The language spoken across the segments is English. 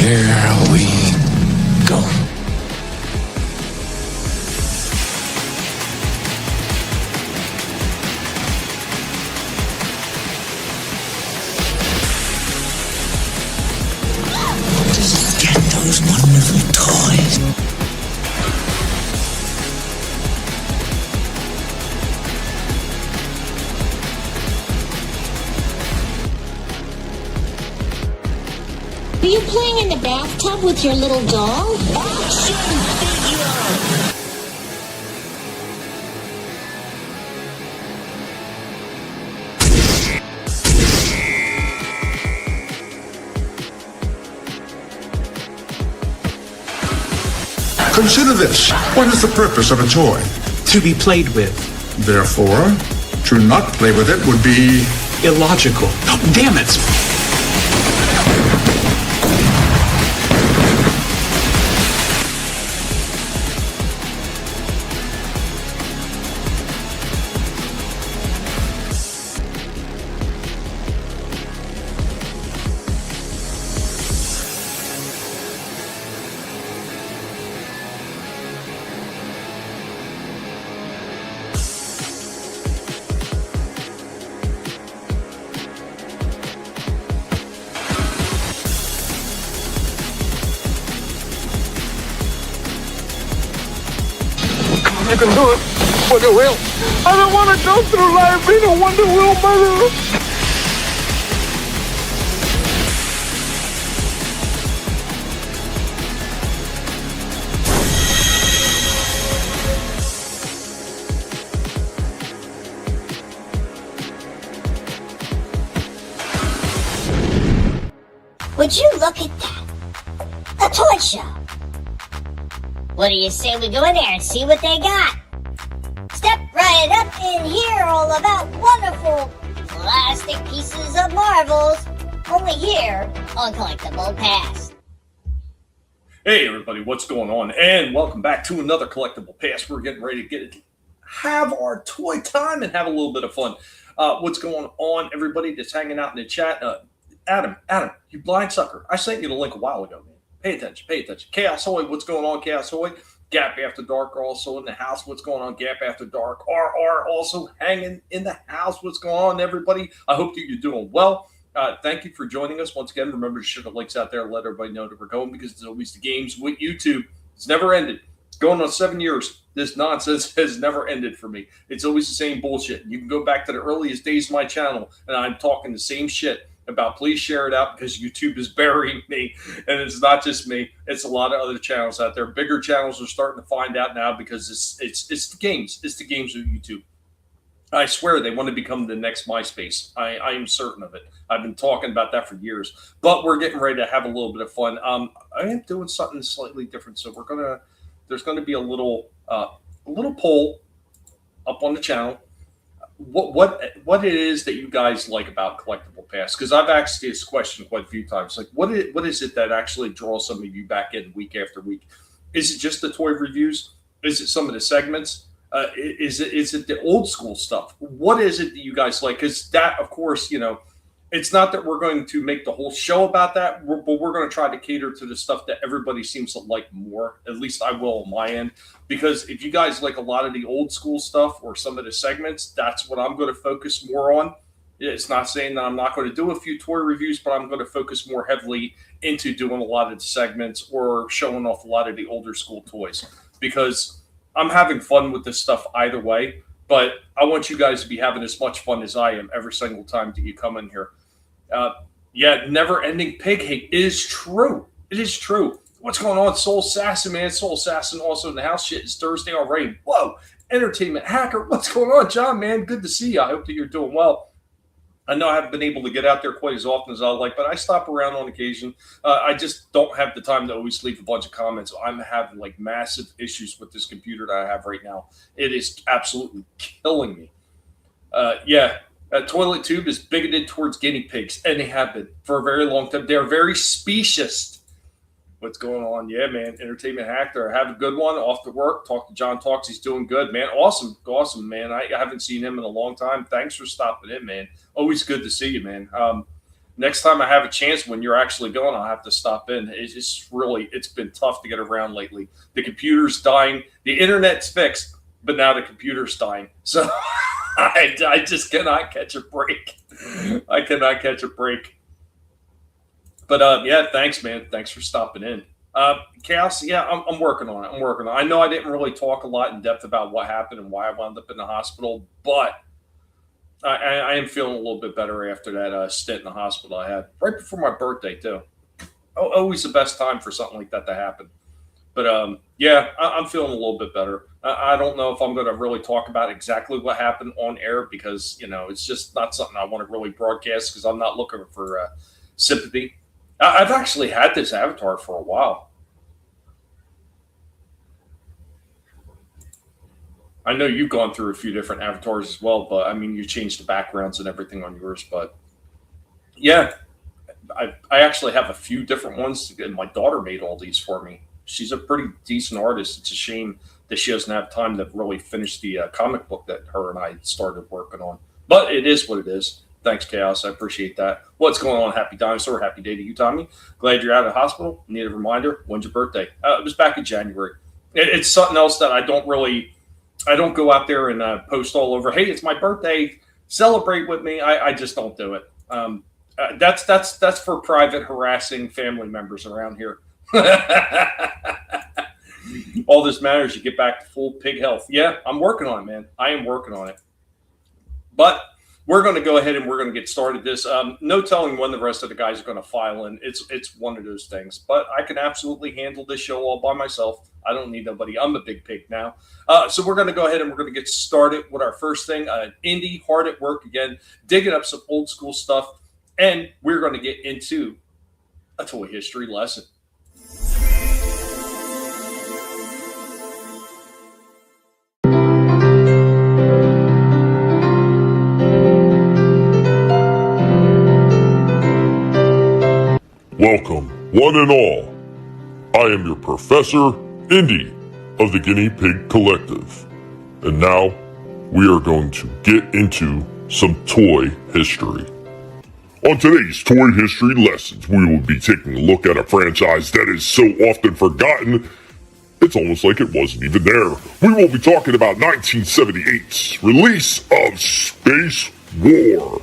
Here we go. Just get those wonderful toys. Are you playing in the bathtub with your little doll? Action figure! Consider this. What is the purpose of a toy? To be played with. Therefore, to not play with it would be Illogical. Damn it! You can do it, Wonder Wheel. I don't want to go through life being a Wonder Wheel murderer. Would you look at that? A toy show. What do you say we go in there and see what they got? Step right up in here, all about wonderful plastic pieces of marvels. Only here on Collectable Past. Hey everybody, what's going on? And welcome back to another Collectible Past. We're getting ready to have our toy time and have a little bit of fun. What's going on, everybody that's hanging out in the chat? Adam, you blind sucker. I sent you the link a while ago, man. Pay attention. Chaos Hoy, what's going on, Chaos Hoy? Gap After Dark also in the house. What's going on, Gap After Dark? RR also hanging in the house. What's going on, everybody? I hope that you're doing well. Thank you for joining us once again. Remember to share the links out there and let everybody know that we're going, because it's always the games with YouTube. It's never ended. Going on 7 years. This nonsense has never ended for me. It's always the same bullshit. You can go back to the earliest days of my channel, and I'm talking the same shit about please share it out, because YouTube is burying me. And it's not just me, it's a lot of other channels out there. Bigger channels are starting to find out now, because it's the games. It's the games of YouTube. I swear they want to become the next MySpace. I am certain of it. I've been talking about that for years. But we're getting ready to have a little bit of fun. I am doing something slightly different. So there's gonna be a little poll up on the channel. What it is that you guys like about Collectible Past? Because I've asked this question quite a few times. Like, what is it that actually draws some of you back in week after week? Is it just the toy reviews? Is it some of the segments? Is it the old school stuff? What is it that you guys like? Because that, of course, it's not that we're going to make the whole show about that, but we're going to try to cater to the stuff that everybody seems to like more. At least I will on my end. Because if you guys like a lot of the old school stuff or some of the segments, that's what I'm going to focus more on. It's not saying that I'm not going to do a few toy reviews, but I'm going to focus more heavily into doing a lot of the segments or showing off a lot of the older school toys. Because I'm having fun with this stuff either way. But I want you guys to be having as much fun as I am every single time that you come in here. Never-ending pig hate is true. It is true. What's going on, Soul Assassin, man? Soul Assassin also in the house. Shit, it's Thursday already. Whoa, Entertainment Hacker. What's going on, John, man? Good to see you. I hope that you're doing well. I know I haven't been able to get out there quite as often as I like, but I stop around on occasion. I just don't have the time to always leave a bunch of comments. I'm having like massive issues with this computer that I have right now. It is absolutely killing me. Toilet tube is bigoted towards guinea pigs, and they have been for a very long time. They're very specious. What's going on? Yeah, man. Entertainment Hacker. Have a good one. Off to work. Talk to John Talks. He's doing good, man. Awesome, man. I haven't seen him in a long time. Thanks for stopping in, man. Always good to see you, man. next time I have a chance when you're actually going, I'll have to stop in. It's been tough to get around lately. The computer's dying. The internet's fixed, but now the computer's dying. So I just cannot catch a break. I cannot catch a break. But yeah, thanks, man. Thanks for stopping in. Chaos, yeah, I'm working on it. I know I didn't really talk a lot in depth about what happened and why I wound up in the hospital, but I am feeling a little bit better after that stint in the hospital I had right before my birthday too. Always the best time for something like that to happen. But yeah, I'm feeling a little bit better. I don't know if I'm going to really talk about exactly what happened on air because, it's just not something I want to really broadcast because I'm not looking for sympathy. I've actually had this avatar for a while. I know you've gone through a few different avatars as well, but I mean, you changed the backgrounds and everything on yours. But yeah, I actually have a few different ones, and my daughter made all these for me. She's a pretty decent artist. It's a shame that she doesn't have time to really finish the comic book that her and I started working on. But it is what it is. Thanks, Chaos. I appreciate that. What's going on, Happy Dinosaur? Happy day to you, Tommy. Glad you're out of the hospital. Need a reminder. When's your birthday? It was back in January. It's something else that I don't go out there and post all over. Hey, it's my birthday. Celebrate with me. I just don't do it. That's for private harassing family members around here. All this matters, you get back to full pig health. Yeah, I'm working on it, man. I am working on it. But we're going to go ahead and we're going to get started this. No telling when the rest of the guys are going to file in. It's one of those things. But I can absolutely handle this show all by myself. I don't need nobody. I'm a big pig now. So we're going to go ahead and we're going to get started with our first thing. Indie, hard at work again, digging up some old school stuff. And we're going to get into a toy history lesson. Welcome, one and all. I am your Professor, Indy, of the Guinea Pig Collective. And now, we are going to get into some toy history. On today's Toy History Lessons, we will be taking a look at a franchise that is so often forgotten, it's almost like it wasn't even there. We will be talking about 1978's release of Space War.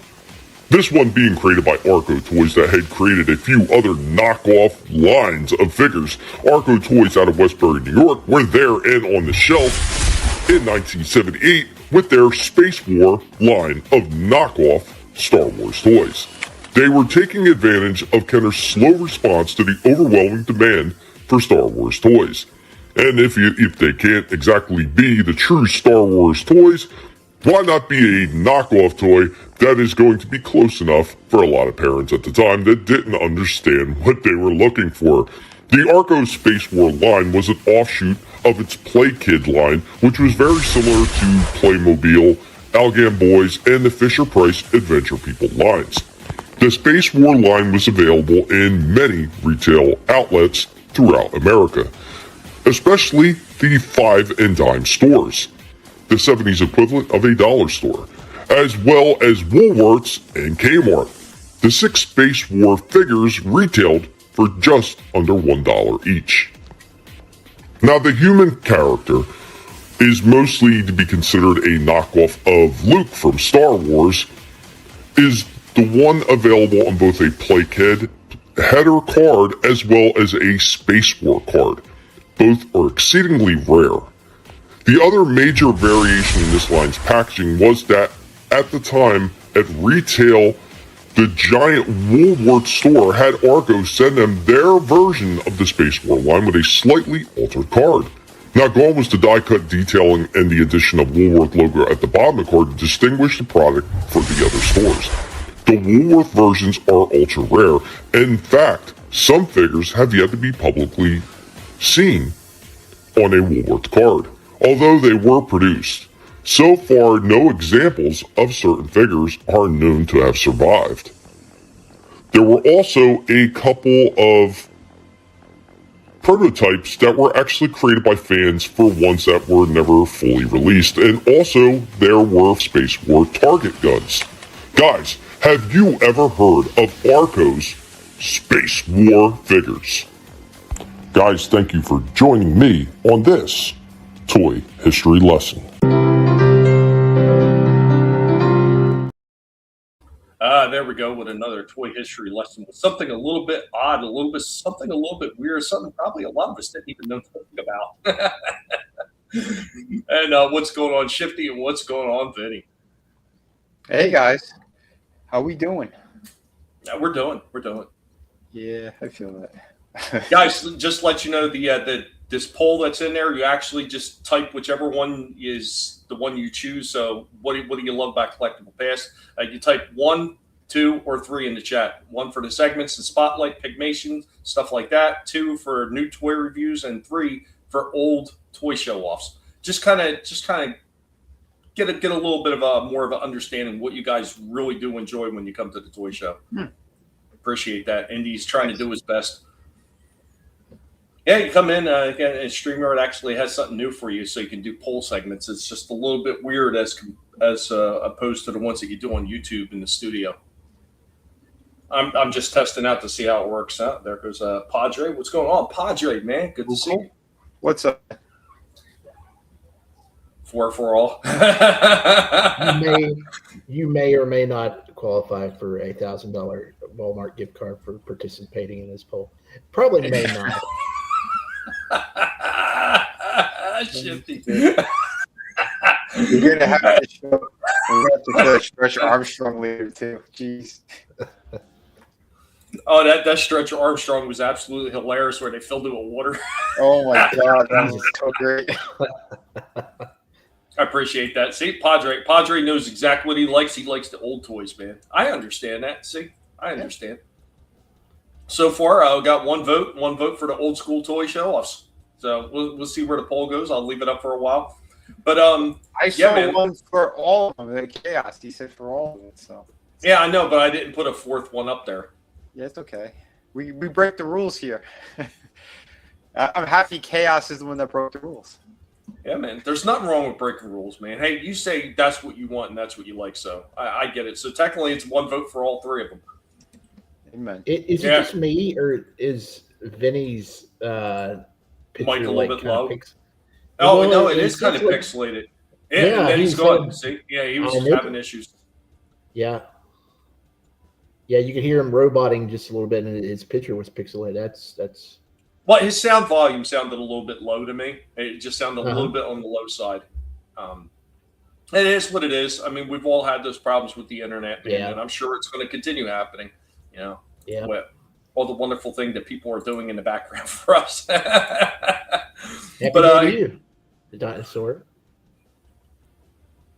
This one being created by Arco Toys that had created a few other knockoff lines of figures. Arco Toys out of Westbury, New York were there and on the shelf in 1978 with their Space War line of knockoff Star Wars toys. They were taking advantage of Kenner's slow response to the overwhelming demand for Star Wars toys. And if they can't exactly be the true Star Wars toys, why not be a knockoff toy that is going to be close enough for a lot of parents at the time that didn't understand what they were looking for? The Arco Space War line was an offshoot of its Play Kid line, which was very similar to Playmobil, Algam Boys, and the Fisher-Price Adventure People lines. The Space War line was available in many retail outlets throughout America, especially the 5 and dime stores, the 70s equivalent of a dollar store, as well as Woolworths and Kmart. The 6 Space War figures retailed for just under $1 each. Now, the human character is mostly to be considered a knockoff of Luke from Star Wars, is the one available on both a Play Kid header card as well as a Space War card. Both are exceedingly rare. The other major variation in this line's packaging was that at the time at retail, the giant Woolworth store had Arco send them their version of the Space War line with a slightly altered card. Now, gone was the die-cut detailing and the addition of Woolworth logo at the bottom of the card to distinguish the product from the other stores. The Woolworth versions are ultra rare. In fact, some figures have yet to be publicly seen on a Woolworth card, although they were produced. So far, no examples of certain figures are known to have survived. There were also a couple of prototypes that were actually created by fans for ones that were never fully released, and also there were Space War target guns. Guys, Have you ever heard of Arco's Space War figures? Guys, thank you for joining me on this toy history lesson. There we go with another toy history lesson with something a little bit odd, something a little bit weird, something probably a lot of us didn't even know something about. And what's going on, Shifty, and what's going on, Vinnie? Hey guys, how we doing? We're doing. Yeah, I feel that. Guys, just let you know the this poll that's in there. You actually just type whichever one is the one you choose. So what do you love about Collectable Past? You type 1, 2, or 3 in the chat. 1 for the segments, the spotlight, pigmation, stuff like that. 2 for new toy reviews, and 3 for old toy show offs. Just kind of get a little bit of a more of an understanding what you guys really do enjoy when you come to the toy show. Appreciate that. Indy's trying to do his best. Yeah, you come in again, and StreamYard actually has something new for you, so you can do poll segments. It's just a little bit weird as opposed to the ones that you do on YouTube in the studio. I'm just testing out to see how it works out. There goes Padre. What's going on, Padre? Man, good to see you. What's up? 4 for all. You may or may not qualify for a $1,000 Walmart gift card for participating in this poll. Probably may not. Shifty. You're gonna have to show Stretch Armstrong later too. Jeez. Oh, that Stretcher Armstrong was absolutely hilarious where they filled it with water. Oh my god, that was so great. I appreciate that. See, Padre knows exactly what he likes. He likes the old toys, man. I understand that. See, I understand. So far, I got one vote for the old school toy show offs. So we'll see where the poll goes. I'll leave it up for a while. But I saw one for all of them. The Chaos. He said for all of them. So yeah, I know, but I didn't put a 4th one up there. yeah, it's okay. We break the rules here. I'm happy Chaos is the one that broke the rules. Yeah, man. There's nothing wrong with breaking rules, man. Hey, you say that's what you want and that's what you like, so I get it. So technically, it's 1 vote for all 3 of them. Amen. Is it just me, or is Vinny's picture Mike a little bit low? Well, no, it is kind of pixelated. Yeah, and then he's gone. See, yeah, he was just having issues. Yeah, you could hear him roboting just a little bit, and his picture was pixelated. That's. Well, his sound volume sounded a little bit low to me. It just sounded a little bit on the low side. It is what it is. I mean, we've all had those problems with the internet, man, and I'm sure it's going to continue happening. You know, with all the wonderful thing that people are doing in the background for us. Happy But day to you, the dinosaur.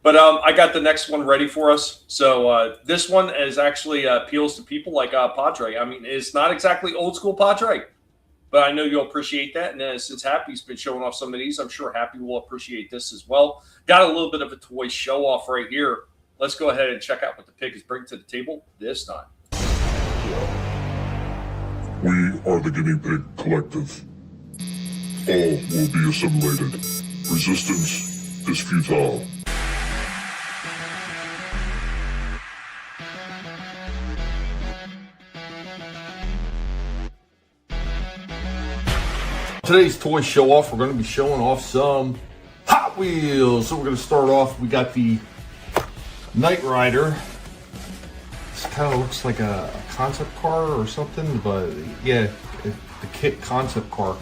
But I got the next one ready for us. So this one is actually appeals to people like Padre. I mean, it's not exactly old school Padre, but I know you'll appreciate that. And since Happy's been showing off some of these, I'm sure Happy will appreciate this as well. Got a little bit of a toy show off right here. Let's go ahead and check out what the pig is bringing to the table this time. We are the Guinea Pig Collective. All will be assimilated. Resistance is futile. Today's toy show off, we're going to be showing off some Hot Wheels. So we're going to start off, we got the Knight Rider. This kind of looks like a concept car or something, but yeah, the kit concept car.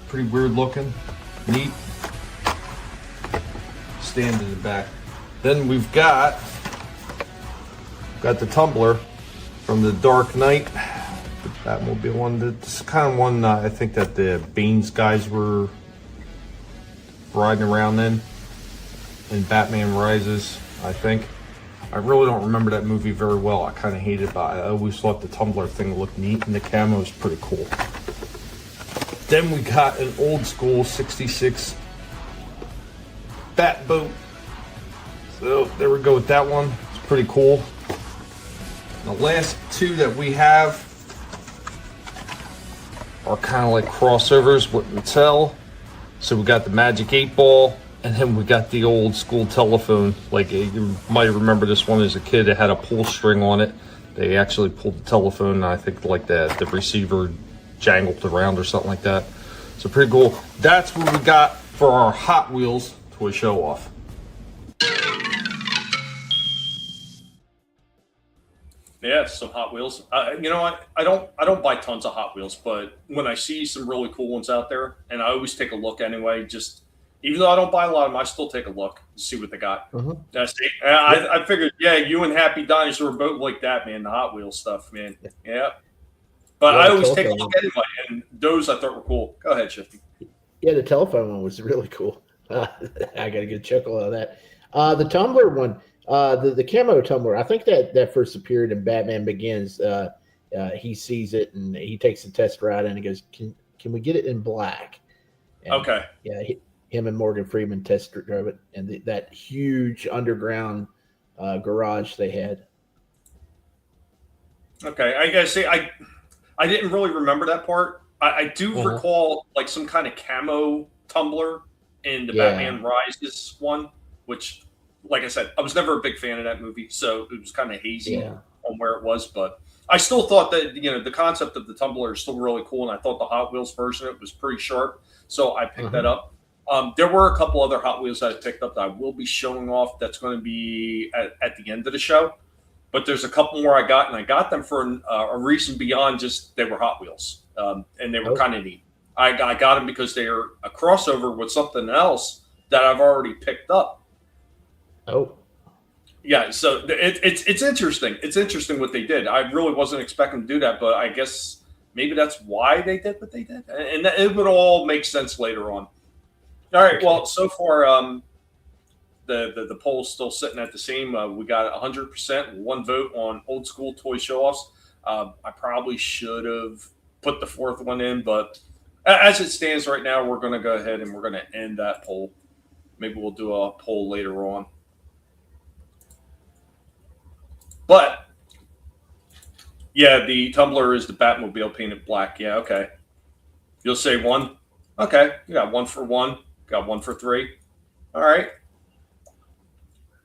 Pretty weird looking, neat. Stand in the back. Then we've got the tumbler from the Dark Knight. The Batmobile one. This is kind of one I think that the Bane's guys were riding around in Batman Rises, I think. I really don't remember that movie very well. I kind of hated it, but I always thought the tumbler thing looked neat and the camo was pretty cool. Then we got an old school 66 Bat boat. So there we go with that one. It's pretty cool. The last two that we have are kind of like crossovers with Mattel. So we got the Magic 8 Ball And then we got the old school telephone. Like, you might remember this one as a kid. It had a pull string on it. They actually pulled the telephone, and I think like the receiver jangled around or something like that. So pretty cool. That's what we got for our Hot Wheels toy show off. Yeah, some Hot Wheels. You know, I don't buy tons of Hot Wheels, but when I see some really cool ones out there, and I always take a look anyway, just even though I don't buy a lot of them, I still take a look to see what they got. That's it. I figured, yeah, you and Happy Dinosaur are both like that, man. The Hot Wheels stuff, man. Yeah. But I always take a look anyway, and those I thought were cool. Go ahead, Shifty. Yeah, the telephone one was really cool. I got a good chuckle out of that. The tumbler one, the camo tumbler, I think that first appeared in Batman Begins. He sees it and he takes the test ride and he goes, "Can we get it in black?" And, okay. Yeah, him and Morgan Freeman test drove it, and that huge underground garage they had. Okay, I gotta say, I didn't really remember that part. I do recall like some kind of camo tumbler in the Batman Rises one, which, like I said, I was never a big fan of that movie, so it was kind of hazy on where it was. But I still thought that, you know, the concept of the tumbler is still really cool, and I thought the Hot Wheels version of it was pretty sharp, so I picked that up. There were a couple other Hot Wheels that I picked up that I will be showing off. That's going to be at the end of the show. But there's a couple more I got, and I got them for a reason beyond just they were Hot Wheels, and they were kind of neat. I got them because they are a crossover with something else that I've already picked up. Oh. Yeah, so it's interesting. It's interesting what they did. I really wasn't expecting to do that, but I guess maybe that's why they did what they did. And it would all make sense later on. All right, well, so far, the poll's still sitting at the same. We got 100%, one vote on old school toy show-offs. I probably should have put the fourth one in, but as it stands right now, we're going to go ahead and we're going to end that poll. Maybe we'll do a poll later on. But, yeah, the tumbler is the Batmobile painted black. Yeah, okay. You'll say one? Okay, you got 1 for 1. Got 1 for 3. All right.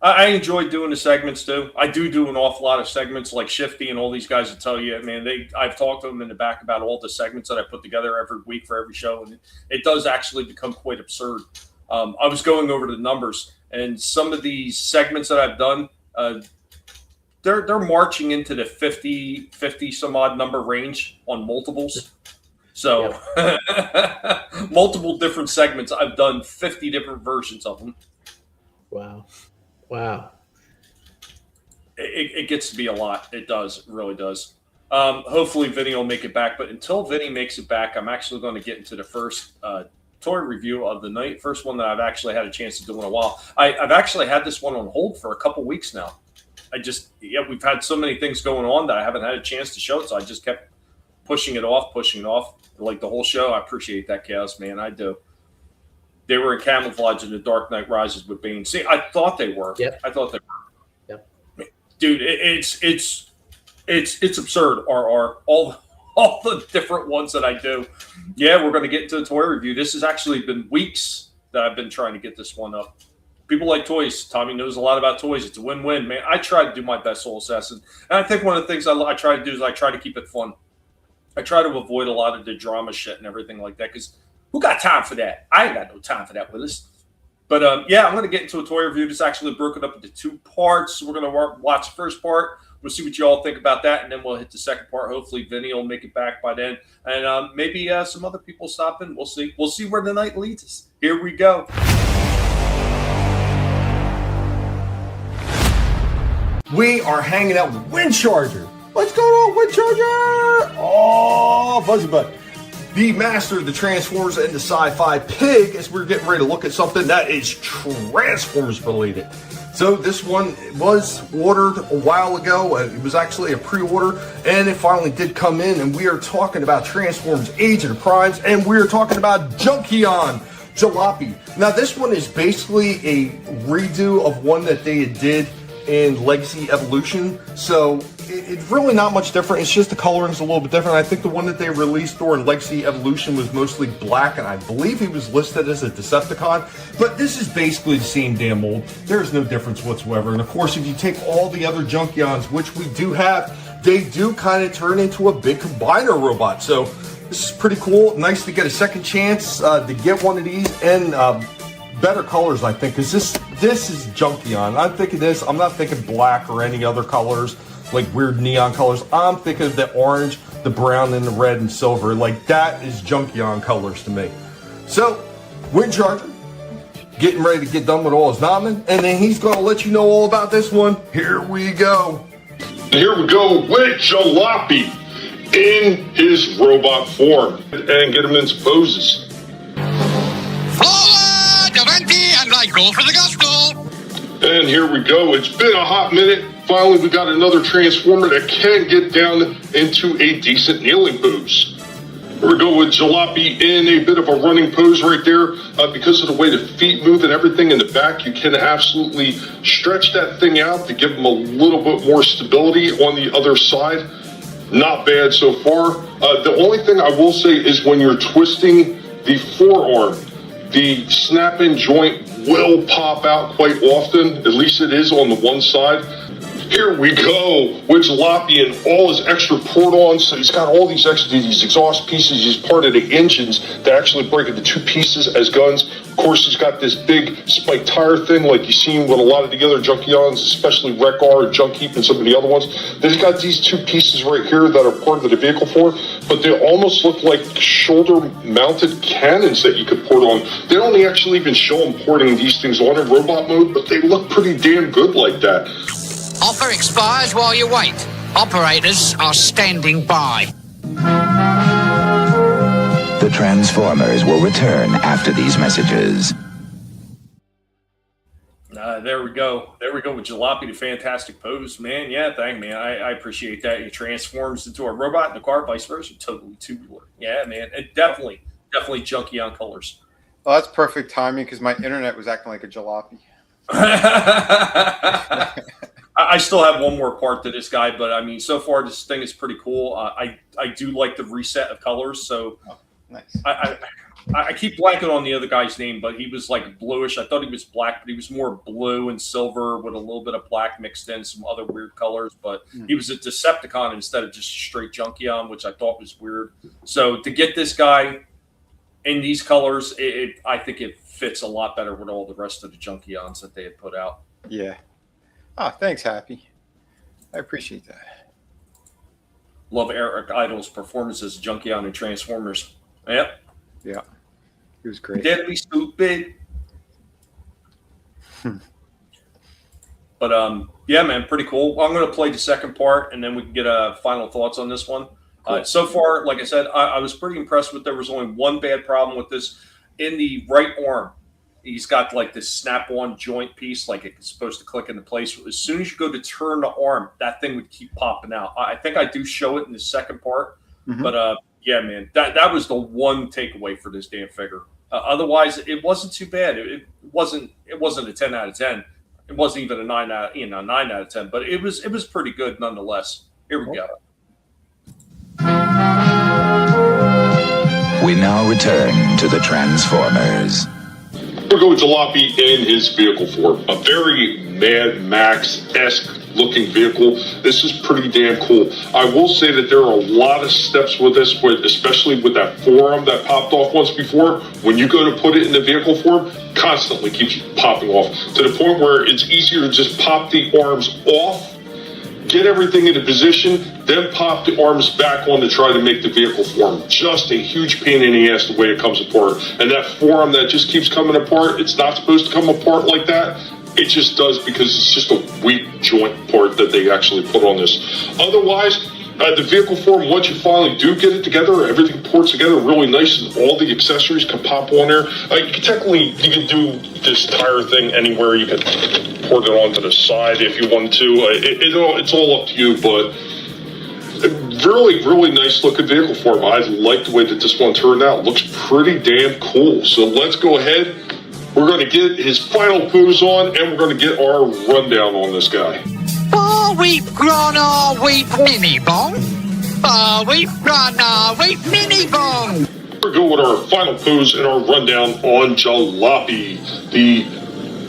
I enjoy doing the segments too. I do an awful lot of segments like Shifty and all these guys will tell you, man, I've talked to them in the back about all the segments that I put together every week for every show. And it does actually become quite absurd. I was going over the numbers, and some of these segments that I've done, they're marching into the 50 some odd number range on multiples. So multiple different segments. I've done 50 different versions of them. Wow. It gets to be a lot. It does. It really does. Hopefully Vinnie will make it back. But until Vinnie makes it back, I'm actually going to get into the first toy review of the night. First one that I've actually had a chance to do in a while. I've actually had this one on hold for a couple weeks now. We've had so many things going on that I haven't had a chance to show it. So I just kept pushing it off. Like the whole show. I appreciate that, Chaos, man. I do. They were in camouflage in The Dark Knight Rises with Bane. See, I thought they were. Yep. I thought they were. Yep. Dude, it's absurd. All the different ones that I do. Yeah, we're going to get into the toy review. This has actually been weeks that I've been trying to get this one up. People like toys. Tommy knows a lot about toys. It's a win-win, man. I try to do my best, Soul Assassin. And I think one of the things I try to do is I try to keep it fun. I try to avoid a lot of the drama shit and everything like that, because who got time for that? I ain't got no time for that, Willis. But, I'm going to get into a toy review. It's actually broken up into 2 parts. We're going to watch the first part. We'll see what you all think about that, and then we'll hit the second part. Hopefully, Vinnie will make it back by then. And maybe some other people stop in. We'll see. We'll see where the night leads us. Here we go. We are hanging out with Windcharger. What's going on, Windcharger? Oh, Fuzzy Butt. The master of the Transformers and the sci-fi pig, as we're getting ready to look at something that is Transformers related. So this one was ordered a while ago. It was actually a pre-order, and it finally did come in, and we are talking about Transformers Age of the Primes, and we are talking about Junkion Jalopy. Now, this one is basically a redo of one that they did in Legacy Evolution. So it's really not much different. It's just the coloring's a little bit different. I think the one that they released during Legacy Evolution was mostly black, and I believe he was listed as a Decepticon. But this is basically the same damn mold. There's no difference whatsoever. And of course, if you take all the other Junkions, which we do have, they do kind of turn into a big combiner robot. So this is pretty cool. Nice to get a second chance to get one of these, and better colors, I think, because this is Junkion. I'm thinking this. I'm not thinking black or any other colors, like weird neon colors. I'm thinking of the orange, the brown, and the red and silver. Like, that is Junkion colors to me. So, Wind Charger, getting ready to get done with all his nomming, and then he's going to let you know all about this one. Here we go. Here we go with Jalopy in his robot form, and get him into poses. Forward, avanti, and I go for the gusto. And here we go. It's been a hot minute. Finally, we got another Transformer that can get down into a decent kneeling pose. Here we go with Jalopy in a bit of a running pose right there. Because of the way the feet move and everything in the back, you can absolutely stretch that thing out to give him a little bit more stability on the other side. Not bad so far. The only thing I will say is when you're twisting the forearm, the snap-in joint will pop out quite often. At least it is on the one side. Here we go with Jalopy and all his extra port-ons. So he's got all these exhaust pieces. He's part of the engines that actually break into two pieces as guns. Of course, he's got this big spiked tire thing like you've seen with a lot of the other Junkions, especially Wreck-R, Junk Heap, and some of the other ones. Then he's got these two pieces right here that are part of the vehicle form, but they almost look like shoulder-mounted cannons that you could port on. They don't actually even show him porting these things on in robot mode, but they look pretty damn good like that. Offer expires while you wait. Operators are standing by. The Transformers will return after these messages. There we go. There we go with Jalopy, the fantastic pose, man. Yeah, thank man. I appreciate that. He transforms into a robot in the car, vice versa. Totally tubular. Yeah, man. It definitely Junkion colors. Oh, that's perfect timing because my internet was acting like a Jalopy. I still have one more part to this guy, but I mean, so far this thing is pretty cool. I do like the reset of colors, so nice. I keep blanking on the other guy's name, but he was like bluish. I thought he was black, but he was more blue and silver with a little bit of black mixed in, some other weird colors. But he was a Decepticon instead of just straight Junkion, which I thought was weird. So to get this guy in these colors, I think it fits a lot better with all the rest of the Junkions that they had put out. Yeah. Oh, thanks, Happy. I appreciate that. Love Eric Idle's performance as Junkion and Transformers. Yep. Yeah. He was great. Deadly stupid. But yeah, man, pretty cool. Well, I'm going to play the second part, and then we can get final thoughts on this one. Cool. So far, like I said, I was pretty impressed with. There was only one bad problem with this. In the right arm, he's got like this snap-on joint piece, like it's supposed to click into place. As soon as you go to turn the arm, that thing would keep popping out. I think I do show it in the second part, but yeah, man, that was the one takeaway for this damn figure. Otherwise, it wasn't too bad. It wasn't a 10 out of 10. It wasn't even a 9 out of 10, but it was pretty good nonetheless. Here we go. We now return to the Transformers. We're going with Jalopy in his vehicle form. A very Mad Max-esque looking vehicle. This is pretty damn cool. I will say that there are a lot of steps with this, especially with that forearm that popped off once before. When you go to put it in the vehicle form, constantly keeps popping off to the point where it's easier to just pop the arms off, get everything into position, then pop the arms back on to try to make the vehicle form. Just a huge pain in the ass the way it comes apart. And that forearm that just keeps coming apart, it's not supposed to come apart like that. It just does because it's just a weak joint part that they actually put on this. Otherwise, the vehicle form, once you finally do get it together, everything ports together really nice and all the accessories can pop on there. You can do this tire thing anywhere. You can port it onto the side if you want to. It's all up to you, but really, really nice looking vehicle form. I like the way that this one turned out. Looks pretty damn cool. So let's go ahead. We're going to get his final pose on, and we're going to get our rundown on this guy. we've grown a wheat mini bone. We've grown a wheat mini bone. We go with our final pose in our rundown on Jalopy, the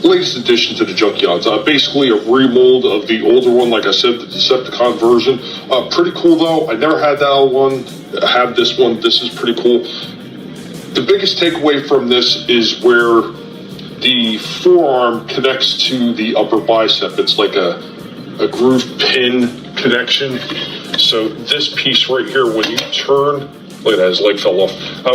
latest addition to the Junkyards. Basically a remold of the older one, like I said, the Decepticon version. Pretty cool though. I never had that one. I have this one. This is pretty cool. The biggest takeaway from this is where the forearm connects to the upper bicep. It's like a groove pin connection. So this piece right here, when you turn, look at that, his leg fell off.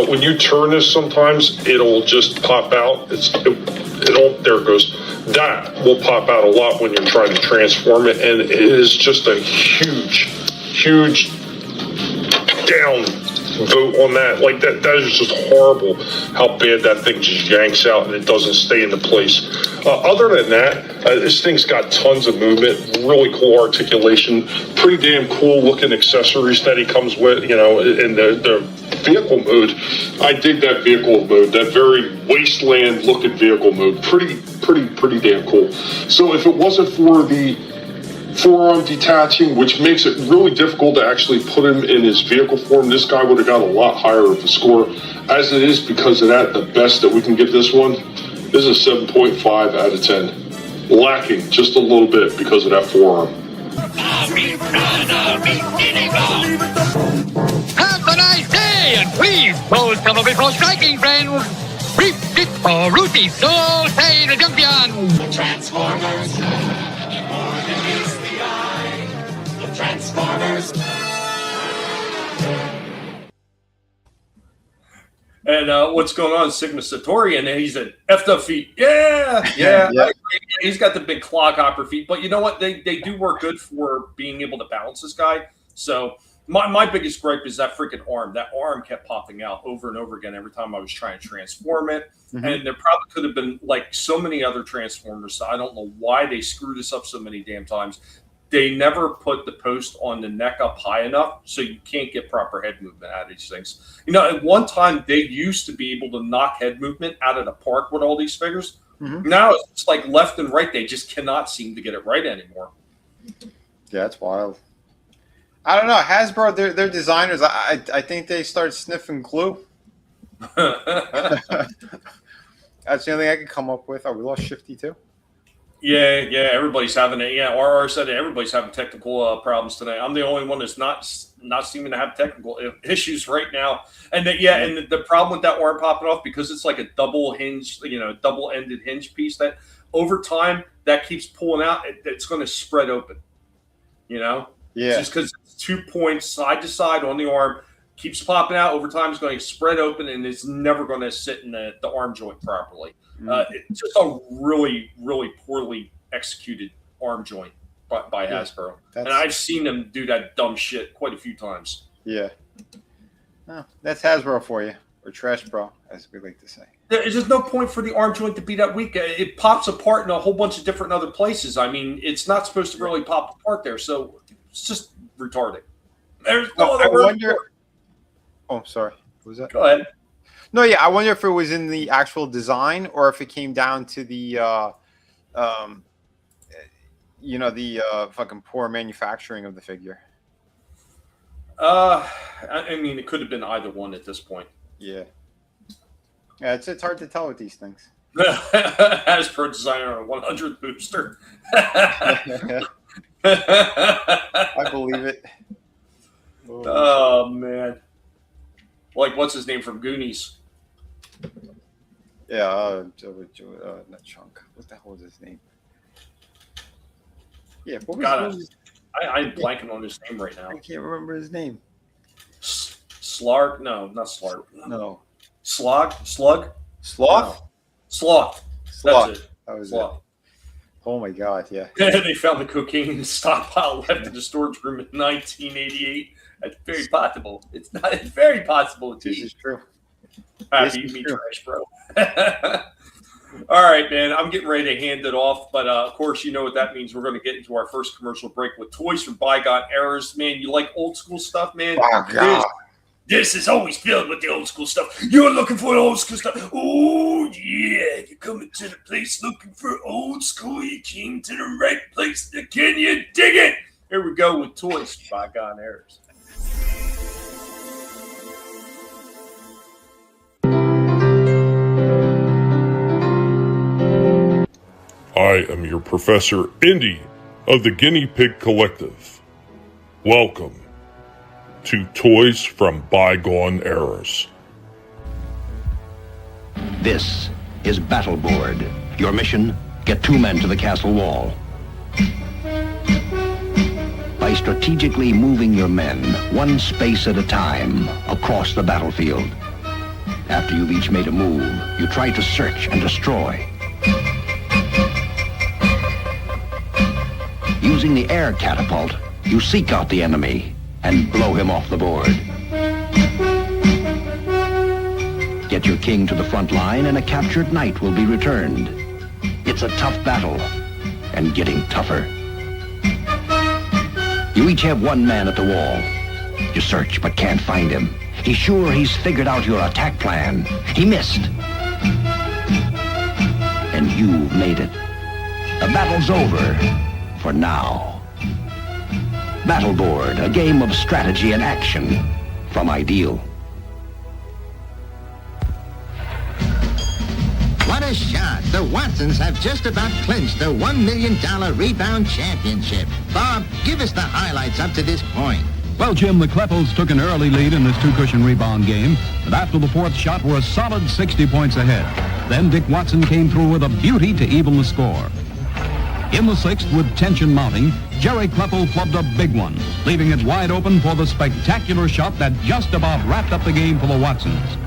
When you turn this, sometimes it'll just pop out. There it goes. That will pop out a lot when you're trying to transform it, and it is just a huge down vote on that. Like that is just horrible how bad that thing just yanks out and it doesn't stay into place. Other than that, this thing's got tons of movement, really cool articulation, pretty damn cool looking accessories that he comes with, you know, in the vehicle mode. I dig that vehicle mode, that very wasteland looking vehicle mode. Pretty damn cool. So if it wasn't for the forearm detaching, which makes it really difficult to actually put him in his vehicle form, this guy would have got a lot higher of a score. As it is, because of that, the best that we can give this one is a 7.5 out of 10. Lacking just a little bit because of that forearm. Have a nice day, and please hold some of it for striking, friends. Reap it for Ruthie, so say the Junkion. Transformers. Transformers. And what's going on, Sigma Satori? And he's at effed up feet. Yeah. He's got the big cloghopper feet. But you know what? They do work good for being able to balance this guy. So my biggest gripe is that freaking arm. That arm kept popping out over and over again every time I was trying to transform it. Mm-hmm. And there probably could have been like so many other Transformers. So I don't know why they screwed this up so many damn times. They never put the post on the neck up high enough, so you can't get proper head movement out of these things. You know, at one time, they used to be able to knock head movement out of the park with all these figures. Mm-hmm. Now it's like left and right. They just cannot seem to get it right anymore. Yeah, it's wild. I don't know. Hasbro, they're designers. I think they start sniffing glue. That's the only thing I could come up with. Oh, we lost Shifty too? Yeah, everybody's having it. Yeah, RR said everybody's having technical problems today. I'm the only one that's not seeming to have technical issues right now. And and the problem with that arm popping off, because it's like a double hinge, double-ended hinge piece, that over time that keeps pulling out. It's going to spread open. You know, just because it's 2 points side to side on the arm, keeps popping out over time. It's going to spread open, and it's never going to sit in the arm joint properly. It's just a really, really poorly executed arm joint by Hasbro. And I've seen them do that dumb shit quite a few times. Yeah. Oh, that's Hasbro for you, or Trash Bro, as we like to say. There's just no point for the arm joint to be that weak. It pops apart in a whole bunch of different other places. I mean, it's not supposed to really pop apart there, so it's just retarded. There's no other word for it. Oh, sorry. What was that? Go ahead. No, yeah, I wonder if it was in the actual design or if it came down to the, fucking poor manufacturing of the figure. I mean, it could have been either one at this point. Yeah. Yeah, it's hard to tell with these things. Hasbro designer on a 100th booster. I believe it. Oh, man. Like, what's his name from Goonies? Yeah, not Chunk. What the hell was his name? Yeah, I'm blanking on his name right now. I can't remember his name. Slark? No, not Slark. No. Slug? Sloth? No. Sloth. That's it. That was Sloth. it. Oh my God, yeah. They found the cocaine in the stockpile left in the storage room in 1988. That's very possible. It's very possible. This is true. Happy to meet Trash Bro. All right, man. I'm getting ready to hand it off, but of course, you know what that means. We're going to get into our first commercial break with toys from bygone eras. Man, you like old school stuff, man? Oh, God. This is always filled with the old school stuff. You're looking for old school stuff. Oh, yeah. You're coming to the place looking for old school. You came to the right place. Can you dig it? Here we go with Toys Bygone Eras. I am your Professor Indy of the Guinea Pig Collective. Welcome to Toys from Bygone Eras. This is Battle Board. Your mission, get 2 men to the castle wall. By strategically moving your men 1 space at a time across the battlefield. After you've each made a move, you try to search and destroy. Using the air catapult, you seek out the enemy and blow him off the board. Get your king to the front line and a captured knight will be returned. It's a tough battle and getting tougher. You each have 1 man at the wall. You search but can't find him. He's sure he's figured out your attack plan. He missed. And you've made it. The battle's over for now. Battle Board, a game of strategy and action from Ideal. What a shot. The Watsons have just about clinched the $1 million rebound championship. Bob, give us the highlights up to this point. Well, Jim, the Kleppels took an early lead in this 2-cushion rebound game, but after the 4th shot were a solid 60 points ahead. Then Dick Watson came through with a beauty to even the score. In the 6th, with tension mounting, Jerry Kleppel flubbed a big one, leaving it wide open for the spectacular shot that just about wrapped up the game for the Watsons.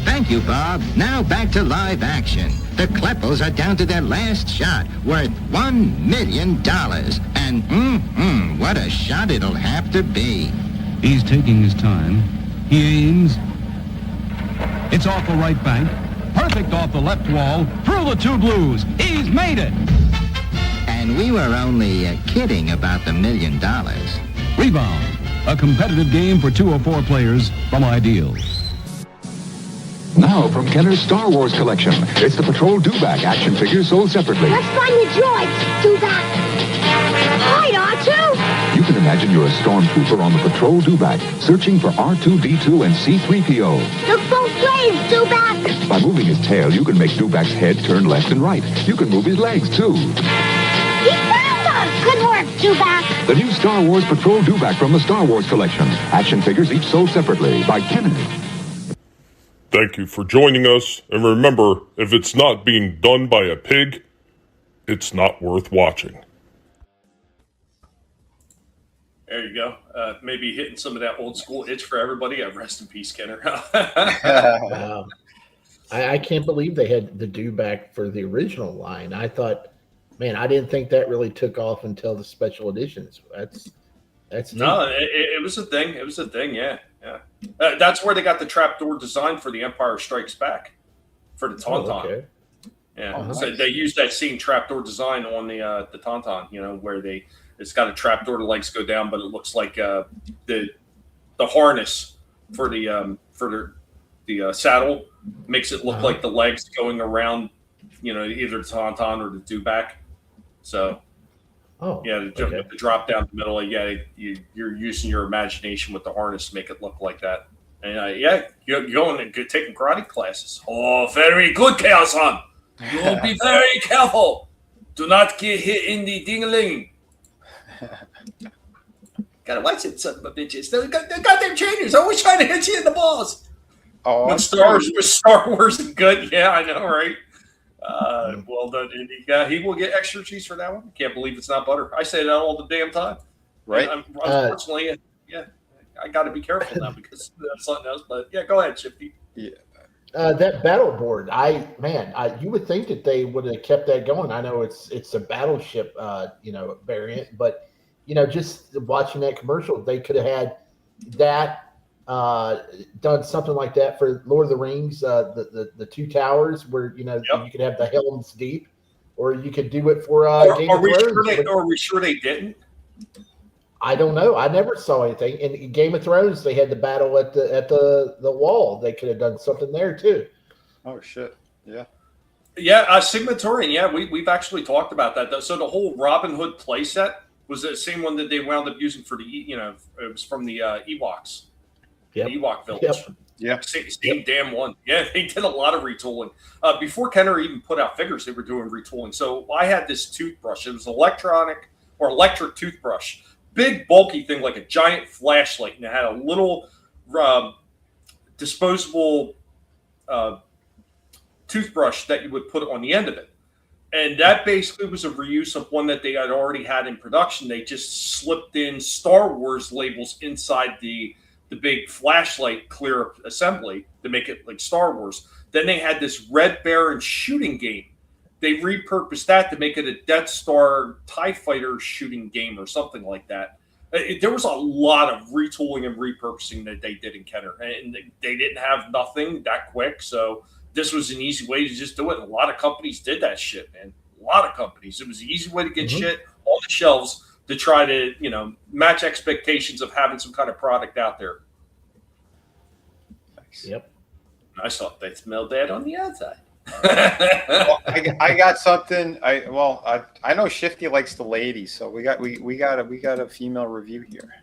Thank you, Bob. Now back to live action. The Kleppels are down to their last shot, worth $1 million. And, what a shot it'll have to be. He's taking his time. He aims. It's off the right bank. Perfect off the left wall. Through the 2 blues. He's made it. And we were only kidding about the $1 million. Rebound, a competitive game for 2 or 4 players from Ideal. Now from Kenner's Star Wars collection, it's the Patrol Dewback action figures sold separately. Let's find the droids. Do that. Right, R2. You can imagine you're a stormtrooper on the Patrol Dewback, searching for R2-D2 and C-3PO. Look both ways, Dewback. By moving his tail, you can make Dewback's head turn left and right. You can move his legs, too. He found us. Good work, Dewback. The new Star Wars Patrol Dewback from the Star Wars collection. Action figures each sold separately by Kenner. Thank you for joining us, and remember, if it's not being done by a pig, it's not worth watching. There you go. Maybe hitting some of that old school itch for everybody. Rest in peace, Kenner. I can't believe they had the Dewback for the original line. I thought, man, I didn't think that really took off until the special editions. That's no, it was a thing. It was a thing. Yeah. That's where they got the trapdoor design for the Empire Strikes Back for the Tauntaun. Oh, okay. Yeah, Oh, nice. So they used that same trapdoor design on the Tauntaun. You know, where it's got a trapdoor, the legs go down, but it looks like the harness for the saddle makes it look like the legs going around. You know, either the Tauntaun or the Dewback. So. The drop down the middle. You're using your imagination with the harness to make it look like that. And you're going and taking karate classes. Oh, very good, Chaos-on. You'll be very careful. Do not get hit in the ding-a-ling. Gotta watch it, son of a bitches. The goddamn trainers always trying to hit you in the balls. Oh, when Star Wars is good. Yeah, I know, right? Well done, Indy. He will get extra cheese for that one. Can't believe it's not butter. I say that all the damn time. Right. Unfortunately, I got to be careful now because that's something else. But go ahead, Shifty. Yeah. That battle board, you would think that they would have kept that going. I know it's a battleship, variant, but just watching that commercial, they could have had that. Done something like that for Lord of the Rings, the 2 towers where you could have the Helm's Deep, or you could do it for Game of Thrones. Are we sure they didn't? I don't know. I never saw anything. In Game of Thrones, they had the battle at the wall. They could have done something there too. Oh shit! Yeah. Yeah, Sigmatorian. Yeah, we've actually talked about that. So the whole Robin Hood playset was the same one that they wound up using for the it was from the Ewoks, Yep. the Ewok village. Yep. Yeah, same damn one. Yeah, they did a lot of retooling. Before Kenner even put out figures, they were doing retooling. So I had this toothbrush. It was electric toothbrush, big bulky thing like a giant flashlight, and it had a little disposable toothbrush that you would put on the end of it. And that basically was a reuse of one that they had already had in production. They just slipped in Star Wars labels inside the big flashlight clear assembly to make it like Star Wars. Then they had this Red Baron shooting game. They repurposed that to make it a Death Star TIE Fighter shooting game or something like that. There was a lot of retooling and repurposing that they did in Kenner. And they didn't have nothing that quick, so this was an easy way to just do it. And a lot of companies did that shit, man. A lot of companies. It was an easy way to get shit on the shelves to try to, match expectations of having some kind of product out there. Nice. Yep. I thought they smelled that on the outside. Well, I got something. I know Shifty likes the ladies, so we got a female review here.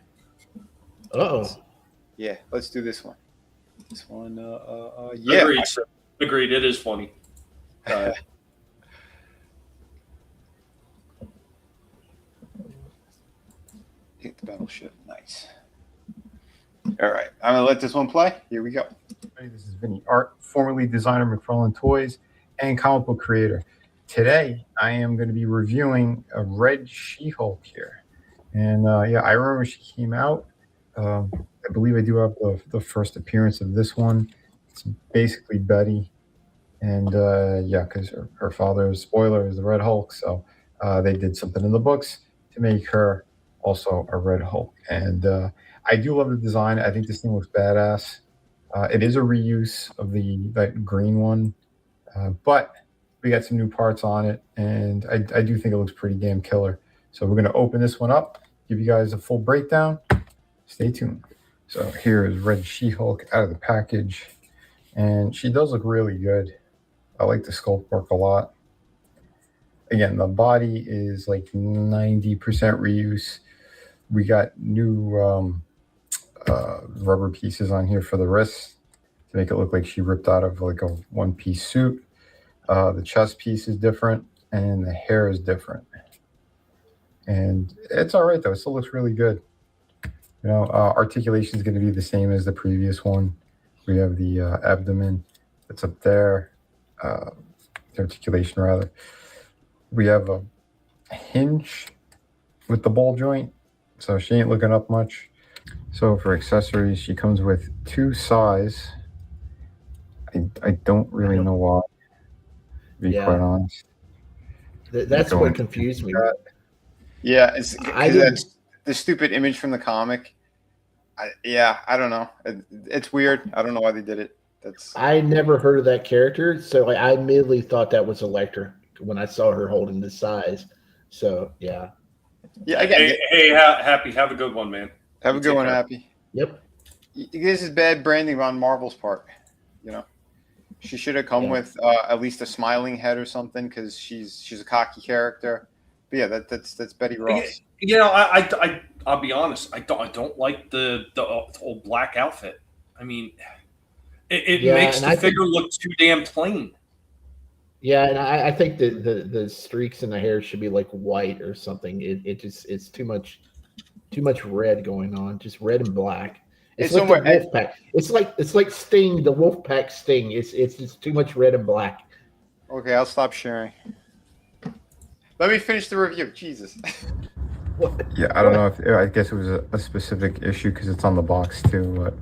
Oh. Yeah, let's do this one. This one, yeah. Agreed. It is funny. Hit the battleship. Nice. All right, I'm gonna let this one play. Here we go. This is Vinnie, art, formerly designer, McFarlane Toys, and comic book creator. Today, I am going to be reviewing a red She-Hulk here, and yeah, I remember she came out. I believe I do have the first appearance of this one. It's basically Betty, and yeah, because her father's spoiler is the Red Hulk, so they did something in the books to make her also a Red Hulk, and I do love the design. I think this thing looks badass. It is a reuse of that green one, but we got some new parts on it, and I do think it looks pretty damn killer. So we're going to open this one up, give you guys a full breakdown. Stay tuned. So here is Red She-Hulk out of the package, and she does look really good. I like the sculpt work a lot. Again, the body is like 90% reuse. We got new rubber pieces on here for the wrists to make it look like she ripped out of like a one-piece suit. The chest piece is different, and the hair is different. And it's all right, though. It still looks really good. Articulation is going to be the same as the previous one. We have the abdomen that's up there, the articulation, rather. We have a hinge with the ball joint, so she ain't looking up much. So for accessories, she comes with 2 size. I don't really know why, to be quite honest. That's what confused me. Yeah, it's that's the stupid image from the comic. I don't know. It's weird. I don't know why they did it. I never heard of that character, so I immediately thought that was Electra when I saw her holding this size. So yeah. Yeah. Again, hey, Happy. Have a good one, man. Have a good one, Happy. Yep. This is bad branding on Marvel's part. She should have come with at least a smiling head or something, because she's a cocky character. But yeah, that's Betty Ross. I'll be honest. I don't like the old black outfit. I mean, it makes the figure look too damn plain. Yeah, and I think the streaks in the hair should be like white or something. It's too much red going on. Just red and black. It's like the Wolfpack. It's like Sting, the Wolfpack Sting. It's just too much red and black. Okay, I'll stop sharing. Let me finish the review. Jesus. Yeah, I don't know if I guess it was a specific issue because it's on the box too. But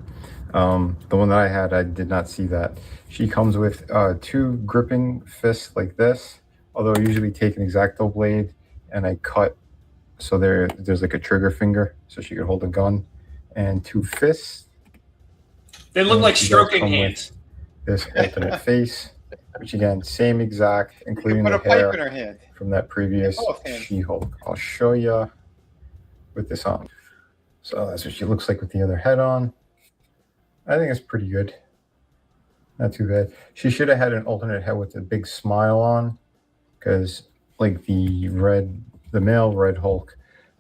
the one that I had, I did not see that. She comes with 2 gripping fists like this. Although I usually take an X-Acto blade and I cut so there's like a trigger finger so she could hold a gun, and 2 fists. They look like stroking hands. This alternate face, which again, same exact, including the hair in her hand from that previous She-Hulk. I'll show you with this on. So that's what she looks like with the other head on. I think it's pretty good. Not too bad. She should have had an alternate head with a big smile on, because like the male Red Hulk,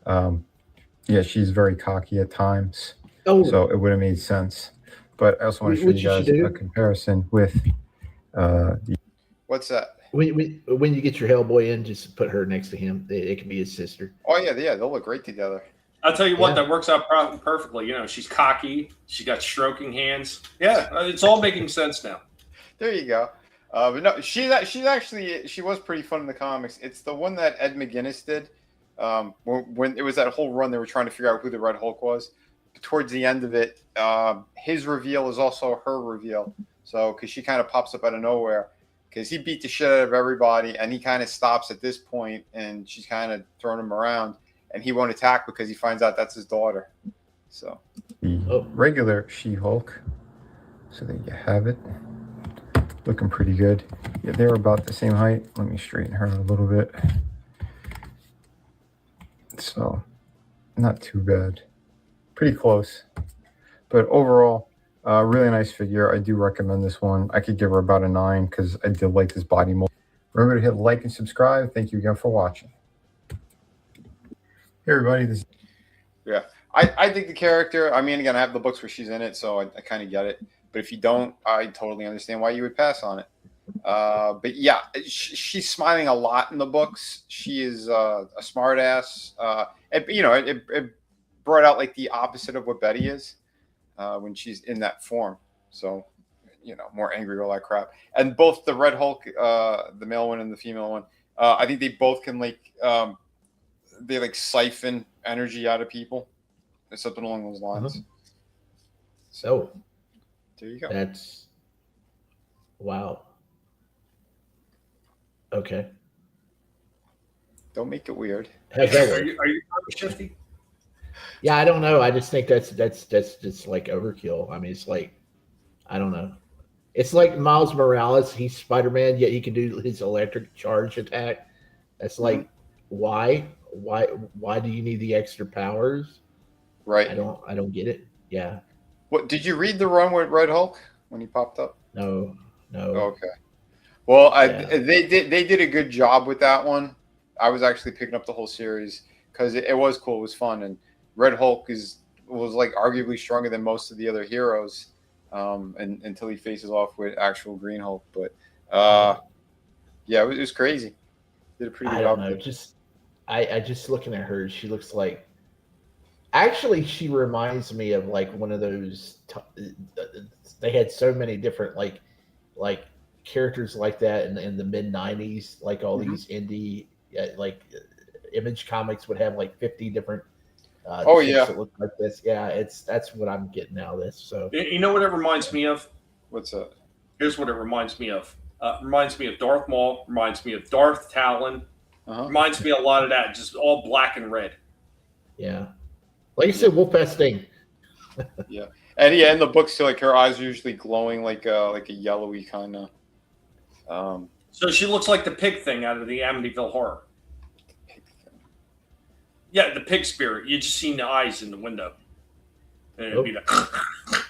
yeah, she's very cocky at times. Oh, so it would have made sense. But I also want to show you guys a comparison with the. What's that? When you get your Hellboy in, just put her next to him. It can be his sister. Oh yeah, they'll look great together. I'll tell you what, that works out perfectly. You know, she's cocky. She got stroking hands. Yeah, it's all making sense now. There you go. But no, she was pretty fun in the comics. It's the one that Ed McGuinness did. When it was that whole run, they were trying to figure out who the Red Hulk was. But towards the end of it, his reveal is also her reveal. So, because she kind of pops up out of nowhere. Because he beat the shit out of everybody, and he kind of stops at this point, and she's kind of throwing him around. And he won't attack because he finds out that's his daughter. So the regular She-Hulk. So there you have it. Looking pretty good. Yeah, they're about the same height. Let me straighten her a little bit. So not too bad. Pretty close. But overall, really nice figure. I do recommend this one. I could give her about a 9 because I did like this body mold. Remember to hit like and subscribe. Thank you again for watching. Hey everybody, yeah, I think the character, I mean, again, I have the books where she's in it, so I kind of get it. But if you don't, I totally understand why you would pass on it. But yeah, she's smiling a lot in the books. She is a smart ass. It brought out like the opposite of what Betty is when she's in that form. So, more angry, all that crap. And both the Red Hulk, the male one and the female one, I think they both can they siphon energy out of people, or something along those lines. So there you go. That's wow. Okay. Don't make it weird. Are you Shifty? Yeah, I don't know. I just think that's just like overkill. I mean, it's like, I don't know. It's like Miles Morales. He's Spider-Man, yet he can do his electric charge attack. That's like, why do you need the extra powers? Right. I don't get it. Yeah. What did you read the run with Red Hulk when he popped up? No. Okay. Well, they did a good job with that one. I was actually picking up the whole series because it was cool. It was fun, and Red Hulk was like arguably stronger than most of the other heroes, until he faces off with actual Green Hulk. But yeah, it was crazy. Did a pretty good job. I don't know. I just looking at her, she looks like. Actually, she reminds me of like one of those. They had so many different like characters like that in the mid '90s. Like all these indie Image Comics would have like 50 different. That look like this. Yeah, that's what I'm getting out of this. So you know what it reminds me of? What's that? Here's what it reminds me of. Reminds me of Darth Maul. Reminds me of Darth Talon. Reminds me a lot of that. Just all black and red. Yeah, like you said, Wolfpack Sting. Yeah, and in the books too, like her eyes are usually glowing like a yellowy kind of. So she looks like the pig thing out of the Amityville Horror. Yeah, the pig spirit. You just seen the eyes in the window. And it'd be like. I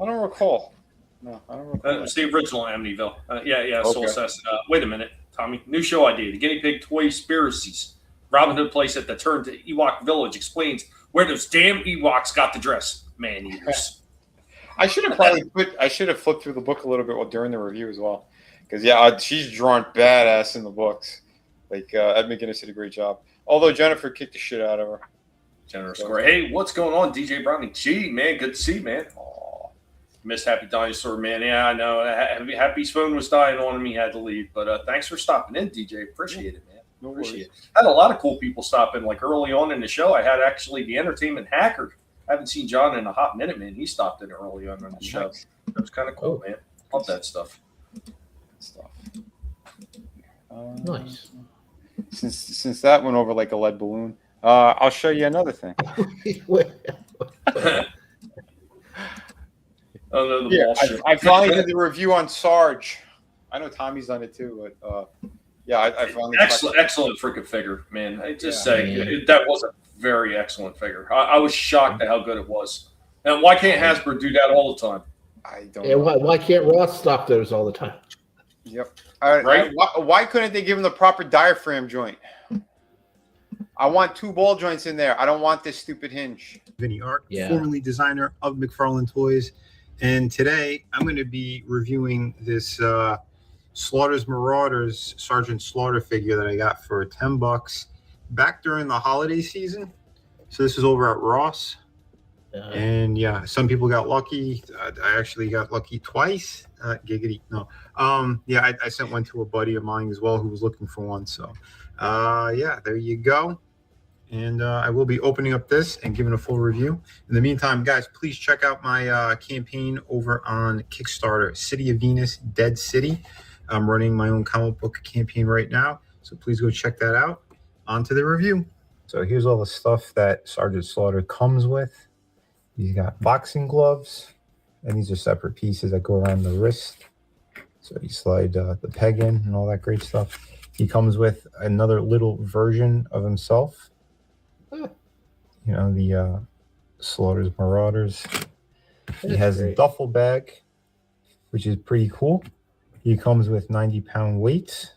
don't recall. No, I don't recall. It was the original Amityville. Yeah. Soul Says. Wait a minute, Tommy. New show idea. The Guinea Pig Toy Conspiracies. Robin Hood plays at the turn to Ewok Village. Explains where those damn Ewoks got the dress. Man eaters. I should have flipped through the book a little bit during the review as well. Because she's drawn badass in the books. Like Ed McGuinness did a great job. Although Jennifer kicked the shit out of her. Jennifer Square. Hey, what's going on, DJ Browning? Gee, man, good to see you, man. Aw. Miss Happy Dinosaur, man. Yeah, I know. Happy's phone was dying on him. He had to leave. But thanks for stopping in, DJ. Appreciate it, man. Appreciate it. I had a lot of cool people stop in. Like early on in the show, I had actually the Entertainment Hacker. I haven't seen John in a hot minute, man. He stopped in early on the show. That was kind of cool, man. Love that stuff. Nice. Since that went over like a lead balloon, I'll show you another thing. I finally did the review on Sarge. I know Tommy's done it too, but I finally excellent freaking figure, man. I just say that wasn't very excellent figure. I was shocked at how good it was. And why can't Hasbro do that all the time? I don't Yeah, know. why can't Ross stock those all the time? Yep. Right? Why couldn't they give him the proper diaphragm joint? I want 2 ball joints in there. I don't want this stupid hinge. Vinnie Art, Yeah. formerly designer of McFarlane Toys. And today I'm going to be reviewing this Slaughter's Marauders Sergeant Slaughter figure that I got for $10 back during the holiday season. So this is over at Ross. And yeah, some people got lucky. I actually got lucky twice. Giggity. No. Yeah, I sent one to a buddy of mine as well who was looking for one. So yeah, there you go. And I will be opening up this and giving a full review. In the meantime, guys, please check out my campaign over on Kickstarter, City of Venus, Dead City. I'm running my own comic book campaign right now. So please go check that out. On to the review. So here's all the stuff that Sergeant Slaughter comes with. He's got boxing gloves, and these are separate pieces that go around the wrist. So you slide the peg in and all that great stuff. He comes with another little version of himself. You know, the Slaughter's Marauders. He has a duffel bag, which is pretty cool. He comes with 90-pound weights.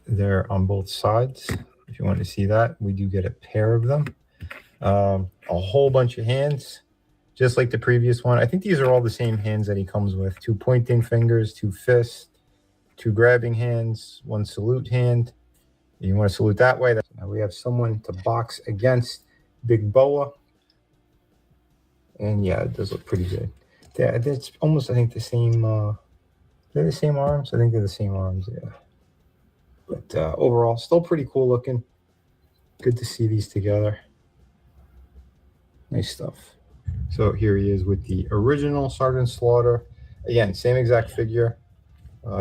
They're on both sides. If you want to see that, we do get a pair of them. A whole bunch of hands, just like the previous one. I think these are all the same hands that he comes with. 2 pointing fingers, 2 fists, 2 grabbing hands, 1 salute hand. You want to salute that way. Now we have someone to box against Big Boa. And yeah, it does look pretty good. Yeah, it's almost, I think, the same. They're the same arms. I think they're the same arms, yeah. But overall, still pretty cool looking. Good to see these together. Nice stuff. So here he is with the original Sergeant Slaughter. Again, same exact figure.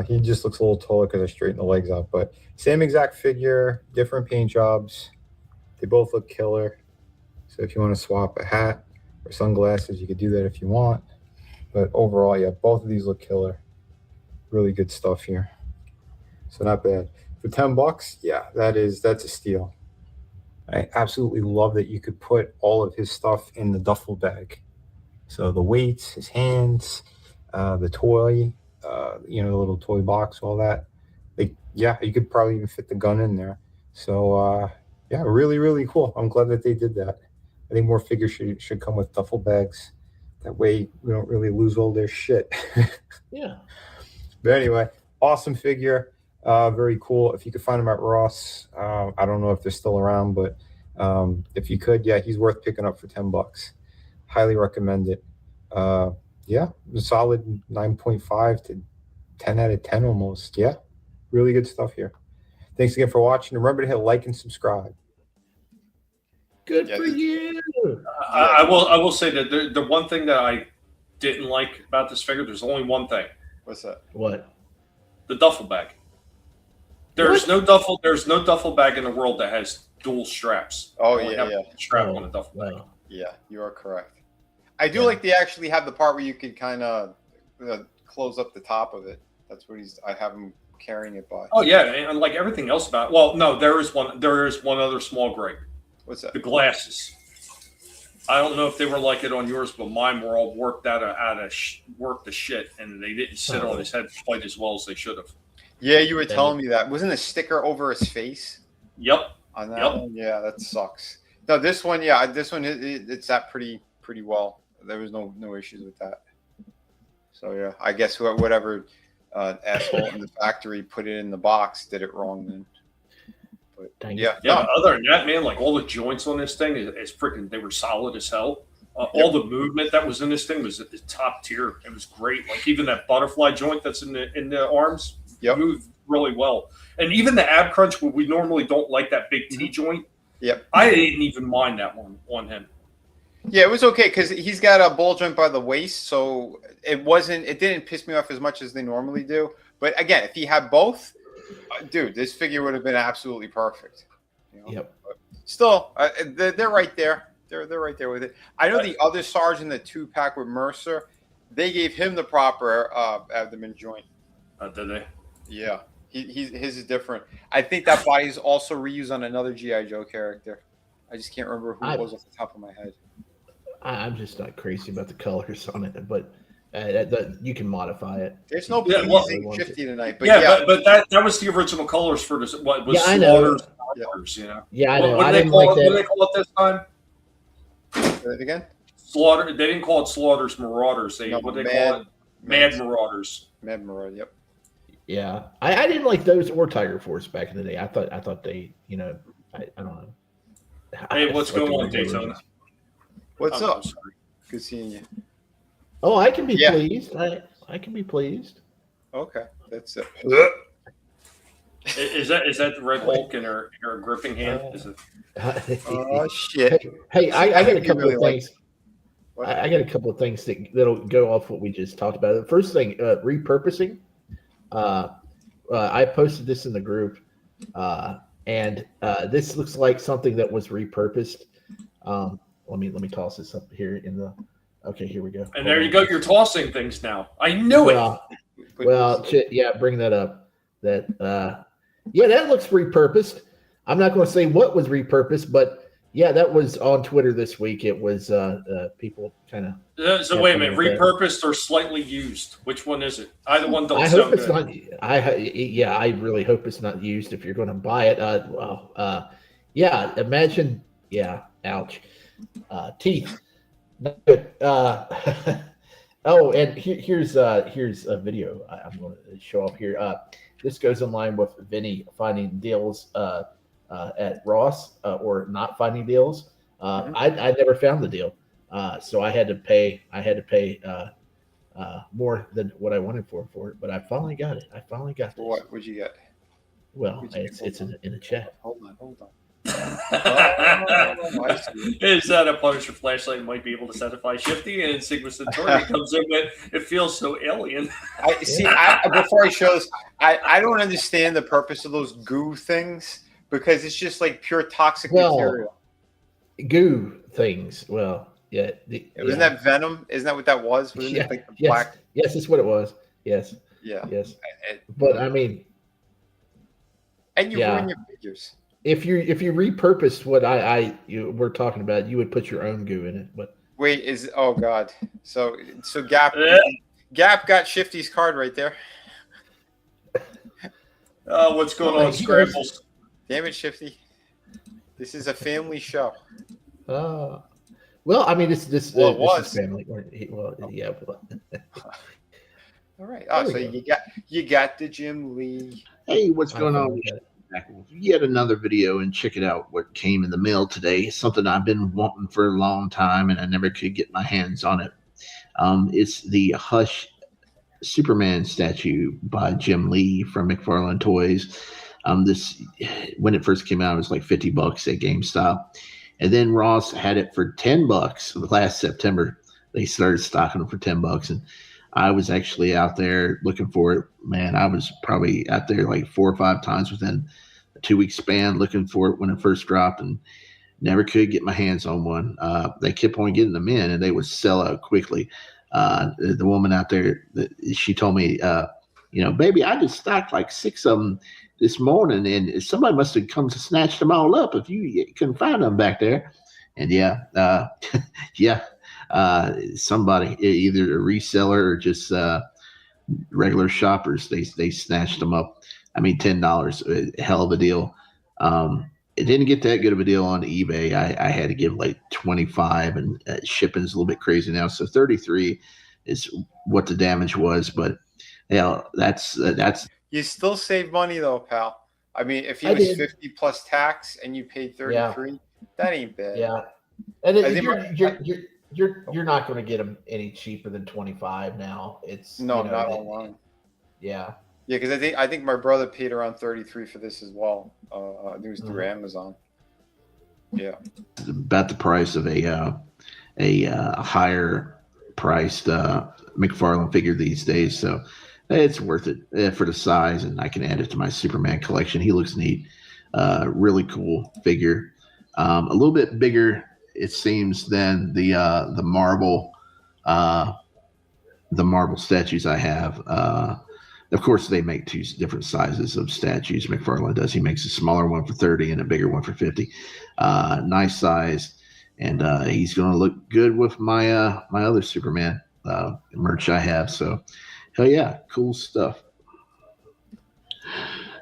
He just looks a little taller because I straightened the legs out. But same exact figure, different paint jobs. They both look killer. So if you want to swap a hat or sunglasses, you could do that if you want. But overall, yeah, both of these look killer. Really good stuff here. So not bad. For $10, yeah, that's a steal. I absolutely love that you could put all of his stuff in the duffel bag. So the weights, his hands, the toy, you know, the little toy box, all that. Yeah, you could probably even fit the gun in there. So yeah, really, really cool. I'm glad that they did that. I think more figures should come with duffel bags. That way we don't really lose all their shit. Yeah. But anyway, awesome figure. Very cool. If you could find them at Ross, I don't know if they're still around, but if you could, yeah, he's worth picking up for $10. Highly recommend it. Yeah, a solid 9.5 to 10 out of 10 almost. Yeah, really good stuff here. Thanks again for watching. Remember to hit like and subscribe. Good for you. I will say that the one thing that I didn't like about this figure, there's only one thing. What's that? What? The duffel bag. There's no duffel bag in the world that has dual straps. Oh, You only yeah, have yeah. one strap on a duffel bag. Yeah, you are correct. I do like they actually have the part where you can kind of close up the top of it. That's what I have him carrying it by. Oh yeah, and like everything else about it. Well, no, there is one other small gripe. What's that? The glasses. I don't know if they were like it on yours, but mine were all worked worked to shit, and they didn't sit on his head quite as well as they should have. Yeah, you were telling me that. Wasn't a sticker over his face? Yep. On that one? Yeah, that sucks. No, this one, yeah, it's that pretty well. There was no issues with that. So yeah, I guess whatever asshole in the factory put it in the box did it wrong then. But yeah. But other than that, man, like all the joints on this thing is freaking. They were solid as hell. All the movement that was in this thing was at the top tier. It was great. Like even that butterfly joint that's in the arms moved really well. And even the ab crunch, where we normally don't like that big T joint. Yep. I didn't even mind that one on him. Yeah, it was okay because he's got a ball joint by the waist, so it didn't piss me off as much as they normally do. But again, if he had both, dude, this figure would have been absolutely perfect. You know? Yep. But still, they're right there. They're right there with it. I know the other sergeant, the 2-pack with Mercer, they gave him the proper abdomen joint. Did they? Yeah, his is different. I think that body is also reused on another G.I. Joe character. I just can't remember who it was off the top of my head. I'm just not crazy about the colors on it, but you can modify it. There's no Yeah, well, Shifty tonight, but but that was the original colors for this. What was I know. Slaughter's Marauders? You know. Yeah, I know. What I did didn't like that. What did they call it this time? Say that again. Slaughter. They didn't call it Slaughter's Marauders. What they call it? Mad Marauders. Mad Marauder. Yep. Yeah, I didn't like those or Tiger Force back in the day. I thought they, I don't know. Hey, what's going on, Daytona? What's up? Good seeing you. Oh, I can be pleased. I can be pleased. Okay, that's it. Is that the Red Hulk in her gripping hand? Is it? Oh shit! Hey, I got a couple really of things. I got a couple of things that'll go off what we just talked about. The first thing, repurposing. I posted this in the group, and this looks like something that was repurposed. Let me toss this up here in the. Okay, here we go. And there you go. You're tossing things now. I knew it. Well, bring that up. That that looks repurposed. I'm not going to say what was repurposed, but yeah, that was on Twitter this week. It was people kind of. So wait a minute, repurposed or slightly used? Which one is it? Either one don't I sound hope it's good. not. I really hope it's not used. If you're going to buy it, imagine. Yeah, ouch. Teeth. Not good. Oh, and here's a video I'm going to show up here. This goes in line with Vinnie finding deals at Ross or not finding deals. I never found the deal, so I had to pay more than what I wanted for it. But I finally got it. What would you get? Well, it's in the chat. Hold on. Is that a Punisher flashlight might be able to satisfy Shifty, and Sigma Centauri comes in with it feels so alien. Before I show this, I don't understand the purpose of those goo things because it's just like pure toxic material. Goo things. Well, yeah. Wasn't that venom? Isn't that what that was? Wasn't it like the black? Yes, that's what it was. Yes. Yeah. Yes. But I mean, and you ruin your figures. If you repurposed what we're talking about, you would put your own goo in it. But wait, oh god, so Gap got Shifty's card right there. What's going on, Scrambles? Damn it, Shifty. This is a family show. Well, I mean, this is family. Well, yeah. All right. Oh, so you got the Jim Lee. Hey, what's going on? Yet another video, and check it out. What came in the mail today? Something I've been wanting for a long time, and I never could get my hands on it. It's the Hush Superman statue by Jim Lee from McFarlane Toys. This, when it first came out, it was like $50 at GameStop, and then Ross had it for $10 last September. They started stocking them for $10, and I was actually out there looking for it. Man, I was probably out there like 4 or 5 times within a 2-week span looking for it when it first dropped, and never could get my hands on one. They kept on getting them in, and they would sell out quickly. The woman out there, she told me, baby, I just stocked like 6 of them this morning, and somebody must have come to snatch them all up if you couldn't find them back there. And somebody, either a reseller or just regular shoppers, they snatched them up. I mean, $10, a hell of a deal. It didn't get that good of a deal on eBay. I had to give like 25, and shipping's a little bit crazy now. So 33 is what the damage was, but that's. You still save money though, pal. I mean, if it was 50 plus tax and you paid 33, that ain't bad. Yeah, and you're not going to get them any cheaper than 25 now. It's not online. Yeah. Yeah, because I think my brother paid around 33 for this as well. I think it was through Amazon. Yeah, about the price of a higher priced McFarlane figure these days. So it's worth it for the size, and I can add it to my Superman collection. He looks neat, really cool figure. A little bit bigger, it seems, than the marble statues I have. Of course, they make two different sizes of statues. McFarlane does. He makes a smaller one for 30 and a bigger one for 50. Nice size, and he's going to look good with my my other Superman merch I have. So, hell yeah, cool stuff.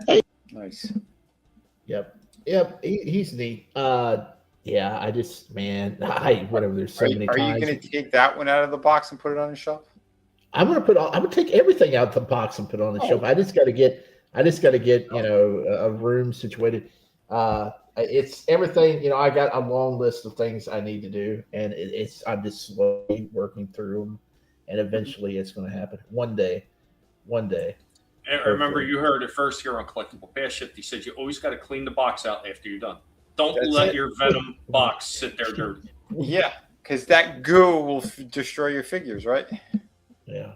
Hey, nice. Yep. He's neat. Yeah, I just whatever. There's so many. Are you going to take that one out of the box and put it on the shelf? I'm gonna take everything out of the box and put it on the shelf. I just got to get a room situated. It's everything. I got a long list of things I need to do, and I'm just slowly working through them, and eventually it's going to happen one day. And remember, you heard it first here on Collectible Past. Shifty said you always got to clean the box out after you're done. Don't let your Venom box sit there dirty. Yeah, because that goo will destroy your figures, right? Yeah.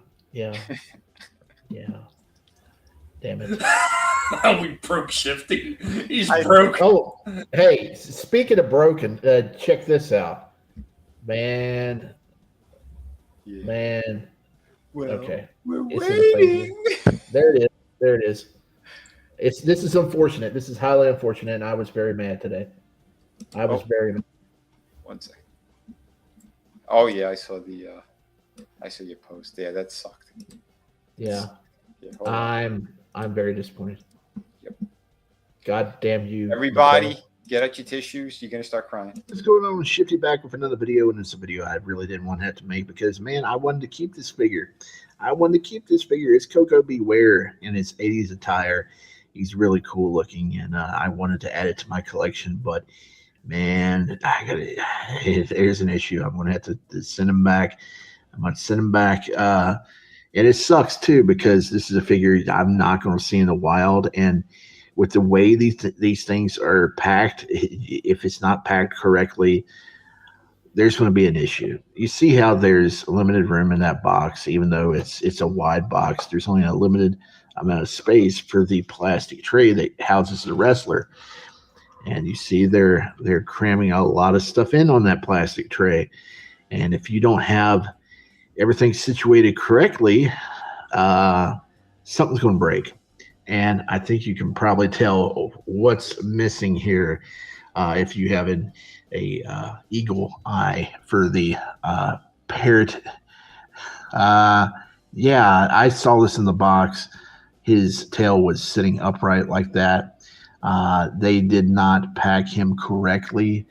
Damn it. We broke Shifty. He's broke. Oh, hey, speaking of broken, check this out. Man. Well, okay. We're waiting. There it is. This is unfortunate. This is highly unfortunate, and I was very mad today. I was very mad. One second. Oh yeah, I saw your post. Yeah, that sucked. Yeah. I'm very disappointed. Yep. God damn you. Everybody, get out your tissues. You're gonna start crying. What's going on with Shifty back with another video, and it's a video I really didn't want to have to make because, man, I wanted to keep this figure. It's Coco Beware in its 80s attire. He's really cool looking, and I wanted to add it to my collection, but man, if there's an issue, I'm going to have to send him back. I'm going to send him back. And it sucks, too, because this is a figure I'm not going to see in the wild, and with the way these things are packed, if it's not packed correctly, there's going to be an issue. You see how there's limited room in that box, even though it's a wide box. There's only a limited amount of space for the plastic tray that houses the wrestler. And you see they're cramming a lot of stuff in on that plastic tray. And if you don't have everything situated correctly, something's going to break. And I think you can probably tell what's missing here if you have an eagle eye for the parrot. Yeah, I saw this in the box. His tail was sitting upright like that. They did not pack him correctly.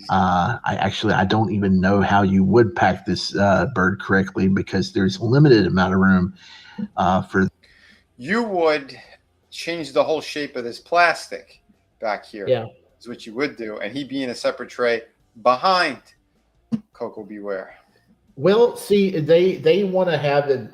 I don't even know how you would pack this bird correctly because there's a limited amount of room for. You would change the whole shape of this plastic back here. Yeah, is what you would do, and he'd be in a separate tray behind Coco Beware. Well, see, they want to have it.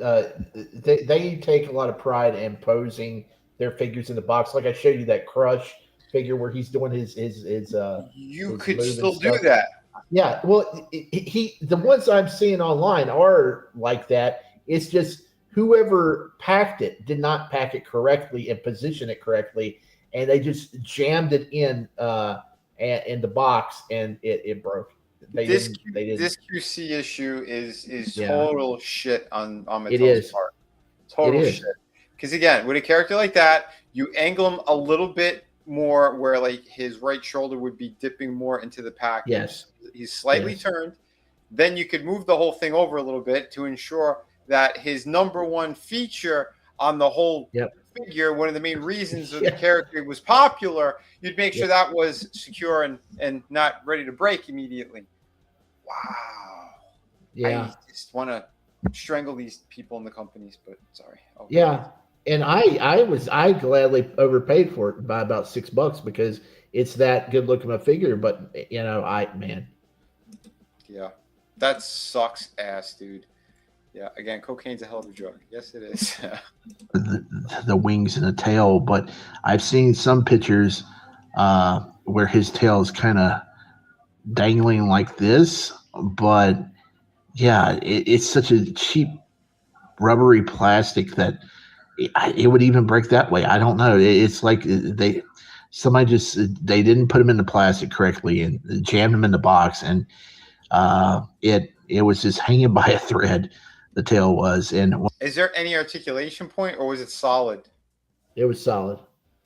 They take a lot of pride in posing their figures in the box. Like I showed you that Crush figure where he's doing his You could still do that. Yeah, well, the ones I'm seeing online are like that. It's just whoever packed it did not pack it correctly and position it correctly, and they just jammed it in the box, and it broke. This QC issue is total shit on Mattel's part. Total shit. Because again, with a character like that, you angle him a little bit more where like his right shoulder would be dipping more into the pack. Yes. He's slightly turned. Then you could move the whole thing over a little bit to ensure that his number one feature on the whole figure, one of the main reasons that the character was popular, you'd make sure that was secure and not ready to break immediately. Wow. Yeah. I just want to strangle these people in the companies, but sorry. Okay. Yeah. And I gladly overpaid for it by about $6 because it's that good looking a figure. But man. Yeah. That sucks ass, dude. Yeah, again, cocaine's a hell of a drug. Yes, it is. the wings and the tail, but I've seen some pictures where his tail is kind of dangling like this. But yeah, it's such a cheap rubbery plastic that it would even break that way. I don't know. It's like they didn't put them in the plastic correctly and jammed them in the box, and it was just hanging by a thread. the tail was. And Is there any articulation point, or was it solid? It was solid.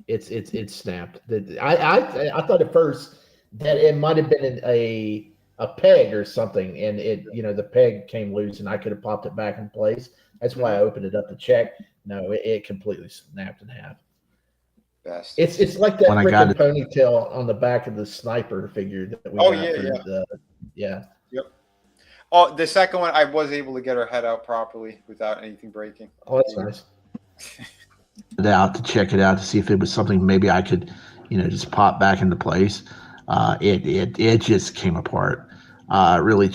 It's snapped. I thought at first that it might have been a peg or something, and the peg came loose, and I could have popped it back in place. That's why I opened it up to check. No, it completely snapped in half. Best. It's like that freaking ponytail on the back of the sniper figure that we got. Yeah. Yep. Oh, the second one, I was able to get her head out properly without anything breaking. Oh, that's nice. Out to check it out to see if it was something maybe I could, just pop back into place. It just came apart. Really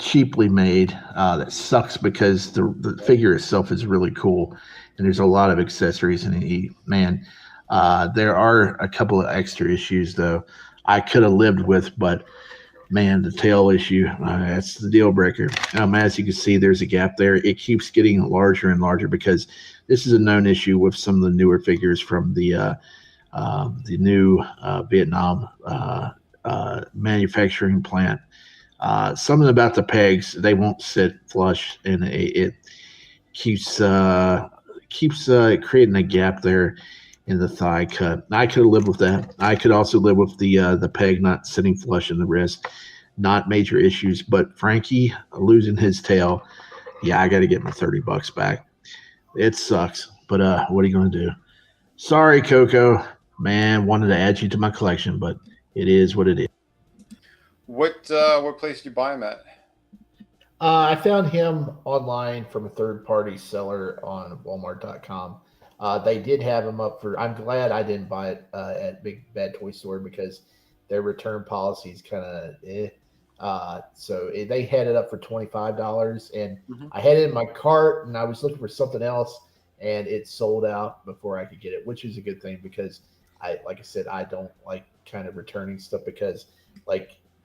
cheaply made. That sucks because the figure itself is really cool, and there's a lot of accessories. And there are a couple of extra issues though I could have lived with, but man, the tail issue, that's the deal breaker. As you can see, there's a gap there. It keeps getting larger and larger because this is a known issue with some of the newer figures from the new Vietnam manufacturing plant. Something about the pegs, they won't sit flush, and it keeps creating a gap there in the thigh cut. I could have lived with that. I could also live with the peg not sitting flush in the wrist. Not major issues, but Frankie losing his tail, I got to get my $30 back. It sucks, but what are you going to do? Sorry, Coco. Man, wanted to add you to my collection, but it is what it is. What place did you buy him at? I found him online from a third-party seller on Walmart.com. They did have him up for. I'm glad I didn't buy it at Big Bad Toy Store because their return policy is kind of so they had it up for $25, and I had it in my cart, and I was looking for something else, and it sold out before I could get it, which is a good thing because like I said, I don't like kind of returning stuff because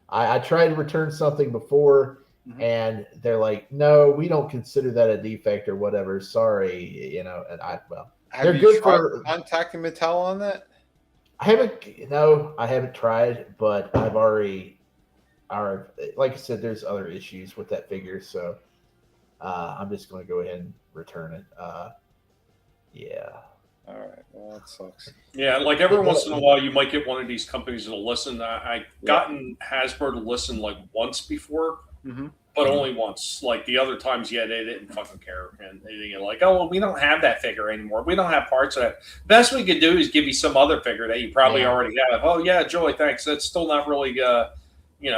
I tried to return something before. And they're like, no, we don't consider that a defect or whatever. Sorry, and they're good for contacting Mattel on that. I haven't tried, but I've already, like I said, there's other issues with that figure, so I'm just going to go ahead and return it. Yeah. All right. Well, that sucks. Yeah, like every once in a while, you might get one of these companies that'll listen. I gotten Hasbro to listen like once before. But only once. Like the other times, they didn't fucking care. And they're like, oh, well, we don't have that figure anymore. We don't have parts of that. Best we could do is give you some other figure that you probably already have. Oh, yeah, Joey, thanks. That's still not really,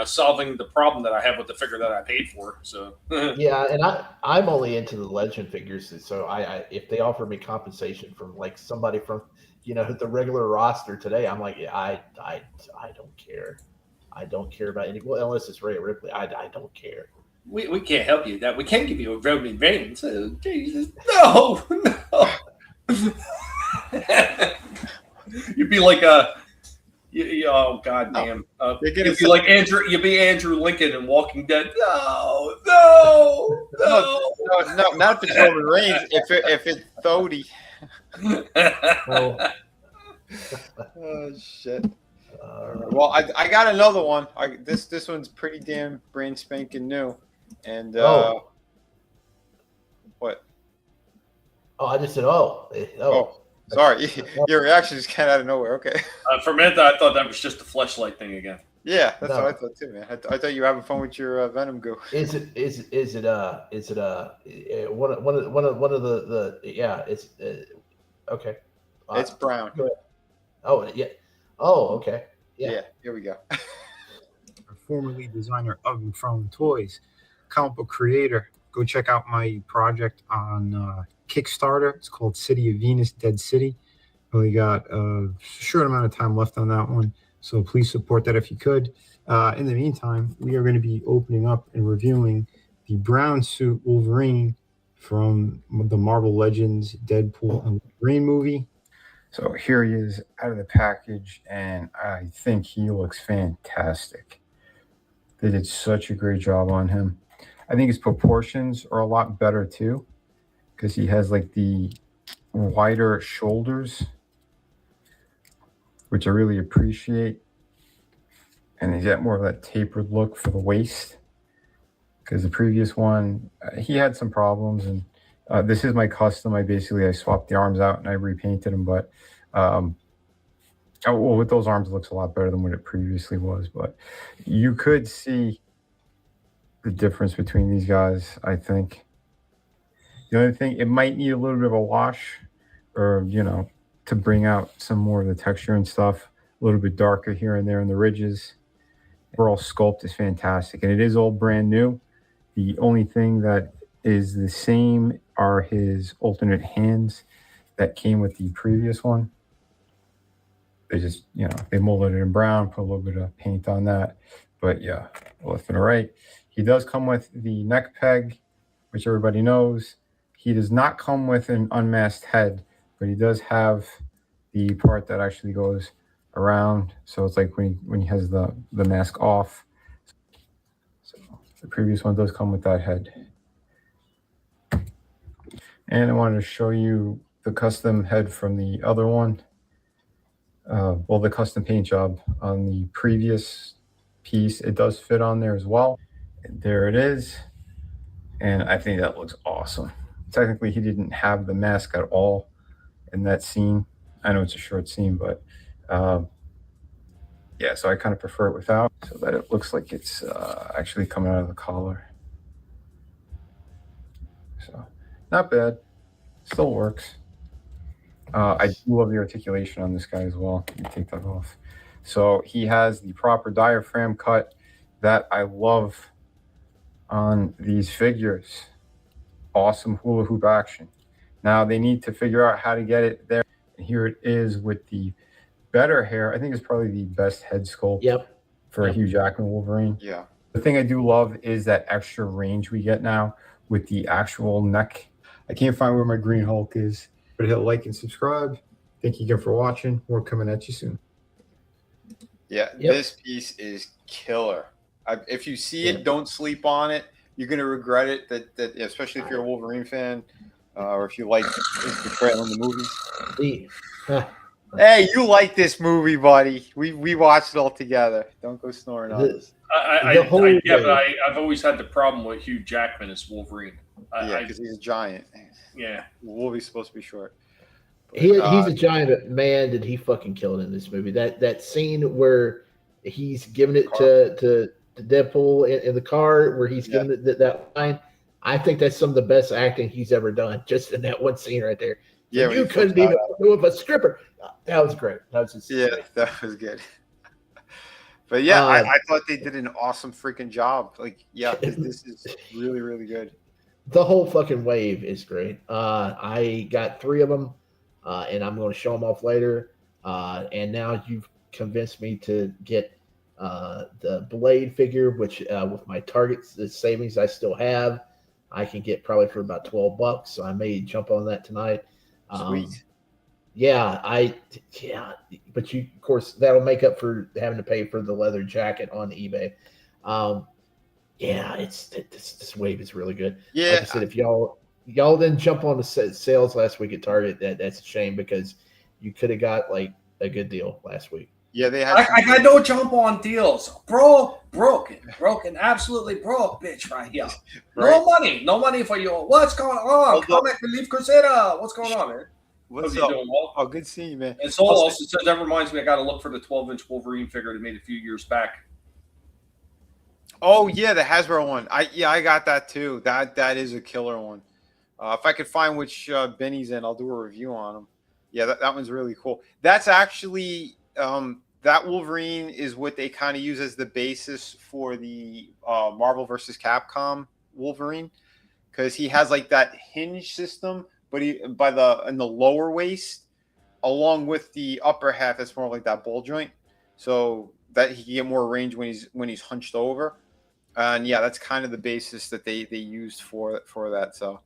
solving the problem that I have with the figure that I paid for. So yeah, and I'm only into the Legend figures. So I if they offer me compensation from like somebody from, the regular roster today, I'm like, I don't care. I don't care about any. Well, unless it's Ray Ripley, I don't care. We can't help you. That we can give you a Roman Reigns. Jesus, no. You'd be like oh goddamn! You'd be like Andrew. You'd be Andrew Lincoln in Walking Dead. No, not if it's Roman Reigns. If it's Thody. Oh shit. Well, I got another one. This one's pretty damn brand spanking new, and what? Oh, I just said sorry, your reaction just came out of nowhere. Okay. For a minute, I thought that was just a fleshlight thing again. Yeah, that's what I thought too, man. I thought you were having fun with your Venom goo. Is it one of the it's okay. It's brown. Oh yeah. Oh, okay. Yeah, here we go. Formerly designer of McFarlane Toys, comic book creator. Go check out my project on Kickstarter. It's called City of Venus, Dead City. Only got a short amount of time left on that one, so please support that if you could. In the meantime, we are going to be opening up and reviewing the brown suit Wolverine from the Marvel Legends Deadpool and Wolverine movie. So here he is out of the package, and I think he looks fantastic. They did such a great job on him. I think his proportions are a lot better too, because he has like the wider shoulders, which I really appreciate. And he's got more of that tapered look for the waist. because the previous one, he had some problems, and this is my custom. I swapped the arms out and I repainted them, but well, with those arms, it looks a lot better than what it previously was. But you could see the difference between these guys, I think. The only thing, it might need a little bit of a wash, or, you know, to bring out some more of the texture and stuff, a little bit darker here and there in the ridges. Overall sculpt is fantastic, and it is all brand new. The only thing that is the same are his alternate hands that came with the previous one. They just, you know, they molded it in brown, put a little bit of paint on that. But yeah, left and right. He does come with the neck peg, which everybody knows. He does not come with an unmasked head, but he does have the part that actually goes around. So it's like when he has the mask off. So the previous one does come with that head. And I wanted to show you the custom head from the other one. Well, the custom paint job on the previous piece, it does fit on there as well. And there it is. And I think that looks awesome. Technically, he didn't have the mask at all in that scene. I know it's a short scene, but yeah, so I kind of prefer it without, so that it looks like it's actually coming out of the collar. So not bad, still works. I do love the articulation on this guy as well. Let me take that off. So he has the proper diaphragm cut that I love on these figures. Awesome hula hoop action. Now they need to figure out how to get it there. And here it is with the better hair. I think it's probably the best head sculpt for a Hugh Jackman Wolverine. Yeah. The thing I do love is that extra range we get now with the actual neck. I can't find where my Green Hulk is. But hit like and subscribe. Thank you again for watching. We're coming at you soon. Yeah, this piece is killer. If you see it, don't sleep on it. You're gonna regret it. That especially if you're a Wolverine fan, or if you like his portrayal in the movies. Hey, you like this movie, buddy? We watched it all together. Don't go snoring on us. But I've always had the problem with Hugh Jackman as Wolverine. Because he's a giant. Yeah, Wolverine's supposed to be short. But, he's a giant, but man, did he fucking kill it in this movie. That scene where he's giving it to Deadpool in the car, where he's giving it that line. I think that's some of the best acting he's ever done, just in that one scene right there. Yeah, you couldn't even do with a stripper. That was great. That was just great. That was good. But yeah, I thought they did an awesome freaking job. Like, yeah, this is really, really good. The whole fucking wave is great. I got 3 of them, and I'm going to show them off later. And now you've convinced me to get the Blade figure, which with my Target the savings I still have, I can get probably for about $12. So I may jump on that tonight. Sweet. But you, of course, that'll make up for having to pay for the leather jacket on eBay. This wave is really good. Yeah, like I said, if y'all didn't jump on the sales last week at Target, that's a shame, because you could have got like a good deal last week. Yeah, they had. I got no jump on deals. Broken, absolutely broke, bitch, right here. Right. No money for you. What's going on? Comic Relief Crusader. What's going on, man? What's up? Doing well? Oh, good seeing you, man. And so also says that reminds me, I got to look for the 12-inch Wolverine figure they made a few years back. Oh yeah, the Hasbro one. I got that too. That is a killer one. If I could find which bin he's in, I'll do a review on him. Yeah, that one's really cool. That's actually that Wolverine is what they kind of use as the basis for the Marvel vs. Capcom Wolverine, because he has like that hinge system, but in the lower waist, along with the upper half, that's more like that ball joint, so that he can get more range when he's hunched over. And yeah, that's kind of the basis that they used for that. So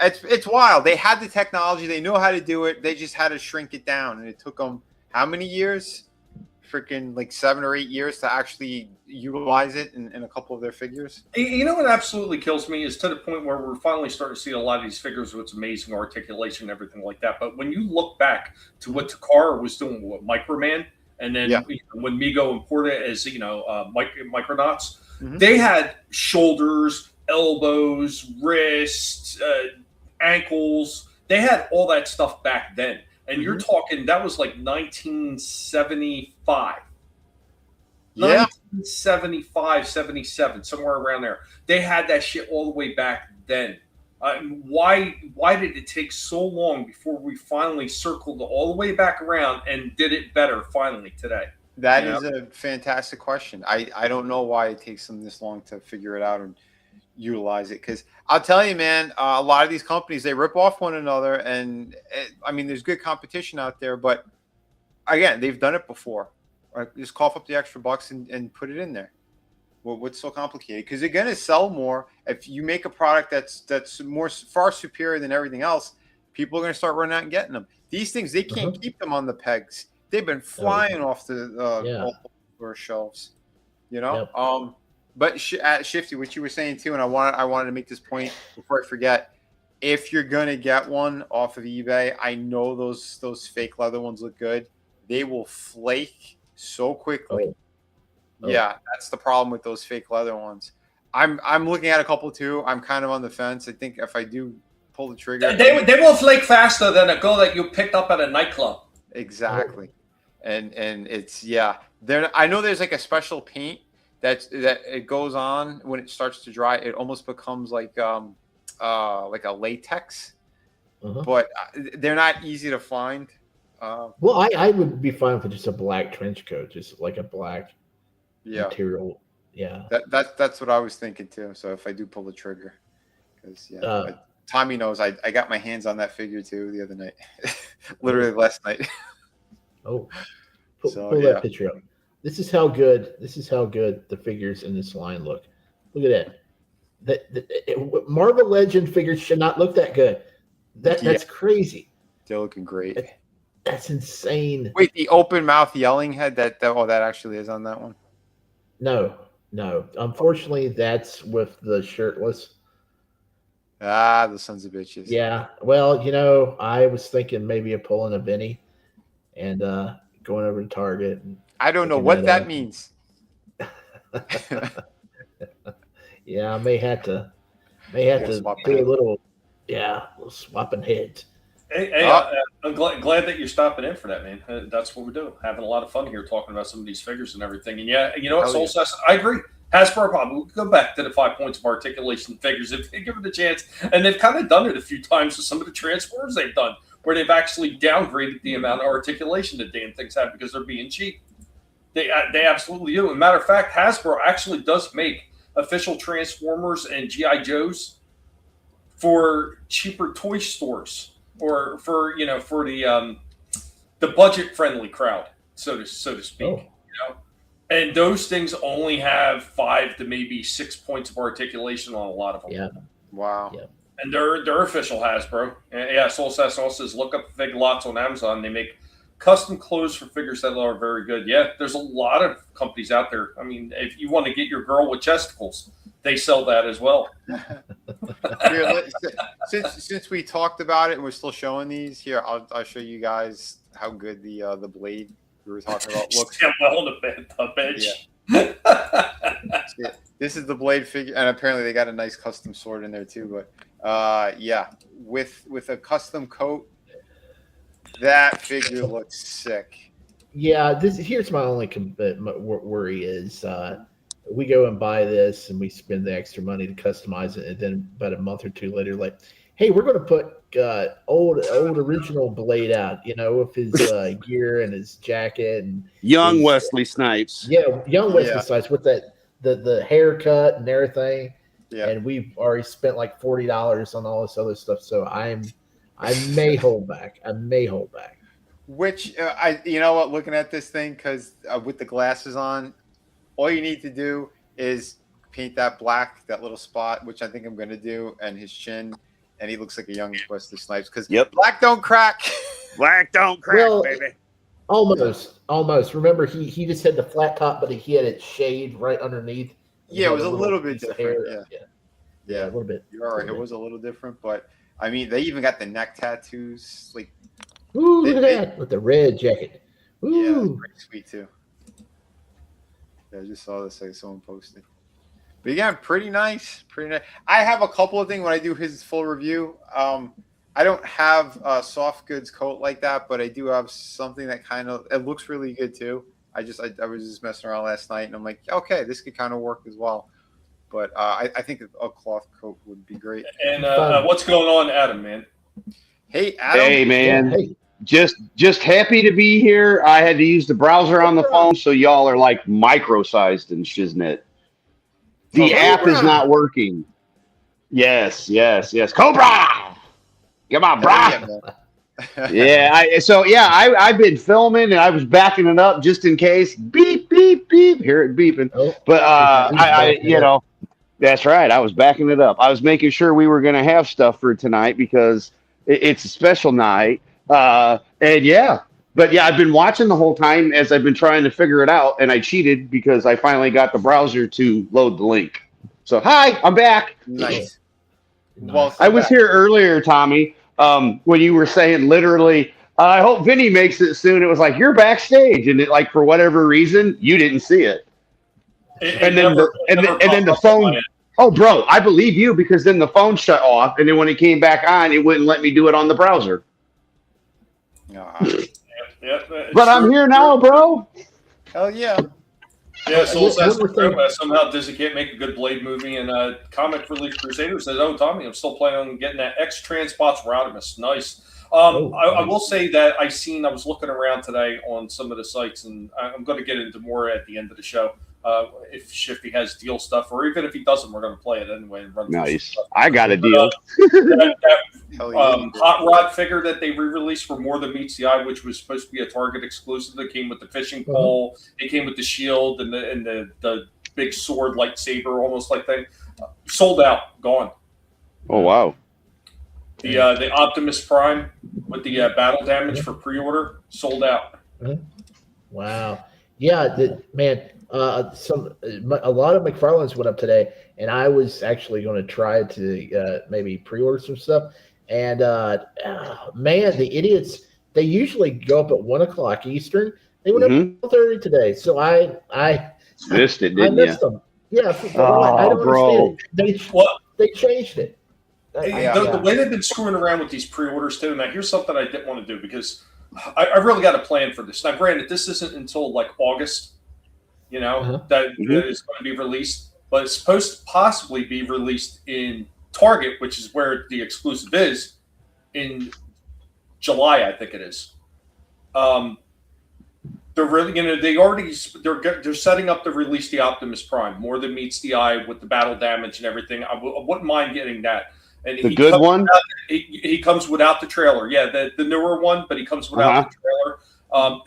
it's wild. They had the technology, they know how to do it. They just had to shrink it down, and it took them how many years? Freaking like 7 or 8 years to actually utilize it in a couple of their figures. You know what absolutely kills me is to the point where we're finally starting to see a lot of these figures with amazing articulation and everything like that. But when you look back to what Takara was doing with Microman, and then when Mego imported it as Micronauts, they had shoulders, elbows, wrists, ankles. They had all that stuff back then. And you're talking, that was like 1975. Yeah. 1975, 77, somewhere around there. They had that shit all the way back then. Why did it take so long before we finally circled all the way back around and did it better finally today? That is a fantastic question. I don't know why it takes them this long to figure it out and utilize it. Because I'll tell you, man, a lot of these companies, they rip off one another. And I mean, there's good competition out there. But again, they've done it before. Right? Just cough up the extra bucks and put it in there. Well, what's so complicated? Because they're going to sell more. If you make a product that's far superior than everything else, people are going to start running out and getting them. These things, they can't keep them on the pegs. They've been flying off the over shelves, you know. Yep. But Shifty, what you were saying too, and I wanted to make this point before I forget. If you're gonna get one off of eBay, I know those fake leather ones look good. They will flake so quickly. Yeah, that's the problem with those fake leather ones. I'm looking at a couple too. I'm kind of on the fence. I think if I do pull the trigger, they will flake faster than a girl that you picked up at a nightclub. Exactly. And it's I know there's like a special paint that it goes on when it starts to dry. It almost becomes like a latex, but they're not easy to find. Well, I would be fine with just a black trench coat, just like a black material. Yeah, that's what I was thinking too. So if I do pull the trigger, because Tommy knows I got my hands on that figure too the other night, literally last night. Pull that picture up. This is how good the figures in this line look. Look at that. Marvel Legend figures should not look that good. That's crazy. They're looking great. That's insane. Wait, the open mouth yelling head that actually is on that one? No. Unfortunately, that's with the shirtless. The sons of bitches. Yeah. Well, I was thinking maybe of pulling a Vinnie and going over to Target. And I don't know what that means. Yeah, I may have to do a little swapping heads. Hey, I'm glad that you're stopping in for that, man. That's what we're doing. Having a lot of fun here talking about some of these figures and everything. And you know what, Soul Says, I agree. Hasbro probably will go back to the 5 points of articulation figures if they give it a chance. And they've kind of done it a few times with some of the Transformers they've done, where they've actually downgraded the amount of articulation that damn things have because they're being cheap. They absolutely do. As a matter of fact, Hasbro actually does make official Transformers and G.I. Joes for cheaper toy stores, or for the budget friendly crowd, so to speak. And those things only have 5 to maybe 6 points of articulation on a lot of them. Yeah. Wow. Yeah. And they're official Hasbro. Yeah, Soul Sass says look up Fig Lots on Amazon. They make custom clothes for figures that are very good. Yeah, there's a lot of companies out there. I mean, if you want to get your girl with chesticles, they sell that as well. Here, since we talked about it and we're still showing these, here I'll show you guys how good the blade we were talking about looks. Stand well on the bench. Yeah. This is the blade figure, and apparently they got a nice custom sword in there too. But with a custom coat, that figure looks sick. Yeah, here's my only worry is we go and buy this and we spend the extra money to customize it, and then about a month or two later, like, hey, we're going to put old original Blade out, with his gear and his jacket and young Wesley Snipes. Yeah, young Wesley Snipes with that the haircut and everything. Yeah, and we've already spent like $40 on all this other stuff, so I may hold back. Which looking at this thing, because with the glasses on, all you need to do is paint that black, that little spot, which I think I'm going to do, and his chin, and he looks like a young Wesley Snipes. Because black don't crack. Black don't crack, baby. Almost. Remember, he just had the flat top, but he had it shaved right underneath. Yeah, it was a little bit different. Yeah, a little bit. You're right. It was a little different, but I mean, they even got the neck tattoos. Like, ooh, look at that with the red jacket. Ooh. Yeah, that's pretty sweet too. Yeah, I just saw this. Like someone posted. But yeah, pretty nice. Pretty nice. I have a couple of things when I do his full review. I don't have a soft goods coat like that, but I do have something that kind of it looks really good too. I was just messing around last night, and I'm like, okay, this could kind of work as well. But I think a cloth coat would be great. And what's going on, Adam, man? Hey, Adam. Hey, man. Hey. Just happy to be here. I had to use the browser on the phone, so y'all are like micro-sized and shiznit. The app is not working. Yes. Cobra! Come on, brah! I've been filming and I was backing it up just in case. Beep, beep, beep. Hear it beeping. Oh, but that's right. I was backing it up. I was making sure we were going to have stuff for tonight because it's a special night. But I've been watching the whole time as I've been trying to figure it out, and I cheated because I finally got the browser to load the link. So, hi, I'm back. Nice. Well, I was here earlier, Tommy, when you were saying literally, I hope Vinnie makes it soon. It was like, you're backstage, and it, like, for whatever reason, you didn't see it. And then the phone. Oh, bro, I believe you because then the phone shut off, and then when it came back on, it wouldn't let me do it on the browser. But I'm here now, bro. Hell yeah. Yeah, Soul says somehow Disney can't make a good Blade movie, and Comic Relief Crusader says, "Oh, Tommy, I'm still planning on getting that X Transpots Rodimus. Nice." I will say that I was looking around today on some of the sites, and I'm going to get into more at the end of the show. If Shifty has deal stuff, or even if he doesn't, we're going to play it anyway and run. Nice. I got a deal. Hot Rod figure that they re-released for More Than Meets the Eye, which was supposed to be a Target exclusive. That came with the fishing pole. It came with the shield and the big sword lightsaber, almost like thing. Sold out, gone. Oh wow. The Optimus Prime with the battle damage for pre-order sold out. Wow. Yeah, man. A lot of McFarlane's went up today, and I was actually going to try to maybe pre-order some stuff. And man, the idiots! They usually go up at 1:00 Eastern. They went up at 12:30 today, so I missed it. Didn't I missed them. Yeah, I don't understand. They changed it. The way they've been screwing around with these pre-orders too. Now, here's something I didn't want to do because I really got a plan for this. Now, granted, this isn't until like August. That is going to be released, but it's supposed to possibly be released in Target, which is where the exclusive is, in July, I think it is. They're really they're setting up to release the Optimus Prime, More Than Meets the Eye with the battle damage and everything. I wouldn't mind getting that. And the good one? He comes without the trailer. Yeah, the newer one, but he comes without the trailer.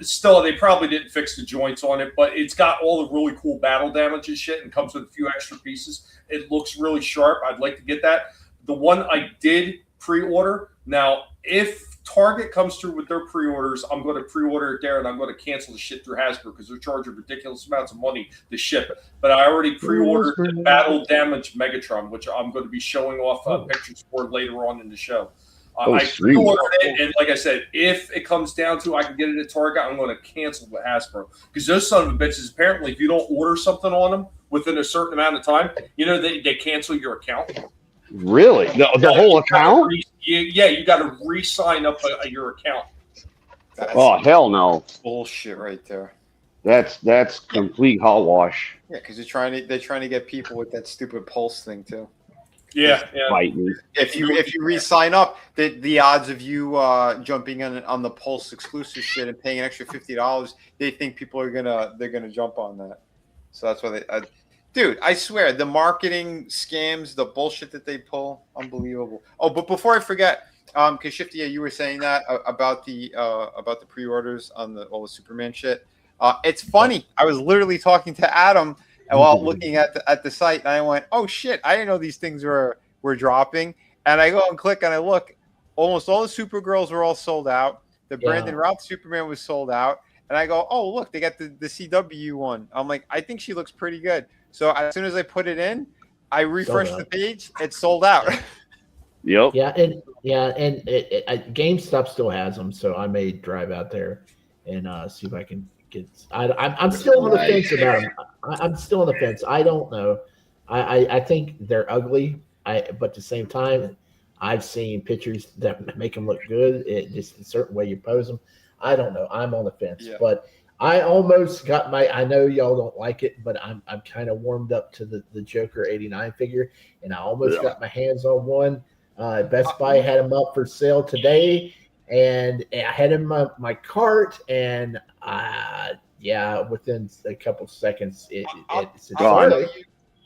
Still, they probably didn't fix the joints on it, but it's got all the really cool battle damage and shit and comes with a few extra pieces. It looks really sharp. I'd like to get that. The one I did pre-order. Now, if Target comes through with their pre-orders, I'm going to pre-order it there, and I'm going to cancel the shit through Hasbro because they're charging ridiculous amounts of money to ship it. But I already pre-ordered the battle damage Megatron, which I'm going to be showing off pictures for later on in the show. I pre-ordered it, and like I said, if it comes down to I can get it at Target, I'm going to cancel with Hasbro because those son of a bitches. Apparently, if you don't order something on them within a certain amount of time, they cancel your account. Really, the whole account? You got to re-sign up your account. That's hell no! Bullshit right there. That's complete hogwash. Yeah, because they're trying to get people with that stupid pulse thing too. Yeah. Fight me. If you re-sign up, the odds of you jumping on the Pulse exclusive shit and paying an extra $50, they think people are gonna jump on that. So that's why they. Dude, I swear the marketing scams, the bullshit that they pull, unbelievable. Oh, but before I forget, because Shifty, you were saying that about the pre-orders on all the Superman shit. It's funny. I was literally talking to Adam while looking at the site, and I went, "Oh shit! I didn't know these things were dropping." And I go and click, and I look. Almost all the Supergirls were all sold out. The Brandon Routh Superman was sold out, and I go, "Oh look, they got the CW one." I'm like, "I think she looks pretty good." So as soon as I put it in, I refreshed the page. It's sold out. Yep. Yeah, and GameStop still has them, so I may drive out there and see if I can get. I'm still on the fence about them. I'm still on the fence. I don't know. I think they're ugly. But at the same time, I've seen pictures that make them look good. It just a certain way you pose them. I don't know. I'm on the fence, but I almost got my. I know y'all don't like it, but I'm kind of warmed up to the Joker '89 figure, and I almost got my hands on one. Best Buy had them up for sale today, and I had them in my cart, and within a couple seconds, it's gone.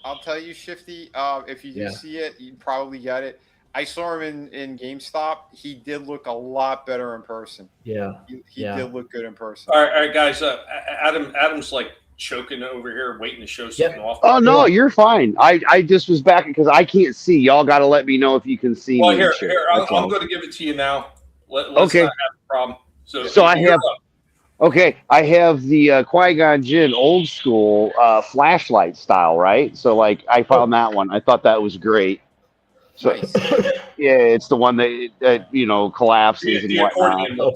I'll tell you, Shifty. If you do see it, you probably get it. I saw him in GameStop. He did look a lot better in person. Yeah, he did look good in person. All right, guys. Adam's like choking over here, waiting to show something off. Oh no, you're fine. I just was back because I can't see. Y'all got to let me know if you can see. Well, me here, I'm going to give it to you now. Let's okay. not have a problem. So I have. Okay, I have the Qui-Gon Jinn old school flashlight style, right? So like I found that one. I thought that was great. So yeah, it's the one that collapses and whatnot.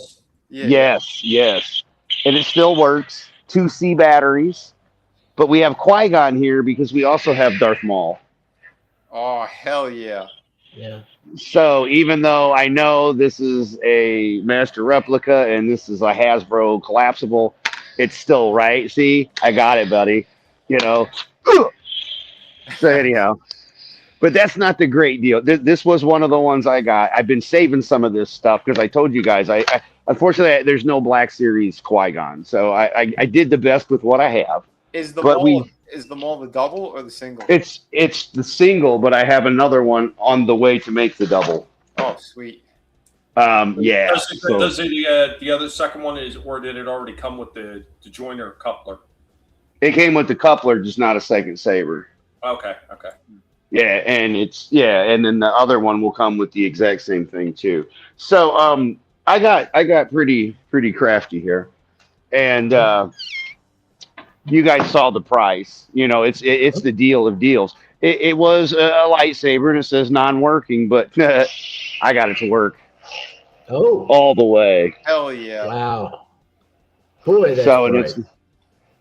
Yes. And it still works. 2C batteries. But we have Qui-Gon here because we also have Darth Maul. Oh, hell yeah. Yeah. So even though I know this is a master replica and this is a Hasbro collapsible, it's still right. See, I got it, buddy. So anyhow, but that's not the great deal. This was one of the ones I got. I've been saving some of this stuff because I told you guys. I unfortunately there's no Black Series Qui-Gon, so I did the best with what I have. Is the Maul the double or the single? It's the single, but I have another one on the way to make the double. Oh, sweet. Yeah. Does the other second one or did it already come with the joiner coupler? It came with the coupler, just not a second saber. Okay. Yeah, and and then the other one will come with the exact same thing too. So I got pretty crafty here, and you guys saw the price. It's the deal of deals. It was a lightsaber, and it says non-working, but I got it to work. Oh, all the way. Hell yeah! Wow, boy, that's so bright.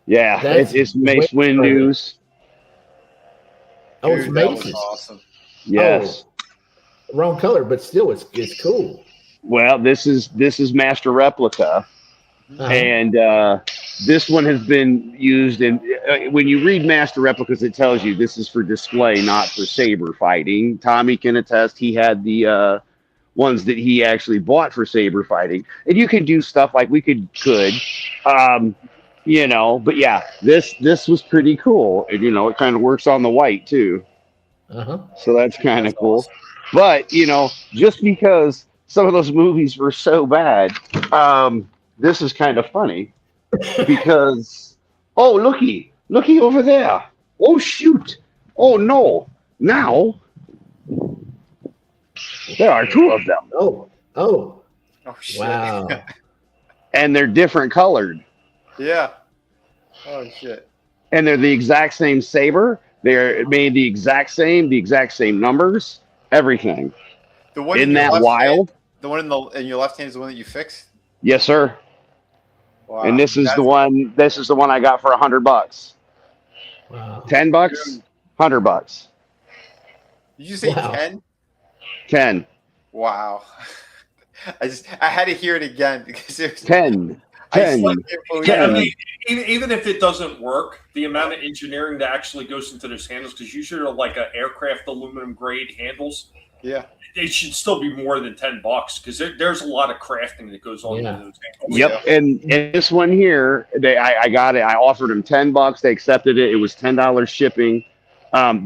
It's Mace Windu's. Oh, it's Mace's. Awesome. Yes. Oh, wrong color, but still, it's cool. Well, this is Master Replica, and this one has been used in. When you read Master Replicas, it tells you this is for display, not for saber fighting. Tommy can attest; he had the ones that he actually bought for saber fighting, and you can do stuff like we could. But yeah, this was pretty cool. And, it kind of works on the white too. So that's kind of cool. Awesome. But, just because some of those movies were so bad, this is kind of funny because, oh, looky over there. Oh, shoot. Oh, no. Now there are two of them. Oh, shit. Wow. And they're different colored. Yeah. Oh shit. And they're the exact same saber. They're made the exact same numbers, everything. The one Isn't that wild? The one in your left hand is the one that you fixed? Yes, sir. Wow. And this is the one. This is the one I got for $100. Wow. $10, $100. Did you say 10? 10. Wow. I had to hear it again because it was 10. Yeah, I mean, even if it doesn't work, the amount of engineering that actually goes into those handles, because usually they're like a aircraft aluminum grade handles. Yeah, it should still be more than $10 because there's a lot of crafting that goes on in those handles. Yep, and this one here, I got it. I offered them $10. They accepted it. It was $10 shipping.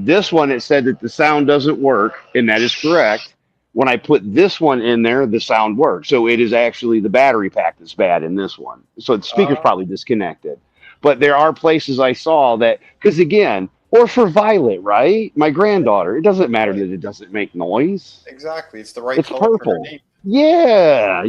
This one, it said that the sound doesn't work, and that is correct. When I put this one in there, the sound works. So it is actually the battery pack that's bad in this one. So the speaker's probably disconnected. But there are places I saw that, because again, or for Violet, right? My granddaughter, it doesn't matter that it doesn't make noise. Exactly. It's the right It's color for her purple. name. Yeah,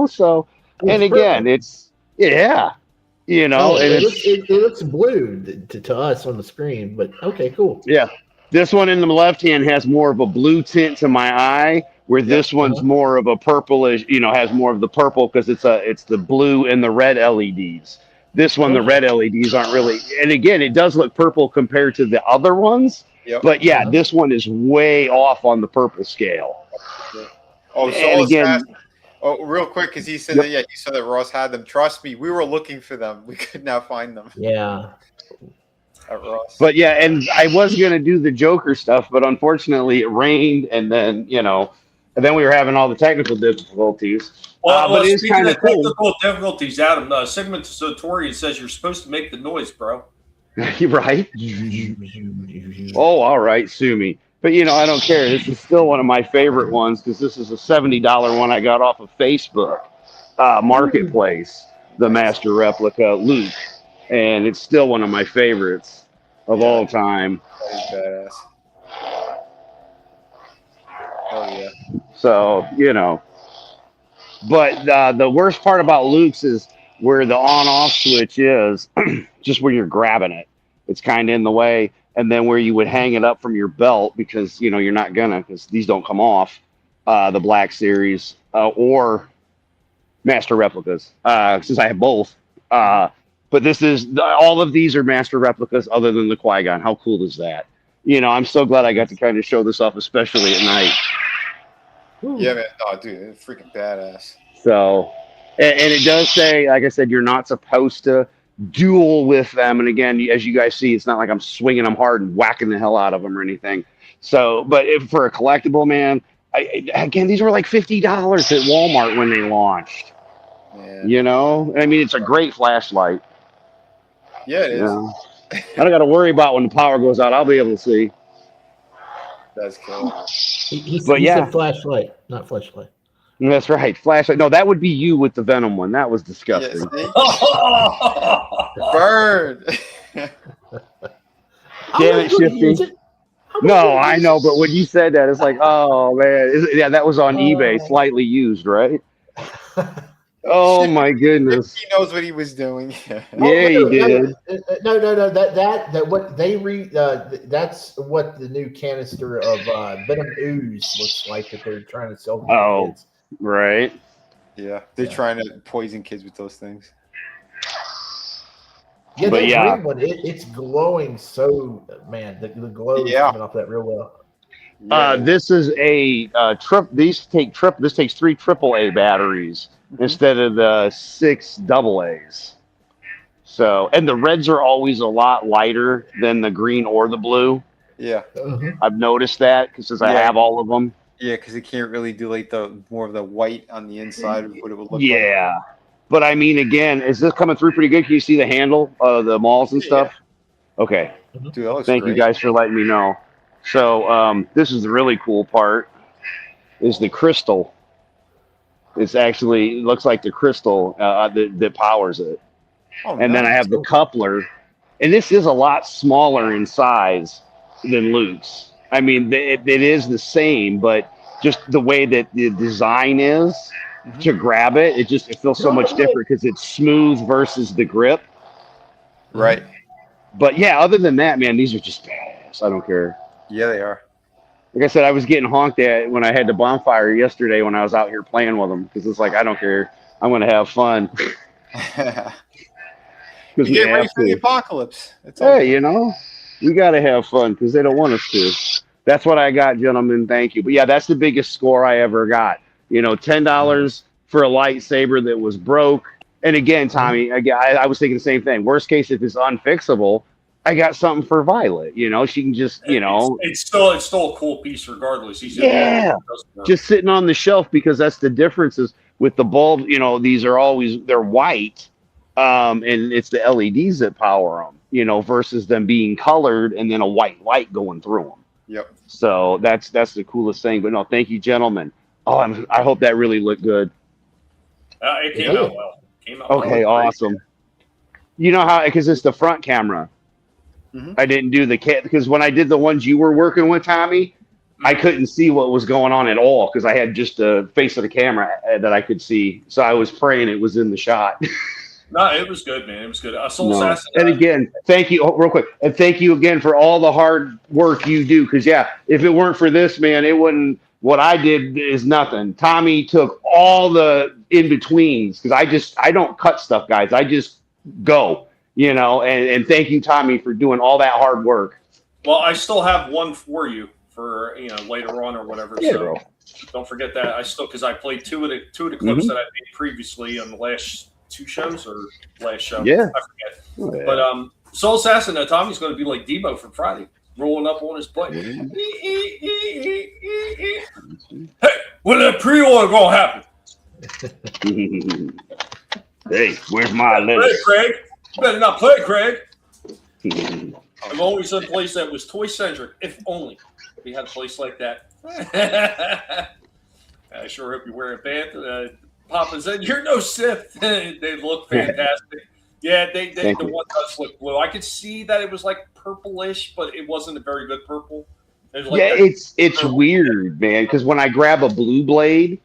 so, and again, it's, and it looks blue to us on the screen, but okay, cool. Yeah. This one in the left hand has more of a blue tint to my eye, where this one's more of a purplish, has more of the purple because it's the blue and the red LEDs. This one, the red LEDs aren't really, and again, it does look purple compared to the other ones, Yep. But yeah, this one is way off on the purple scale. Oh, so And again, real quick, because he said Yep. that, yeah, you said that Ross had them. Trust me, we were looking for them. We could not find them Yeah. at Ross. but yeah, and I was gonna do the Joker stuff, but unfortunately it rained, and then and then we were having all the technical difficulties. But it is speaking kind of of cool. technical difficulties, Adam, Sigmund Satorian says you're supposed to make the noise, bro. Right? Oh, all right, sue me. But I don't care. This is still one of my favorite ones because this is a $70 one I got off of Facebook Marketplace, the Master Replica Luke, and it's still one of my favorites of all time. That is badass. Oh yeah. So but the worst part about Luke's is where the on-off switch is, just where you're grabbing it. It's kind of in the way, and then where you would hang it up from your belt because you're not gonna, because these don't come off. The Black Series or Master Replicas, since I have both. But this is all of these are Master Replicas, other than the Qui-Gon. How cool is that? I'm so glad I got to kind of show this off, especially at night. Yeah, man. Oh, dude, it's freaking badass. So, and it does say, like I said, you're not supposed to duel with them. And again, as you guys see, it's not like I'm swinging them hard and whacking the hell out of them or anything. So, but if for a collectible, man, again, these were like $50 at Walmart when they launched. Yeah. I mean, it's a great flashlight. Yeah, it is. I don't got to worry about when the power goes out. I'll be able to see. That's cool. He yeah. said flashlight, not flashlight. That's right. Flashlight. No, that would be you with the Venom one. That was disgusting. Burn. Damn it, Shifty. No, I know, but when you said that, it's like, oh man, yeah, that was on eBay, slightly used, right? Oh my goodness. He knows what he was doing. Yeah, he did. No. That what they that's what the new canister of Venom Ooze looks like that they're trying to sell to the kids. Right. Yeah, they're trying to poison kids with those things. Yeah, but that green one, it's glowing so, man, the glow is coming off that real well. This is a this takes 3 AAA batteries instead of the 6 AA's. So, and the reds are always a lot lighter than the green or the blue. Yeah. I've noticed that because since I have all of them. Yeah, because it can't really do like the more of the white on the inside of what it would look like. Yeah. But I mean, again, is this coming through pretty good? Can you see the handle of the malls and stuff? Okay. Dude, that looks Thank great. you guys for letting me know. So this is the really cool part, is the crystal. It's actually, it looks like the crystal that powers it. Oh, and then I have the coupler. And this is a lot smaller in size than Luke's. I mean, it is the same, but just the way that the design is to grab it, it feels so much different because it's smooth versus the grip. Right. But yeah, other than that, man, these are just badass. I don't care. Yeah, they are. Like I said, I was getting honked at when I had the bonfire yesterday when I was out here playing with them because it's like, I don't care. I'm going to have fun. You get ready for the apocalypse. Hey, we got to have fun because they don't want us to. That's what I got, gentlemen. Thank you. But yeah, that's the biggest score I ever got. $10 for a lightsaber that was broke. And again, Tommy, I was thinking the same thing. Worst case, if it's unfixable, I got something for Violet. She can just, It's still a cool piece regardless. Just sitting on the shelf because that's the differences with the bulb. These are they're white, and it's the LEDs that power them. Versus them being colored and then a white light going through them. Yep. So that's the coolest thing. But no, thank you, gentlemen. Oh, I hope that really looked good. It came out well. Okay, awesome. You know how, because it's the front camera. I didn't do the because when I did the ones you were working with, Tommy, I couldn't see what was going on at all because I had just the face of the camera that I could see. So I was praying it was in the shot. No, it was good, man. It was good. And again, thank you, real quick, and thank you again for all the hard work you do. Because if it weren't for this, man, it wouldn't. What I did is nothing. Tommy took all the in betweens because I don't cut stuff, guys. I just go, and thank you, Tommy, for doing all that hard work. Well, I still have one for you for later on or whatever. Yeah, so bro. don't forget that. I still because I played two of the clips Mhm. that I made previously on the last two shows or last show. Yeah. I forget. Oh, yeah. But Soul Assassin, Tommy's going to be like Debo from Friday, rolling up on his plate. Hey, when that pre-order gonna happen? Hey, where's my Play, list? Craig. You better not play, Craig. I've always said a place that was toy centric. If only we had a place like that. I sure hope you're wearing a band. Papa said, "You're no Sith." They look fantastic. Yeah, the one does look blue. I could see that it was like purplish, but it wasn't a very good purple. There's like Yeah, it's weird, man. Because when I grab a blue blade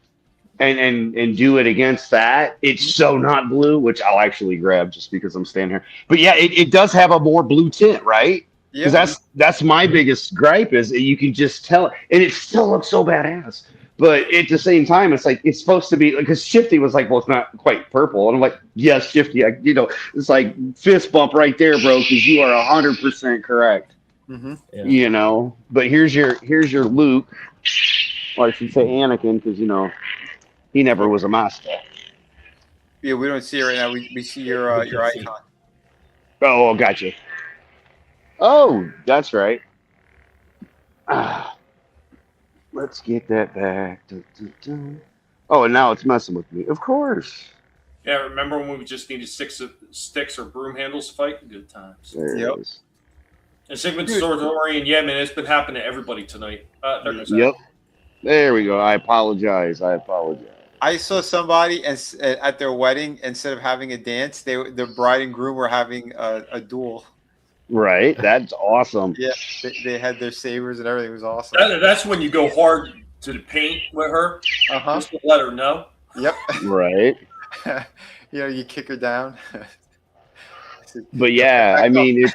and do it against that, it's so not blue, which I'll actually grab just because I'm standing here. But yeah, it does have a more blue tint, right? Because that's my biggest gripe is that you can just tell, and it still looks so badass. But at the same time, it's like it's supposed to be because Shifty was like, well, it's not quite purple, and I'm like, yes, Shifty, it's like fist bump right there, bro, because you are 100% correct. Mm-hmm. But here's your Luke, or I should say Anakin, because he never was a master. Yeah, we don't see it right now. We see your icon. Oh, gotcha. Oh, that's right. Let's get that back. Oh, and now it's messing with me. Of course. Yeah, remember when we just needed sticks or broom handles to fight? Good times. There it is. And Sigmund Sortorian, yeah, man, it's been happening to everybody tonight. There goes Yep. There we go. I apologize. I saw somebody at their wedding, instead of having a dance, the bride and groom were having a duel. Right. That's awesome. Yeah, they had their sabers and everything. It was awesome. That's when you go hard to the paint with her. Just to let her know. Yep. Right. You kick her down. But yeah, I mean,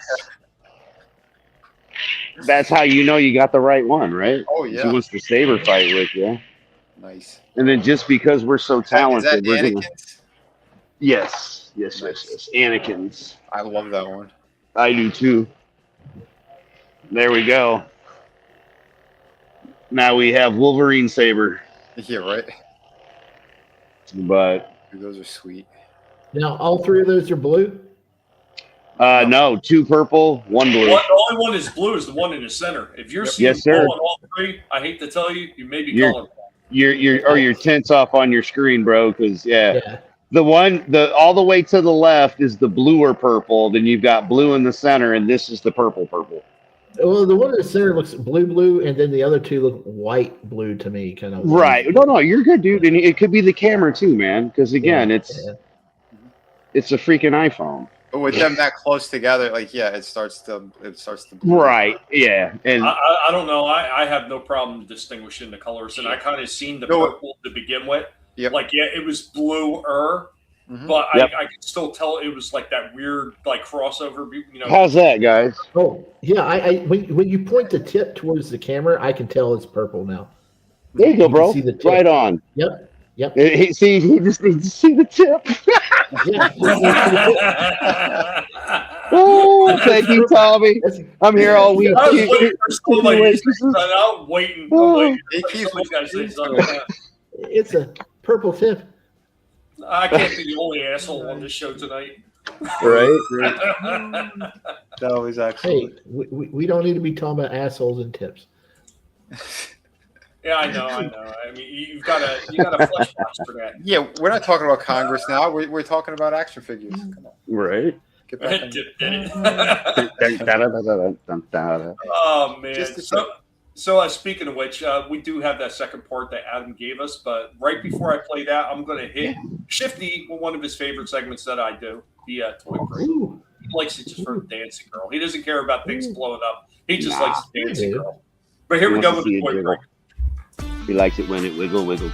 that's how you got the right one, right? Oh, yeah. She wants to saber fight with you. Nice. And then just because we're so talented, Is that Anakin's? Yes. Anakin's. I love that one. I do too. There we go. Now we have Wolverine saber. Yeah, right. But those are sweet. Now all three of those are blue. No, 2 purple, 1 blue. The only one is blue is the one in the center. If you're seeing Yes, sir. blue on all three, I hate to tell you, you may be colorblind. Your tint's off on your screen, bro. Because the one all the way to the left is the blue or purple. Then you've got blue in the center, and this is the purple. Well, the one in the center looks blue, and then the other two look white blue to me, kind of. Right? No, you're good, dude. And it could be the camera too, man. Because again, it's a freaking iPhone. But with them that close together, it starts to blue. Right. Yeah. And I don't know. I have no problem distinguishing the colors, and I kind of seen the purple to begin with. Yep. It was bluer, but I could still tell it was like that weird crossover. How's that, guys? Oh yeah, when you point the tip towards the camera, I can tell it's purple now. There you go, bro. See the tip. Right on. Yep. He just needs to see the tip. Oh, thank you, Tommy. I'm here all week. I was waiting for somebody to say something. I'm waiting. It's a purple tip. I can't be the only asshole on this show tonight. Right. That was actually. Hey, we don't need to be talking about assholes and tips. Yeah, I know. I mean, you got a flesh box for that. Yeah, we're not talking about Congress now. We're talking about action figures. Come on. Right. Get back on. Oh man. So speaking of which, we do have that second part that Adam gave us, but right before I play that, I'm going to hit Shifty with one of his favorite segments that I do, the toy break. He likes it just for dancing girl. He doesn't care about things blowing up. He just likes dancing girl. But here we go with the toy break. He likes it when it wiggles.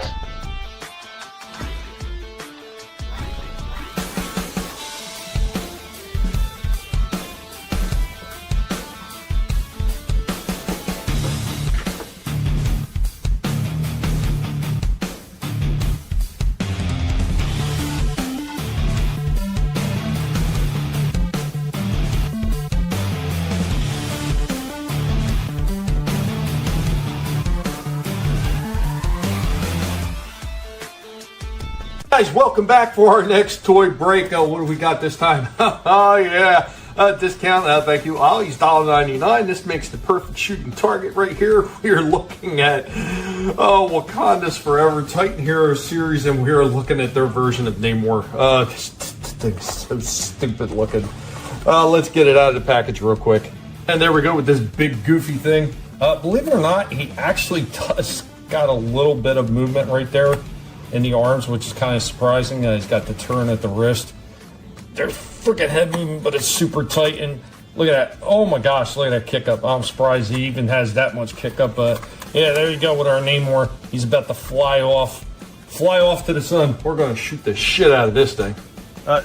guys, welcome back for our next toy break. What do we got this time? Oh, yeah. Discount, thank you. Oh, he's $1.99. This makes the perfect shooting target right here. We are looking at Wakanda's Forever Titan Hero series, and we are looking at their version of Namor. This thing's so stupid looking. Let's get it out of the package real quick. And there we go with this big goofy thing. Believe it or not, he actually does got a little bit of movement right there in the arms, which is kind of surprising. He's got the turn at the wrist. They're freaking head movement, but it's super tight. And look at that. Oh my gosh, look at that kick up. I'm surprised he even has that much kick up. But yeah, there you go with our Namor. He's about to fly off to the sun. We're going to shoot the shit out of this thing.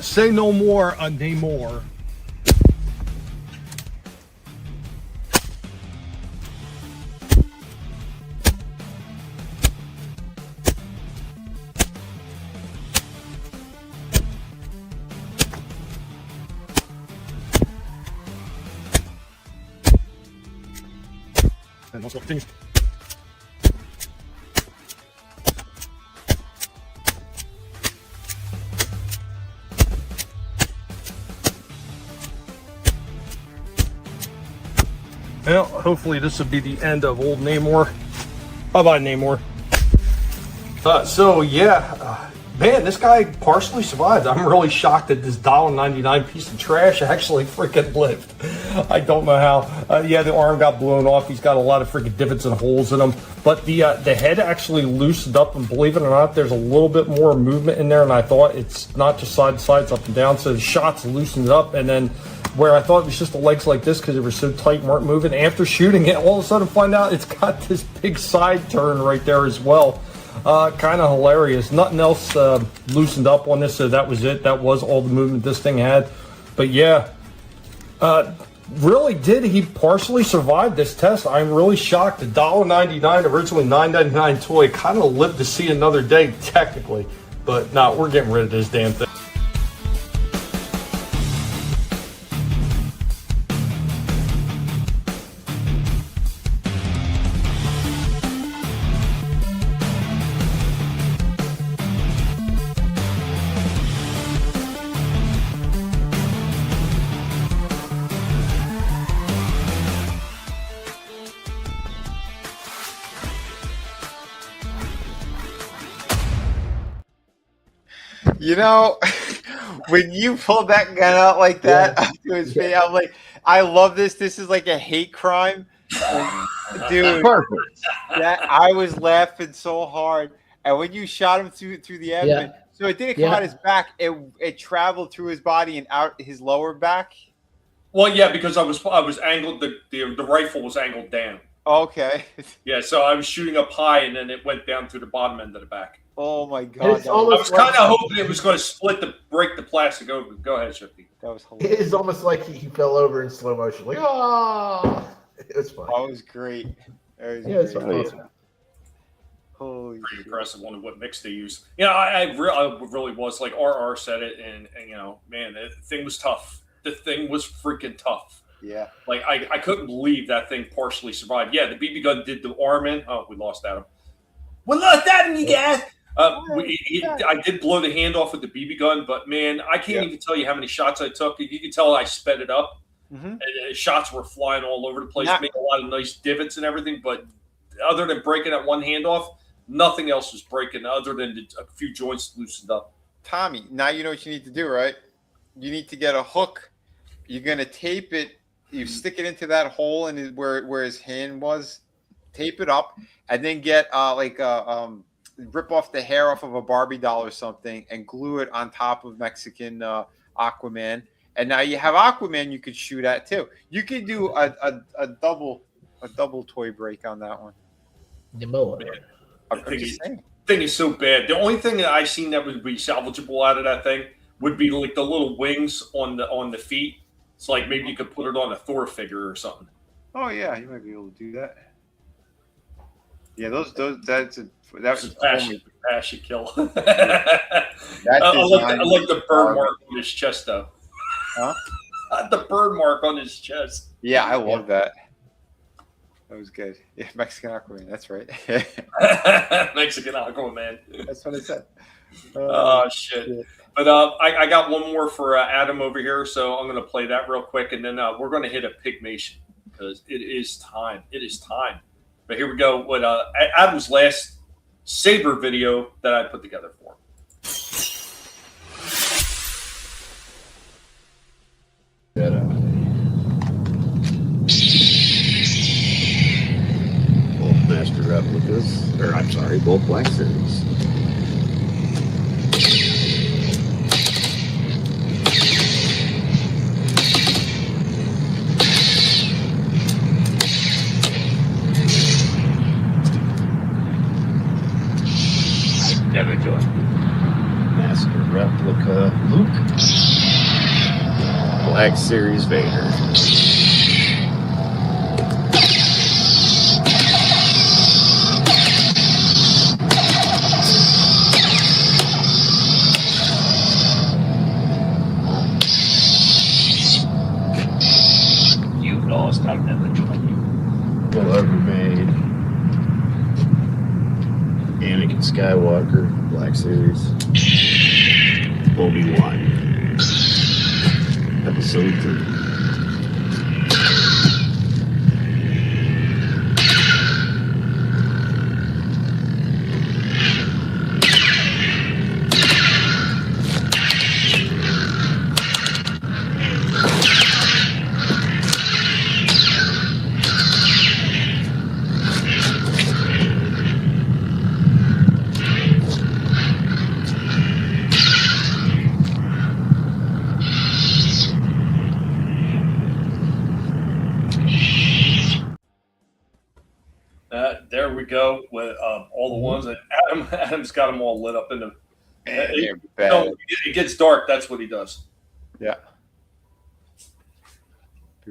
Say no more, Namor. And also finished. Well, hopefully this will be the end of old Namor. Bye-bye, Namor. Man, this guy partially survived. I'm really shocked that this $1.99 piece of trash actually freaking lived. I don't know how. The arm got blown off. He's got a lot of freaking divots and holes in him. But the head actually loosened up, and believe it or not, there's a little bit more movement in there than I thought. It's not just side to side, it's up and down. So the shots loosened up, and then where I thought it was just the legs like this because they were so tight and weren't moving, after shooting it, all of a sudden find out it's got this big side turn right there as well. Kind of hilarious. Nothing else loosened up on this, so that was it. That was all the movement this thing had. But yeah, really did he partially survive this test. I'm really shocked. The $1.99, originally $9.99 toy, kind of lived to see another day technically. But no, we're getting rid of this damn thing. You know, when you pulled that gun out like that, to his face, I'm like, I love this. This is like a hate crime. Dude, that I was laughing so hard. And when you shot him through the abdomen, so it didn't come out his back, it traveled through his body and out his lower back. Well, yeah, because I was angled, the rifle was angled down. Okay. Yeah, so I was shooting up high, and then it went down through the bottom end of the back. Oh my god! I was kind of hoping it was going to break the plastic open. Go ahead, Shifty. That was hilarious. It is almost like he fell over in slow motion. Like, oh, it was fun. That was great. It's awesome. Holy pretty impressive on what mix they used. You know, I really was like RR said it, and you know, man, the thing was tough. The thing was freaking tough. Yeah. Like I couldn't believe that thing partially survived. Yeah, the BB gun did the arm in. Oh, we lost Adam. We lost Adam, you guys. I did blow the hand off with the BB gun, but man, I can't even tell you how many shots I took. You can tell I sped it up. And shots were flying all over the place, made a lot of nice divots and everything. But other than breaking that one hand off, nothing else was breaking other than a few joints loosened up. Tommy, now you know what you need to do, right? You need to get a hook. You're gonna tape it. You stick it into that hole in where his hand was. Tape it up, and then get rip off the hair off of a Barbie doll or something and glue it on top of Mexican Aquaman. And now you have Aquaman you could shoot at too. You could do a double toy break on that one. The thing is so bad. The only thing that I seen that would be salvageable out of that thing would be like the little wings on the feet. It's like maybe you could put it on a Thor figure or something. Oh yeah, you might be able to do that. Yeah, that's Pass kill. I like the burn mark on his chest though. Huh? The burn mark on his chest. Yeah, I love that. That was good. Yeah, Mexican Aquaman. That's right. Mexican Aquaman. That's what I said. Oh, shit. But I got one more for Adam over here, so I'm going to play that real quick, and then we're going to hit a Pygmation because it is time. It is time. But here we go with Adam's last Saber video that I put together for him. Both master replicas, or I'm sorry, both Black Series. Never joined. Master replica Luke. Black Series Vader. You lost, I'll never join you. Whoever made Anakin Skywalker, Black Series. Obi-Wan. Episode 3. There we go with all the ones that Adam's got them all lit up in them. It gets dark. That's what he does. Yeah.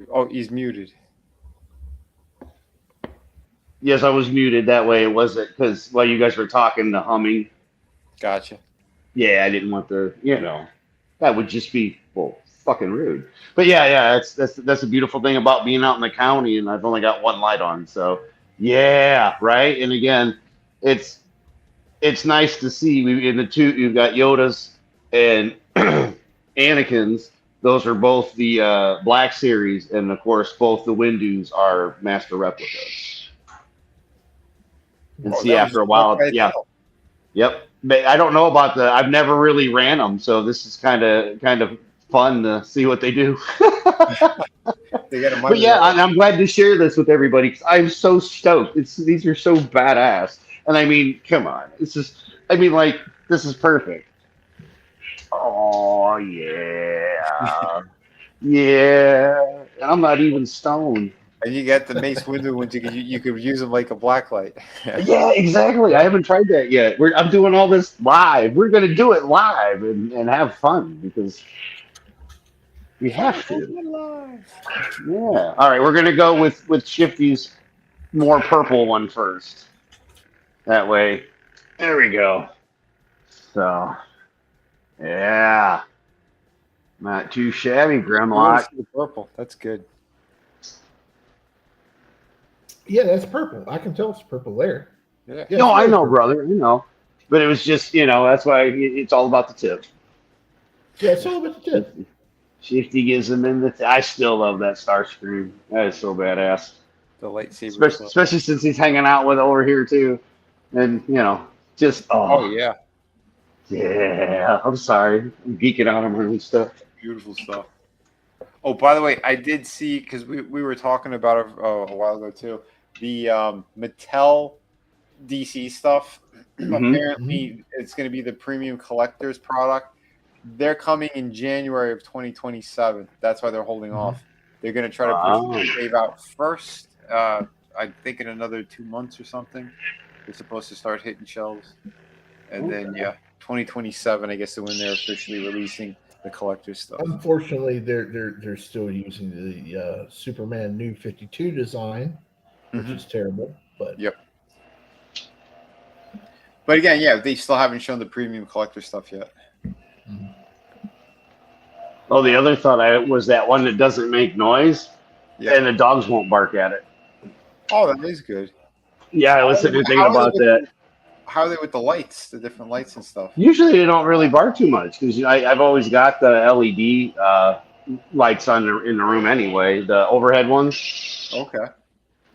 Oh, he's muted. Yes, I was muted. That way it wasn't because while you guys were talking, the humming. Gotcha. Yeah, I didn't want the, that would just be, fucking rude. But yeah, that's a beautiful thing about being out in the county, and I've only got one light on, so yeah, right. And again, it's nice to see in the two you've got Yodas and Anakins. Those are both the Black Series, and of course, both the Windus are master replicas. And see, after a while, yep. But I don't know about I've never really ran them, so this is kind of fun to see what they do. But yeah, I'm glad to share this with everybody because I'm so stoked. These are so badass, and I mean, come on, this is perfect. Oh yeah, yeah. I'm not even stoned. And you get the Mace Windu ones. You could use them like a blacklight. Yeah, exactly. I haven't tried that yet. I'm doing all this live. We're gonna do it live and have fun because we have to. Yeah. All right, we're gonna go with Shifty's more purple one first. That way. There we go. So, yeah. Not too shabby, Grimlock. Purple. That's good. Yeah, that's purple. I can tell it's purple there. Yeah. No, I know, brother. You know. But it was just, that's why it's all about the tip. Yeah, it's all about the tip. Shifty gives them in the I still love that Starscream. That is so badass. The lightsaber. Especially since he's hanging out with over here too. And just oh yeah. Yeah. I'm sorry. I'm geeking out on my own stuff. Beautiful stuff. Oh, by the way, I did see because we were talking about it a while ago too. The Mattel DC stuff. Apparently, it's going to be the premium collector's product. They're coming in January of 2027. That's why they're holding off. They're going to try to push the wave out first. I think in another 2 months or something. They're supposed to start hitting shelves, and then 2027, I guess, is when they're officially releasing the collector's stuff. Unfortunately, they're still using the Superman New 52 design, which is terrible. But But again, they still haven't shown the premium collector stuff yet. Oh, the other thought was that one that doesn't make noise, and the dogs won't bark at it. Oh, that is good. Yeah, I was thinking about that. How are they with the lights, the different lights and stuff? Usually they don't really bark too much because I've always got the LED lights on in the room anyway, the overhead ones. Okay.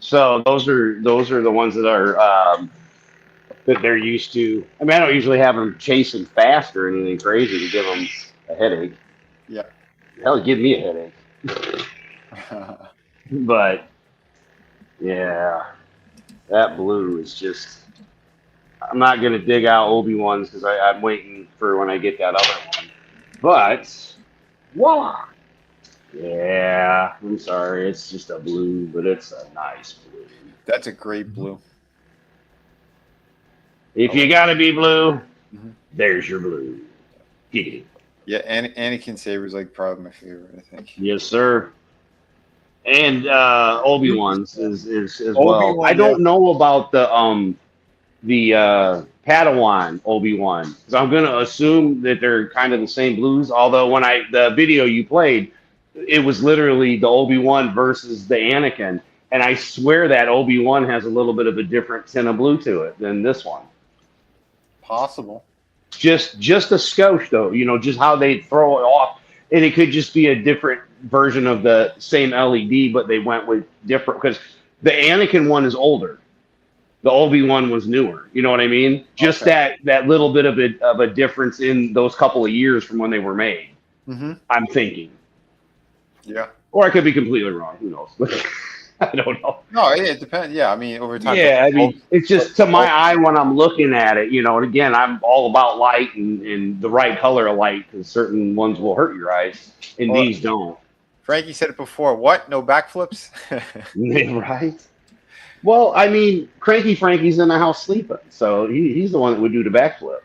So those are the ones that are that they're used to. I mean, I don't usually have them chasing fast or anything crazy to give them a headache. Yeah. Hell, give me a headache. But yeah, that blue is just. I'm not gonna dig out Obi-Wan's because I'm waiting for when I get that other one. But voila! Yeah, I'm sorry, it's just a blue, but it's a nice blue. That's a great blue. If you gotta be blue, there's your blue. Giggity. Yeah, Anakin Saber's like probably my favorite, I think. Yes, sir. And Obi-Wan's is as well. Obi-Wan, I don't know about the Padawan Obi-Wan, because I'm gonna assume that they're kind of the same blues. Although when the video you played, it was literally the Obi-Wan versus the Anakin, and I swear that Obi-Wan has a little bit of a different tint of blue to it than this one. Possible. Just a skosh though, just how they throw it off, and it could just be a different version of the same LED, but they went with different because the Anakin one is older. The Obi-Wan was newer. You know what I mean? Just that little bit of a difference in those couple of years from when they were made. Mm-hmm. I'm thinking. Yeah. Or I could be completely wrong. Who knows? I don't know. No, it depends. Yeah, I mean, over time. Yeah, I mean, it's just to my eye when I'm looking at it, and again, I'm all about light and the right color of light because certain ones will hurt your eyes and these don't. Frankie said it before. What? No backflips? Right? Well, I mean, Cranky Frankie's in the house sleeping, so he's the one that would do the backflip.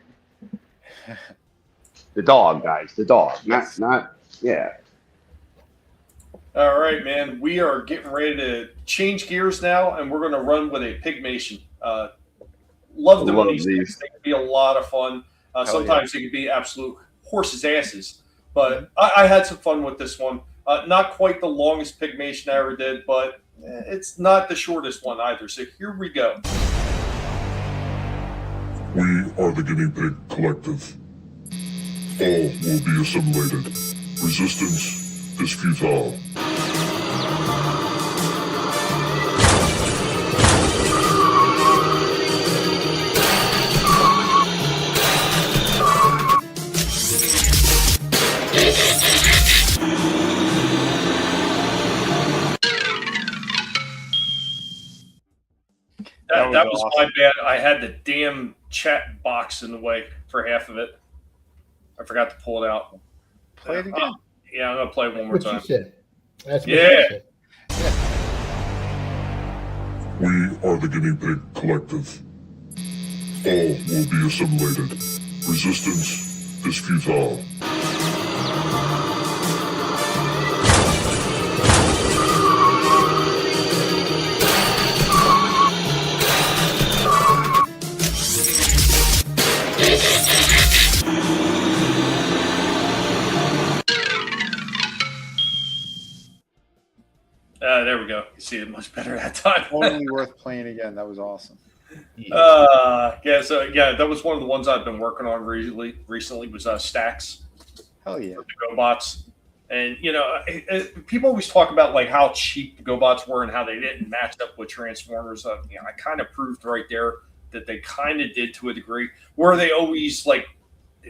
The dog, guys. The dog. Not, yeah. All right, man. We are getting ready to change gears now, and we're going to run with a Pigmation. Love them. These things. They can be a lot of fun. Sometimes they can be absolute horses' asses, but I had some fun with this one. Not quite the longest Pigmation I ever did, but it's not the shortest one either. So here we go. We are the Guinea Pig Collective. All will be assimilated. Resistance is futile. That was my bad. I had the damn chat box in the way for half of it. I forgot to pull it out. Play it again. Yeah, I'm going to play it one more time. You said. That's what yeah. you said. We are the Guinea Pig Collective. All will be assimilated. Resistance is futile. There we go. You see it much better that time. Totally worth playing again. That was awesome. That was one of the ones I've been working on recently was stacks. Hell yeah. For the GoBots. And, people always talk about like how cheap the GoBots were and how they didn't match up with Transformers. I kind of proved right there that they kind of did to a degree. Were they always like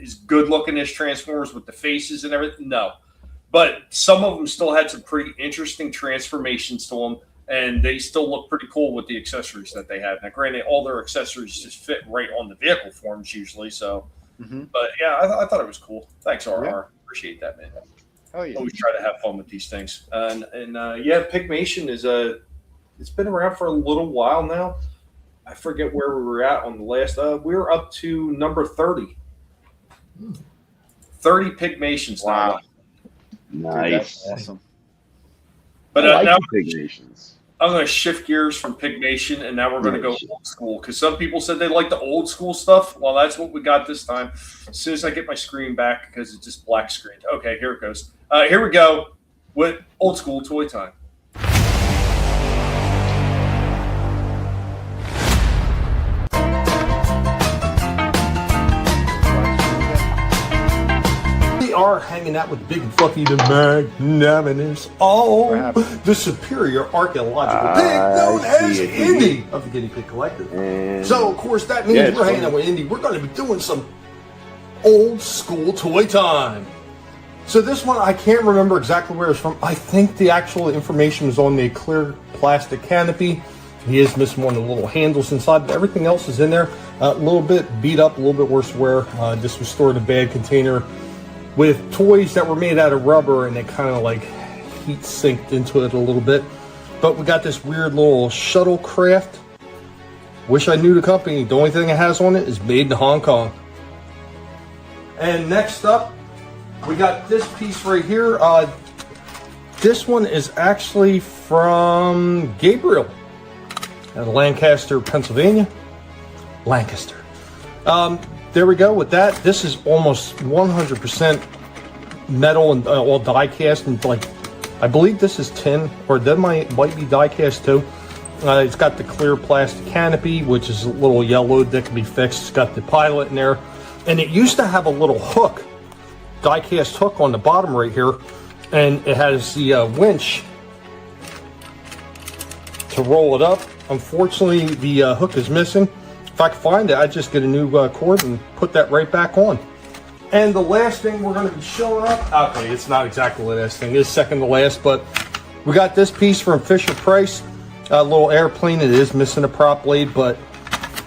as good looking as Transformers with the faces and everything? No. But some of them still had some pretty interesting transformations to them, and they still look pretty cool with the accessories that they had. Now, granted, all their accessories just fit right on the vehicle forms usually. So, But yeah, I thought it was cool. Thanks, RR. Yeah. Appreciate that, man. Oh yeah. Always try to have fun with these things. Pigmation is it's been around for a little while now. I forget where we were at on the last. We were up to number 30. 30 Pigmations now. Nice. Dude, awesome. But I like now Pigmations. I'm going to shift gears from Pigmation, and now we're going to go old school. Because some people said they like the old school stuff. Well, that's what we got this time. As soon as I get my screen back, because it's just black screened. Okay, here it goes. Here we go with old school toy time. we are hanging out with Big Fluffy the Magnanimous, the superior archaeological pig known as Indy of the Guinea Pig Collective. So, of course, that means we're hanging out with Indy. We're going to be doing some old school toy time. So this one, I can't remember exactly where it's from. I think the actual information was on the clear plastic canopy. He is missing one of the little handles inside, but everything else is in there. A little bit beat up, a little bit worse wear. This was stored in a bad container with toys that were made out of rubber, and it kind of like heat sinked into it a little bit. But we got this weird little shuttlecraft. Wish I knew the company. The only thing it has on it is made in Hong Kong. And next up, we got this piece right here. This one is actually from Gabriel at Lancaster, Pennsylvania. Lancaster. There we go with that. This is almost 100% metal and all die cast, and like I believe this is tin, or that might be die cast too. It's got the clear plastic canopy, which is a little yellowed that can be fixed. It's got the pilot in there, and it used to have a little hook, die cast hook on the bottom right here, and it has the winch to roll it up. Unfortunately, the hook is missing. If I can find it, I'd just get a new cord and put that right back on. And the last thing we're going to be showing up, okay, it's not exactly the last thing, it's second to last, but we got this piece from Fisher-Price, a little airplane. It is missing a prop blade, but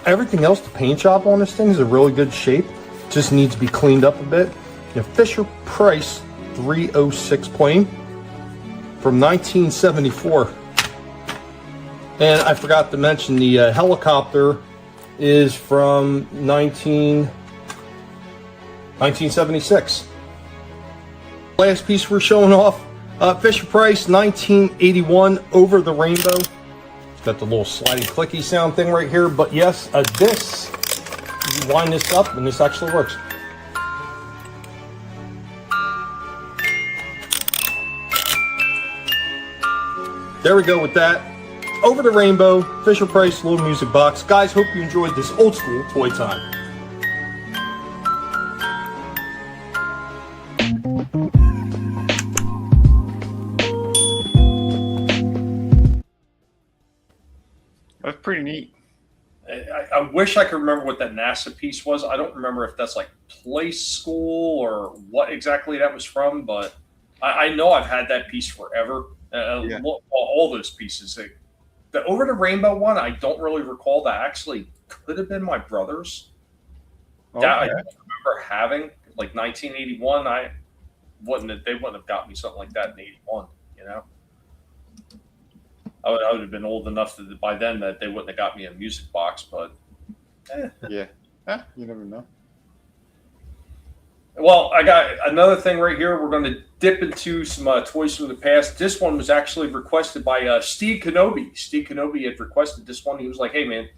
everything else, the paint job on this thing is in really good shape. Just needs to be cleaned up a bit. The Fisher-Price 306 plane from 1974. And I forgot to mention the helicopter is from 1976. Last piece we're showing off, Fisher-Price 1981 Over the Rainbow. It's got the little sliding clicky sound thing right here, but yes, this, you wind this up and this actually works. There we go with that. Over the Rainbow, Fisher-Price little music box. Guys, hope you enjoyed this old school toy time. That's pretty neat. I wish I could remember what that NASA piece was. I don't remember if that's like Play School or what exactly that was from, but I know I've had that piece forever. All those pieces. The Over the Rainbow one, I don't really recall. That actually could have been my brother's. Okay. I don't remember having, like 1981. They wouldn't have got me something like that in 81, you know? I would have been old enough by then that they wouldn't have got me a music box, but yeah. You never know. Well, I got another thing right here. We're going to dip into some toys from the past. This one was actually requested by Steve Kenobi. Steve Kenobi had requested this one. He was like, hey, man,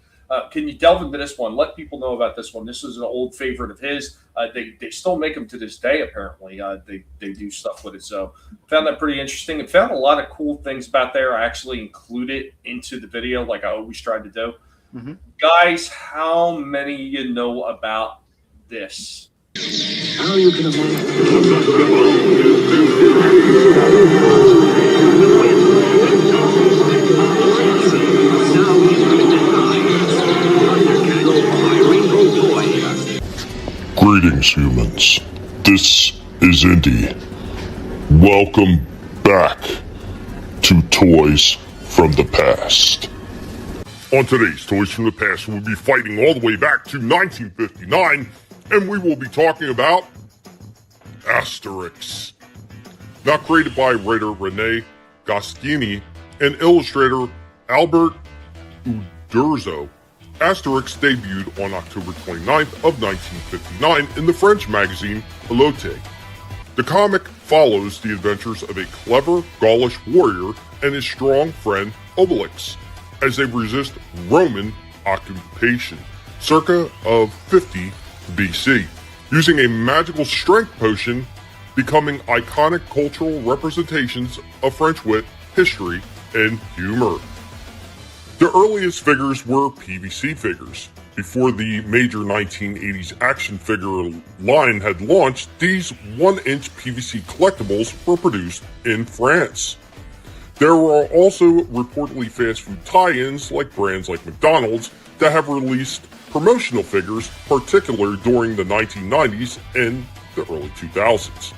can you delve into this one? Let people know about this one. This is an old favorite of his. They still make them to this day, apparently. They do stuff with it. So found that pretty interesting and found a lot of cool things about there. I actually included into the video like I always tried to do. Mm-hmm. Guys, how many of you know about this? How you can Greetings, humans. This is Indy. Welcome back to Toys from the Past. On today's Toys from the Past, we'll be fighting all the way back to 1959, and we will be talking about Asterix. Now created by writer Rene Goscinny and illustrator Albert Uderzo, Asterix debuted on October 29th of 1959 in the French magazine Elote. The comic follows the adventures of a clever Gaulish warrior and his strong friend Obelix as they resist Roman occupation, circa of 50 BC, using a magical strength potion, becoming iconic cultural representations of French wit, history, and humor. The earliest figures were PVC figures, before the major 1980s action figure line had launched, these 1-inch PVC collectibles were produced in France. There were also reportedly fast food tie-ins like brands like McDonald's that have released promotional figures, particularly during the 1990s and the early 2000s.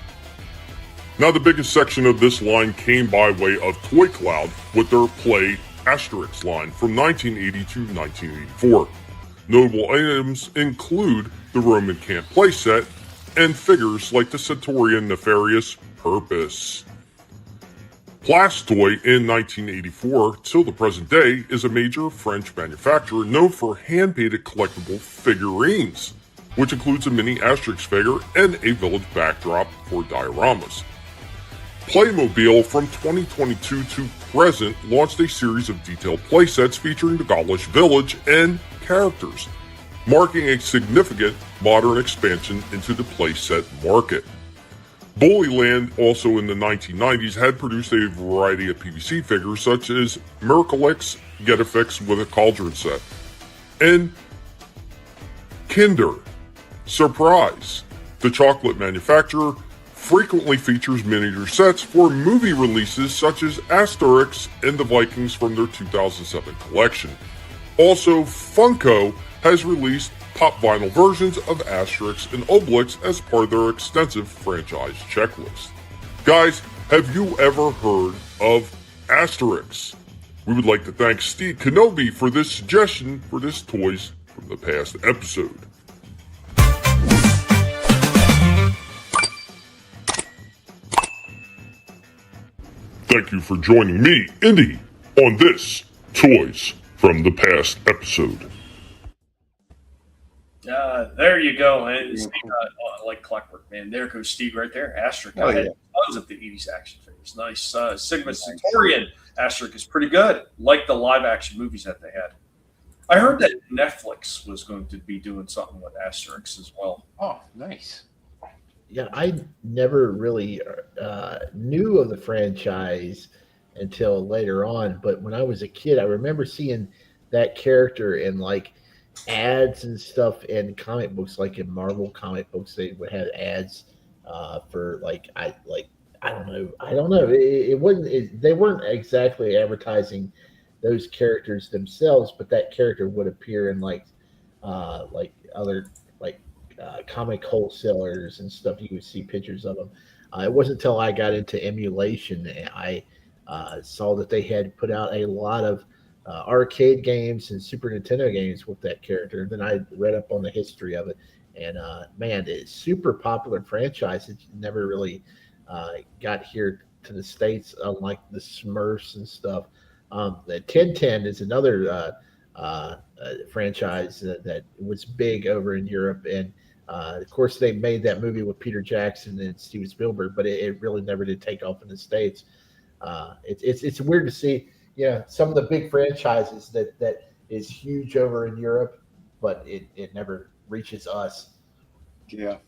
Now, the biggest section of this line came by way of Toy Cloud with their Play Asterix line from 1980 to 1984. Notable items include the Roman Camp playset and figures like the Centaurian Nefarious Purpose. Plastoy in 1984 till the present day is a major French manufacturer known for hand-painted collectible figurines, which includes a mini Asterix figure and a village backdrop for dioramas. Playmobil from 2022 to present launched a series of detailed playsets featuring the Gaulish village and characters, marking a significant modern expansion into the playset market. Bullyland, also in the 1990s, had produced a variety of PVC figures such as Miraculix Get-A-Fix with a cauldron set, and Kinder Surprise, the chocolate manufacturer, frequently features miniature sets for movie releases such as Asterix and the Vikings from their 2007 collection. Also, Funko has released pop vinyl versions of Asterix and Obelix as part of their extensive franchise checklist. Guys, have you ever heard of Asterix? We would like to thank Steve Kenobi for this suggestion for this Toys from the Past episode. Thank you for joining me, Indy, on this Toys from the Past episode. There you go. And Steve, like clockwork, man. There goes Steve right there. Asterix. Oh, yeah. Tons of the 80s action figures. Nice. Sigma Centaurian Asterix is pretty good. Like the live action movies that they had. I heard that Netflix was going to be doing something with Asterix as well. Oh, nice. Yeah, I never really knew of the franchise until later on. But when I was a kid, I remember seeing that character in like ads and stuff in comic books, like in Marvel comic books. They would have ads for I don't know. It wasn't. They weren't exactly advertising those characters themselves, but that character would appear in other comic wholesalers and stuff. You would see pictures of them. It wasn't until I got into emulation and I saw that they had put out a lot of arcade games and Super Nintendo games with that character. Then I read up on the history of it, and man, it's super popular franchise. It never really got here to the States, unlike the Smurfs and stuff. The 1010 is another franchise that was big over in Europe, and of course they made that movie with Peter Jackson and Steven Spielberg, but it really never did take off in the States. It's weird to see, some of the big franchises that is huge over in Europe, but it never reaches us. Yeah.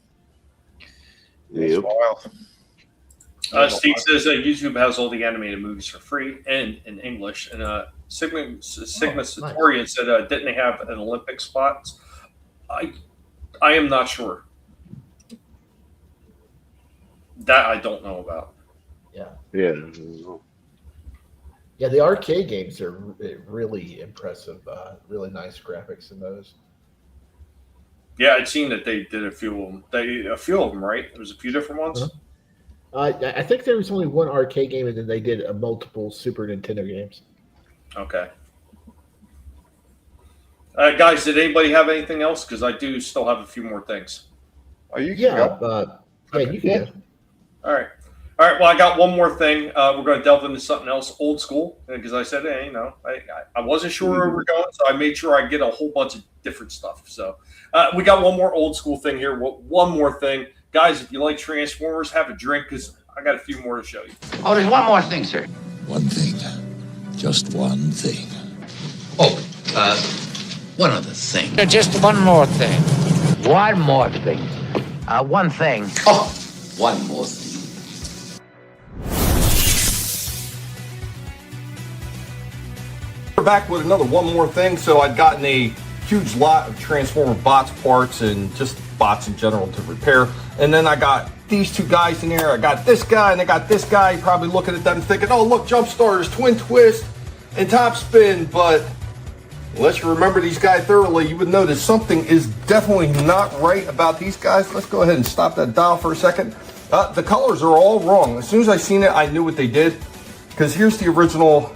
Yep. Wild. Steve says that YouTube has all the animated movies for free and in English. And Sigma Centaurian said, didn't they have an Olympic spot? I am not sure. That I don't know about. Yeah. Yeah. Yeah, the arcade games are really impressive. Really nice graphics in those. Yeah, I'd seen that they did a few of them. A few of them, right? There was a few different ones. Uh-huh. I think there was only one arcade game, and then they did multiple Super Nintendo games. Okay. Guys, did anybody have anything else? Because I do still have a few more things. Oh, you can Yeah, go. you can go. All right. Well, I got one more thing. We're going to delve into something else, old school, because I said, hey, I wasn't sure where we're going, so I made sure I get a whole bunch of different stuff. So we got one more old school thing here. One more thing. Guys, if you like Transformers, have a drink, because I got a few more to show you. Oh, there's one more thing, sir. One thing. Just one thing. Oh, One other thing. just one more thing. One more thing. One thing. Oh, one more thing. We're back with another one more thing. So I'd gotten a huge lot of Transformer bots parts and just bots in general to repair. And then I got these two guys in here. I got this guy and I got this guy. You're probably looking at them thinking, oh, look, jump starters, twin twist, and top spin. But unless you remember these guys thoroughly, you would notice something is definitely not right about these guys. Let's go ahead and stop that dial for a second. The colors are all wrong. As soon as I seen it, I knew what they did. Because here's the original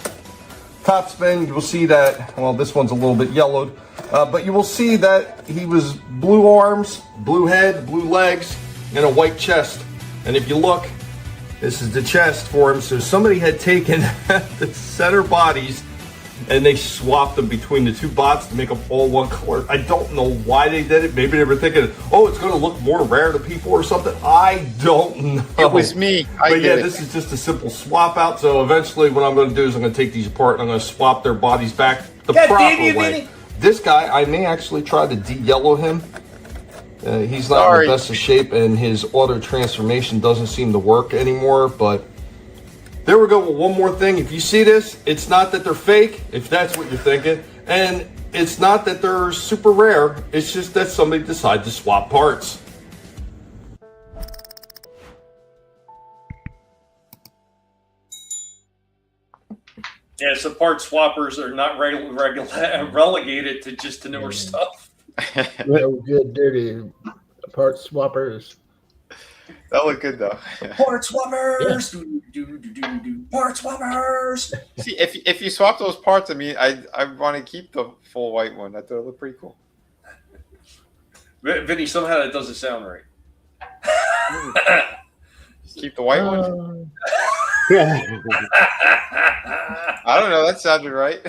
top spin. You will see that, well, this one's a little bit yellowed. But you will see that he was blue arms, blue head, blue legs, and a white chest. And if you look, this is the chest for him. So somebody had taken the center bodies and they swapped them between the two bots to make them all one color. I don't know why they did it. Maybe they were thinking, oh, it's going to look more rare to people or something. I don't know. It was me. But yeah, this is just a simple swap out. So eventually what I'm going to do is I'm going to take these apart and I'm going to swap their bodies back the proper way. Vinnie. This guy, I may actually try to de-yellow him. He's not in the best of shape and his auto transformation doesn't seem to work anymore, but there we go with one more thing. If you see this, it's not that they're fake, if that's what you're thinking, and it's not that they're super rare, it's just that somebody decided to swap parts. Yeah, so part swappers are not relegated to just the newer stuff. Well, good, dirty part swappers. That looked good though. Part swappers, part swappers. See, if you swap those parts, I mean, I want to keep the full white one. I thought it looked pretty cool. Vinny, somehow that doesn't sound right. Just keep the white one. I don't know. That sounded right.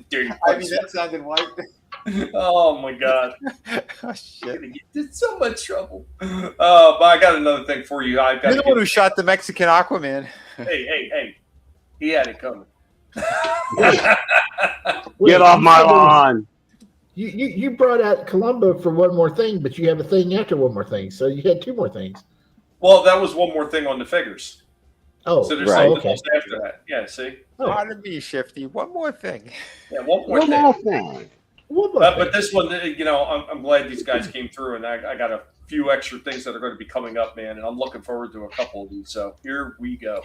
Dirty I mean, that sounded white. Oh my god! Oh, shit. Get in so much trouble. But I got another thing for you. You're the one who shot the Mexican Aquaman. Hey! He had it coming. Get off my lawn! You brought out Columbo for one more thing, but you have a thing after one more thing, so you had two more things. Well, that was one more thing on the figures. Oh, so there's right. something else after that. Yeah, see. Pardon me, Shifty. One more thing. Yeah, one more thing. But this one, you know, I'm glad these guys came through, and I got a few extra things that are going to be coming up, man, and I'm looking forward to a couple of these. So here we go.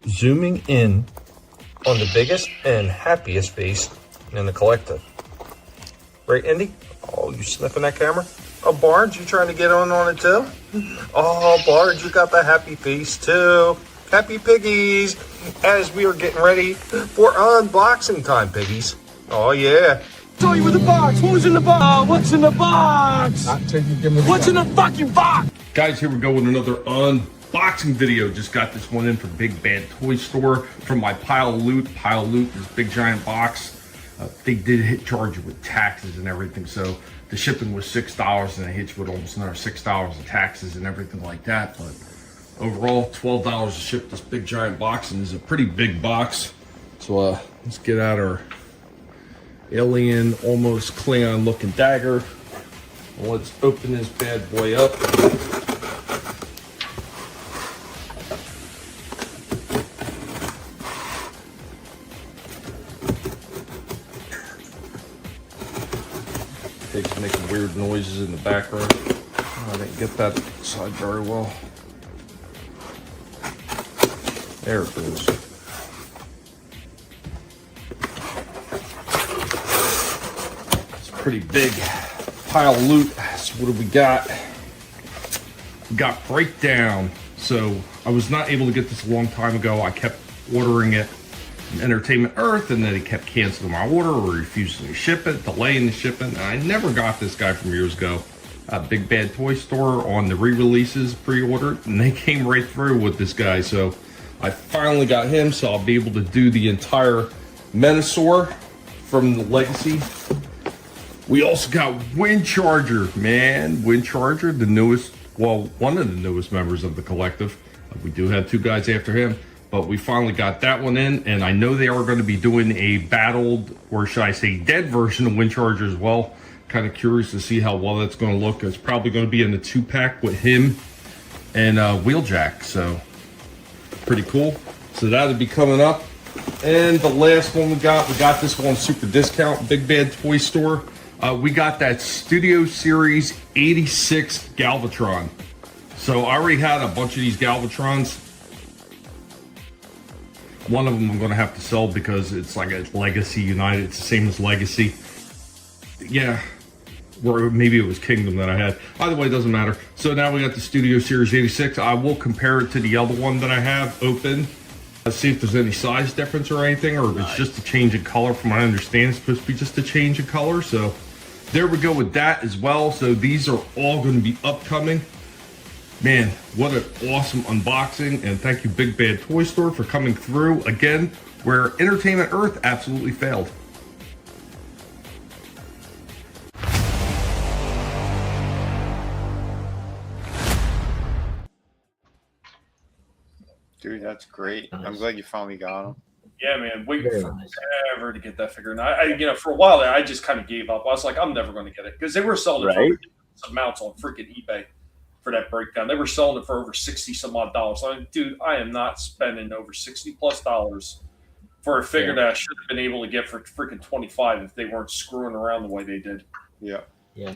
Zooming in on the biggest and happiest face in the collective. Right, Indy? Oh, you sniffing that camera? Oh, Barnes, you trying to get on it too? Oh, Barnes, you got the happy face too. Happy piggies, as we are getting ready for unboxing time, piggies. Oh, yeah. Show you with the box. Who's in the box? What's in the box? What's in the fucking box? Guys, here we go with another unboxing video. Just got this one in from Big Bad Toy Store from my pile of loot. This big giant box. They did charge you with taxes and everything, so the shipping was $6 and it hit you with almost another $6 of taxes and everything like that. But overall, $12 to ship this big giant box, and it's a pretty big box. So let's get out our alien, almost Klingon looking dagger. And let's open this bad boy up. Pig's making weird noises in the background. Oh, I didn't get that side very well. There it goes. It's a pretty big pile of loot. So what do we got? We got Breakdown. So I was not able to get this a long time ago. I kept ordering it from Entertainment Earth, and then he kept canceling my order or refusing to ship it, delaying the shipment. And I never got this guy from years ago. Big Bad Toy Store on the re-releases pre-ordered, and they came right through with this guy. So I finally got him, so I'll be able to do the entire Menasor from the Legacy. We also got Wind Charger, man. Wind Charger, the newest, well, one of the newest members of the collective. We do have two guys after him, but we finally got that one in, and I know they are going to be doing a battled, or should I say dead version of Wind Charger as well. Kind of curious to see how well that's going to look. It's probably going to be in the 2-pack with him and Wheeljack, so pretty cool. So that'll be coming up. And the last one we got this one super discount, Big Bad Toy Store. We got that Studio Series 86 Galvatron. So I already had a bunch of these Galvatrons. One of them I'm going to have to sell because it's like a Legacy United. It's the same as Legacy. Yeah. Or maybe it was Kingdom that I had. Either way, it doesn't matter. So now we got the Studio Series 86. I will compare it to the other one that I have open. Let's see if there's any size difference or anything, or if it's just a change in color. From what I understand, it's supposed to be just a change in color. So there we go with that as well. So these are all going to be upcoming. Man, what an awesome unboxing. And thank you, Big Bad Toy Store, for coming through again, where Entertainment Earth absolutely failed. Dude, that's great. Nice. I'm glad you finally got them. Yeah, man. Waiting forever to get that figure. And I for a while there, I just kind of gave up. I was like, I'm never going to get it because they were selling it for ridiculous amounts on freaking eBay for that breakdown. They were selling it for over $60 some odd. I'm like, dude, I am not spending over $60+ for a figure that I should have been able to get for freaking $25 if they weren't screwing around the way they did. Yeah. Yeah.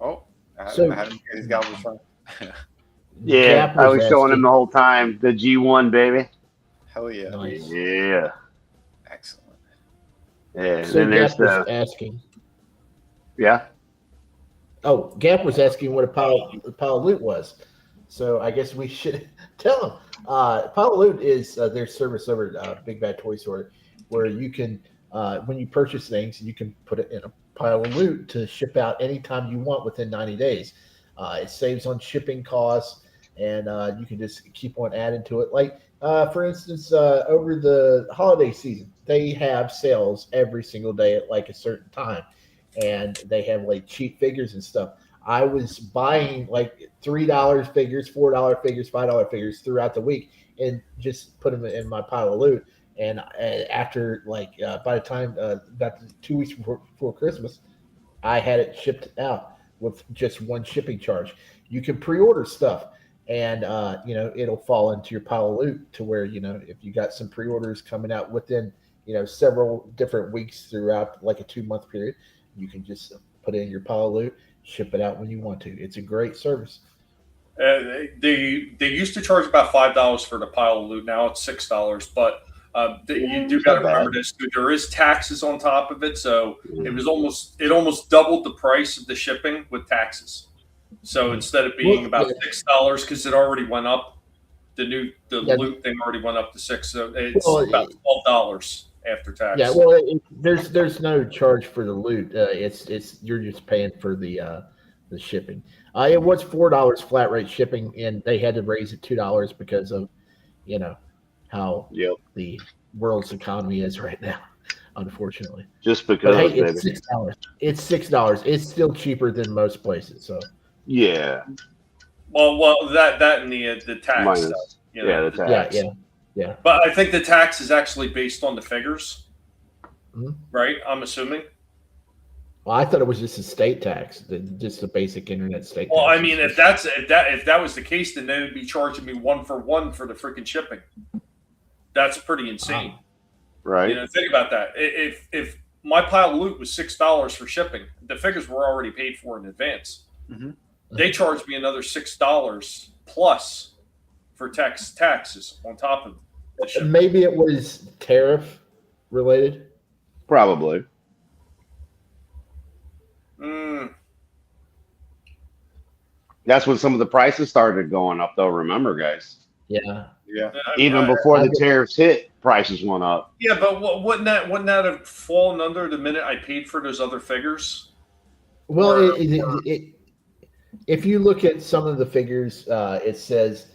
Oh, I haven't he's got one. Yeah, I was showing him the whole time. The G1, baby. Hell yeah. Nice. Yeah. Excellent. Yeah, and So then there's Gap was asking. Yeah. Oh, Gap was asking what a pile of loot was. So I guess we should tell him. Pile of loot is their service over Big Bad Toy Store, where you can, when you purchase things, you can put it in a pile of loot to ship out anytime you want within 90 days. It saves on shipping costs, and you can just keep on adding to it. Like, for instance, over the holiday season, they have sales every single day at like a certain time, and they have like cheap figures and stuff. I was buying like $3 figures, $4 figures, $5 figures throughout the week, and just put them in my pile of loot. And after like by the time about 2 weeks before Christmas, I had it shipped out with just one shipping charge. You can pre-order stuff, and it'll fall into your pile of loot to where, if you got some pre-orders coming out within several different weeks throughout like a 2-month period, you can just put it in your pile of loot, ship it out when you want to. It's a great service. They used to charge about $5 for the pile of loot. Now it's $6, but you do got to remember this. There is taxes on top of it, so it almost doubled the price of the shipping with taxes. So instead of being about $6, because it already went up, the loot thing already went up to $6, so it's about $12 after tax. Yeah, well, there's no charge for the loot. It's you're just paying for the shipping. It was $4 flat rate shipping, and they had to raise it $2 because of how the world's economy is right now, unfortunately. Just because, but hey, it's $6. It's $6. It's still cheaper than most places. So yeah. Well, that and the tax stuff. The tax. Yeah. But I think the tax is actually based on the figures, right? I'm assuming. Well, I thought it was just a state tax, just the basic internet state. Well, tax. I mean, if that was the case, then they would be charging me 1 for 1 for the freaking shipping. That's pretty insane, right? Think about that. If my pile of loot was $6 for shipping, the figures were already paid for in advance. Mm-hmm. They charged me another $6 plus for taxes on top of the shipping. Maybe it was tariff related. Probably. That's when some of the prices started going up, though. Remember, guys? Yeah. Even before the tariffs hit, prices went up. Yeah, but wouldn't that have fallen under the minute I paid for those other figures? Well, if you look at some of the figures, it says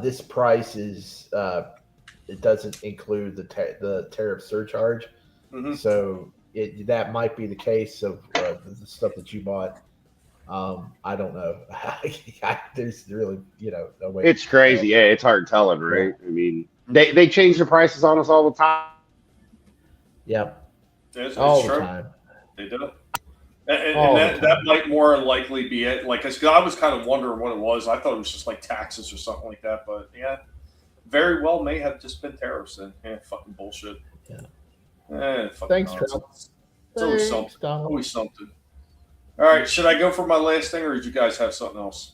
this price is it doesn't include the tariff surcharge. Mm-hmm. So that might be the case of the stuff that you bought. I don't know. There's really, no way. It's crazy. Yeah, it's hard telling, right? I mean, they change the prices on us all the time. Yeah. It's all true. the time. They do. And that might more likely be it. Like, cause I was kind of wondering what it was. I thought it was just like taxes or something like that. But yeah, very well may have just been terrorists. Then, fucking bullshit. Yeah. Fucking Thanks, nonsense. Trump. It's always something. Always something. All right, should I go for my last thing, or did you guys have something else?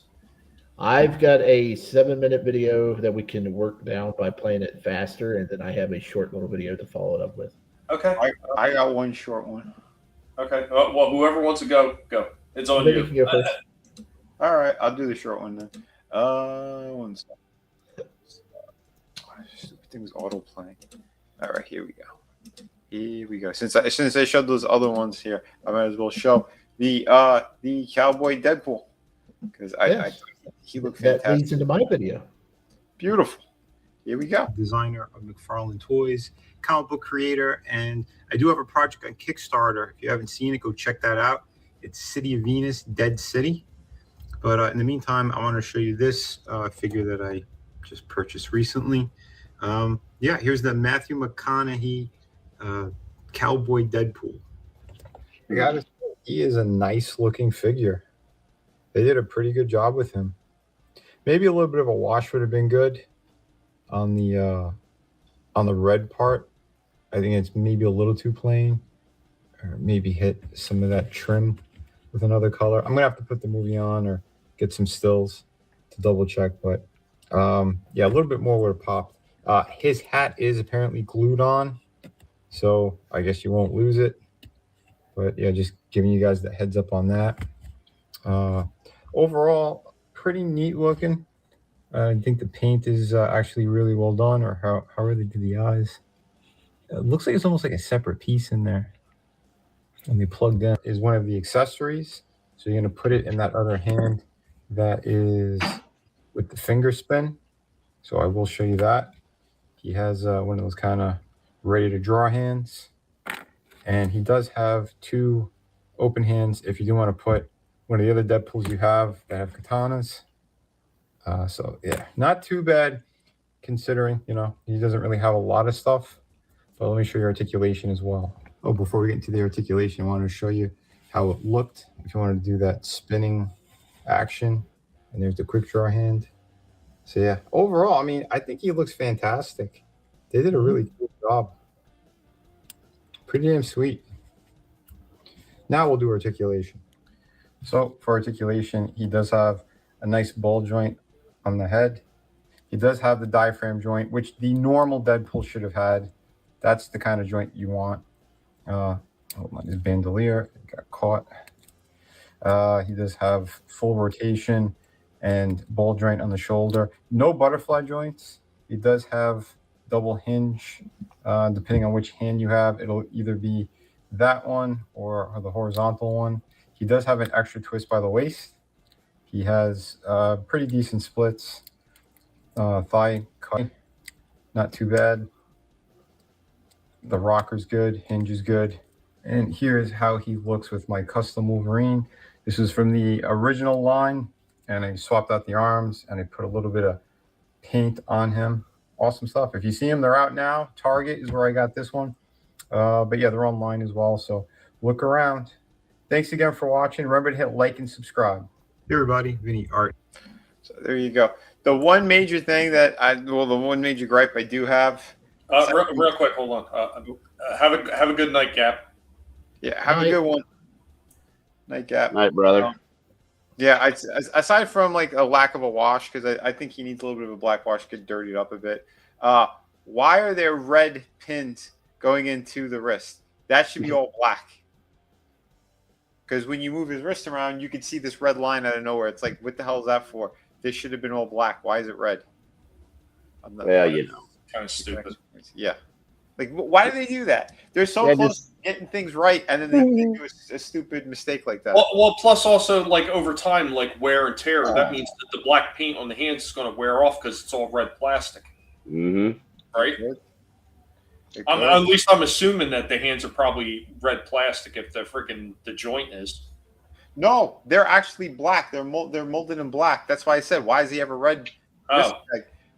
I've got a 7-minute video that we can work down by playing it faster, and then I have a short little video to follow it up with. Okay. I got one short one. Okay. Well, whoever wants to go. It's on Maybe you. you can go first. All right, I'll do the short one then. One second. Stupid thing was auto playing. All right, here we go. Here we go. Since I showed those other ones here, I might as well show the Cowboy Deadpool because he looked fantastic. That leads into my video. Beautiful. Here we go. Designer of McFarlane Toys, comic book creator, and I do have a project on Kickstarter. If you haven't seen it, go check that out. It's City of Venus, Dead City. But in the meantime, I want to show you this figure that I just purchased recently. Here's the Matthew McConaughey Cowboy Deadpool. He is a nice looking figure. They did a pretty good job with him. Maybe a little bit of a wash would have been good on the red part. I think it's maybe a little too plain, or maybe hit some of that trim with another color. I'm gonna have to put the movie on or get some stills to double check, but a little bit more would have popped. His hat is apparently glued on, so I guess you won't lose it. But yeah, just giving you guys the heads up on that. Overall, pretty neat looking. I think the paint is actually really well done, or how they do the eyes. It looks like it's almost like a separate piece in there. And they plugged in is one of the accessories. So you're going to put it in that other hand that is with the finger spin. So I will show you that. He has one of those kind of ready to draw hands. And he does have 2 open hands if you do want to put one of the other Deadpools you have that have katanas. Not too bad considering, he doesn't really have a lot of stuff. But let me show you articulation as well. Oh, before we get into the articulation, I wanted to show you how it looked if you wanted to do that spinning action. And there's the quick draw hand. So yeah, overall, I think he looks fantastic. They did a really good job. Pretty damn sweet. Now we'll do articulation. So for articulation, he does have a nice ball joint on the head. He does have the diaphragm joint, which the normal Deadpool should have had. That's the kind of joint you want. Hold on, his bandolier got caught. He does have full rotation and ball joint on the shoulder. No butterfly joints. He does have double hinge. Depending on which hand you have, it'll either be that one or the horizontal one. He does have an extra twist by the waist. He has pretty decent splits. Thigh cut, not too bad. The rocker's good, hinge is good. And here's how he looks with my custom Wolverine. This is from the original line, and I swapped out the arms and I put a little bit of paint on him. Awesome stuff. If you see them, they're out now. Target is where I got this one. But yeah, they're online as well, so look around. Thanks again for watching. Remember to hit like and subscribe. Hey everybody, Vinnie Art. So there you go. The one major thing the one major gripe I do have. Real quick, hold on. Have a good night, Gap. Yeah, have a good one. Night, Gap. Night, brother. Aside from like a lack of a wash, because I think he needs a little bit of a black wash, get dirtied up a bit. Why are there red pins going into the wrist? That should be all black. Because when you move his wrist around, you can see this red line out of nowhere. It's like, what the hell is that for? This should have been all black. Why is it red? Kind of stupid. Yeah. Like, why do they do that? They're so close to getting things right, and then they do a stupid mistake like that. Well, plus also, like, over time, like, wear and tear, that means that the black paint on the hands is going to wear off because it's all red plastic. Mm-hmm. Right? At least I'm assuming that the hands are probably red plastic if the joint is. No, they're actually black. They're molded in black. That's why I said, why is he ever red?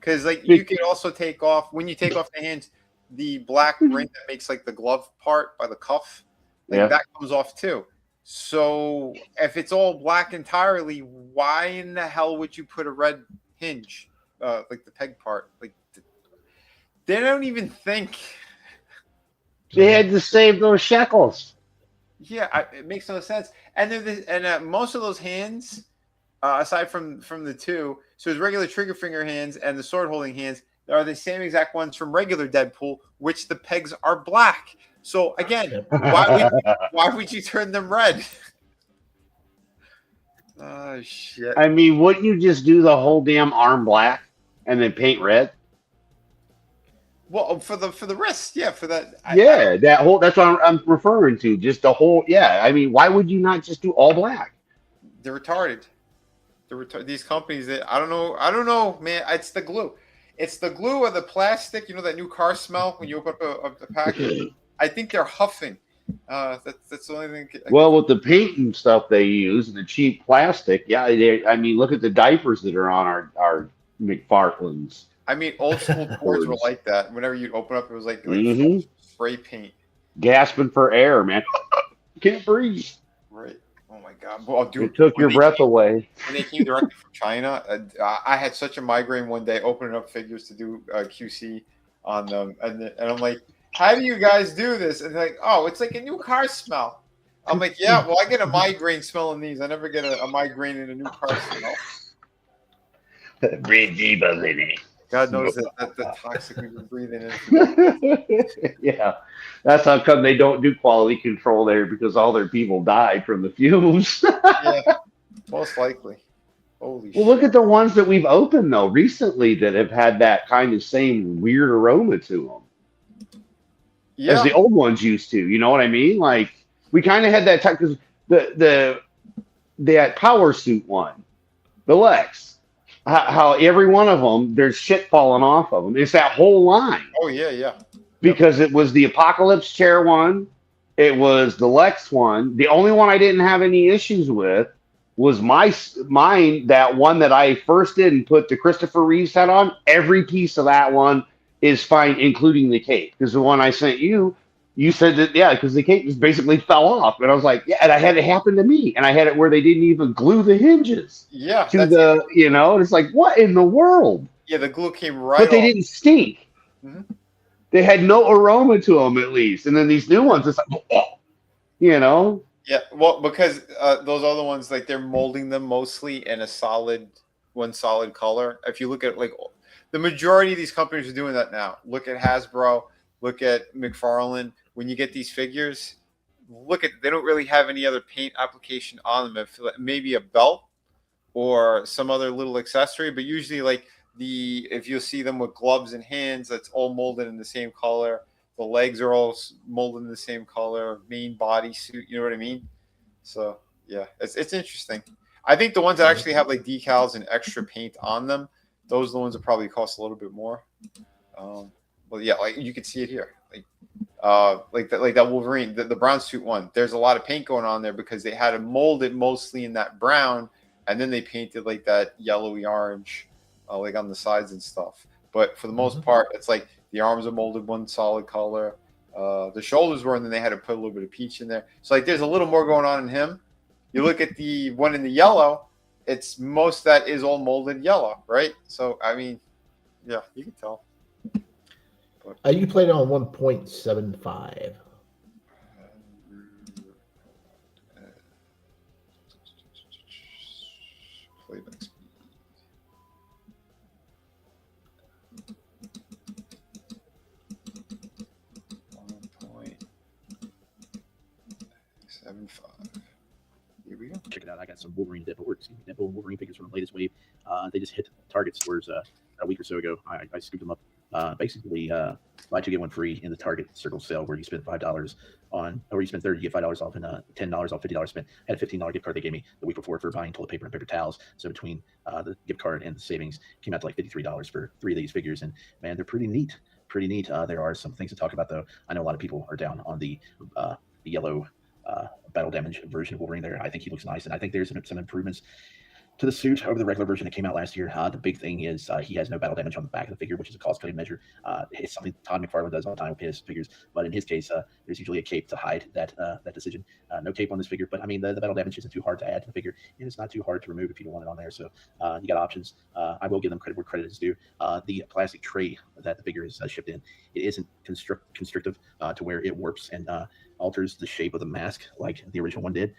Because you can also take off, when you take off the hands, the black ring that makes like the glove part by the cuff, that comes off too. So if it's all black entirely, why in the hell would you put a red hinge, like the peg part? Like, They don't even think. They had to save those shekels. Yeah, it makes no sense. And most of those hands, aside from the two, so his regular trigger finger hands and the sword holding hands are the same exact ones from regular Deadpool, which the pegs are black. So again, why would you turn them red? Oh shit! I mean, wouldn't you just do the whole damn arm black and then paint red? Well, for the wrist, yeah, for that. That's what I'm referring to. Just the whole. Yeah, I mean, why would you not just do all black? They're retarded. These companies that I don't know, man. It's the glue. It's the glue or the plastic. You know that new car smell when you open up the package. I think they're huffing. That's the only thing. Well, with the paint and stuff they use and the cheap plastic, I mean, look at the diapers that are on our McFarlanes. I mean, old school toys were like that. Whenever you open up, it was like spray paint. Gasping for air, man. Can't breathe. Right. Oh my god. Well, dude, it took your breath away. When they came directly from China, I had such a migraine one day opening up figures to do QC on them, and I'm like, how do you guys do this? And they're like, oh, it's like a new car smell. I'm like, yeah, well, I get a migraine smelling these. I never get a migraine in a new car smell. Breathe deeper, Vinnie. God knows that the toxic we've been breathing in. Yeah, that's how come they don't do quality control there, because all their people died from the fumes. Yeah, most likely. Holy shit. Look at the ones that we've opened though recently that have had that kind of same weird aroma to them. Yeah. As the old ones used to. You know what I mean? Like we kind of had that type, because that power suit one, the Lex. How every one of them, there's shit falling off of them. It's that whole line. Oh, yeah. Because it was the Apocalypse chair one. It was the Lex one. The only one I didn't have any issues with was mine, that one that I first did and put the Christopher Reeves head on. Every piece of that one is fine, including the cape. Because the one I sent you, you said that, because the cape just basically fell off. And I was like, yeah, and I had it happen to me. And I had it where they didn't even glue the hinges. Yeah. To the, and it's like, what in the world? Yeah, the glue came right But they off. didn't stink. Mm-hmm. They had no aroma to them, at least. And then these new ones, it's like, Yeah, well, because those other ones, like they're molding them mostly in a solid color. If you look at like the majority of these companies are doing that now. Look at Hasbro, look at McFarlane. When you get these figures, they don't really have any other paint application on them. Maybe a belt or some other little accessory, but usually if you'll see them with gloves and hands, that's all molded in the same color. The legs are all molded in the same color, main body suit, you know what I mean? So yeah, it's interesting. I think the ones that actually have like decals and extra paint on them, those are the ones that probably cost a little bit more. But yeah, like you can see it here. Like that Wolverine, the brown suit one. There's a lot of paint going on there because they had to mold it mostly in that brown, and then they painted like that yellowy orange, like on the sides and stuff. But for the most part, it's like the arms are molded one solid color. The shoulders were, and then they had to put a little bit of peach in there. So like there's a little more going on in him. You look at the one in the yellow, it's most that is all molded yellow, right? So I mean, yeah, you can tell. You played on 1.75. Playback speed. Here we go. Check it out. I got some Wolverine Deadpool Wolverine figures from the latest wave. They just hit Target stores a week or so ago. I scooped them up. Basically, buy two get one free in the Target Circle sale where you spend $5 on, or you spend $30, you get $5 off, and $10 off $50 spent. I had a $15 gift card they gave me the week before for buying toilet paper and paper towels. So between the gift card and the savings, came out to like $53 for 3 of these figures. And man, they're pretty neat. There are some things to talk about though. I know a lot of people are down on the yellow battle damage version of Wolverine there. I think he looks nice, and I think there's some improvements To the suit over the regular version that came out last year, the big thing is he has no battle damage on the back of the figure, which is a cost-cutting measure. It's something Todd McFarlane does all the time with his figures, but in his case, there's usually a cape to hide that decision. No cape on this figure, but I mean the battle damage isn't too hard to add to the figure, and it's not too hard to remove if you don't want it on there. So you got options. I will give them credit where credit is due. The plastic tray that the figure is shipped in, it isn't constrictive to where it warps and alters the shape of the mask like the original one did.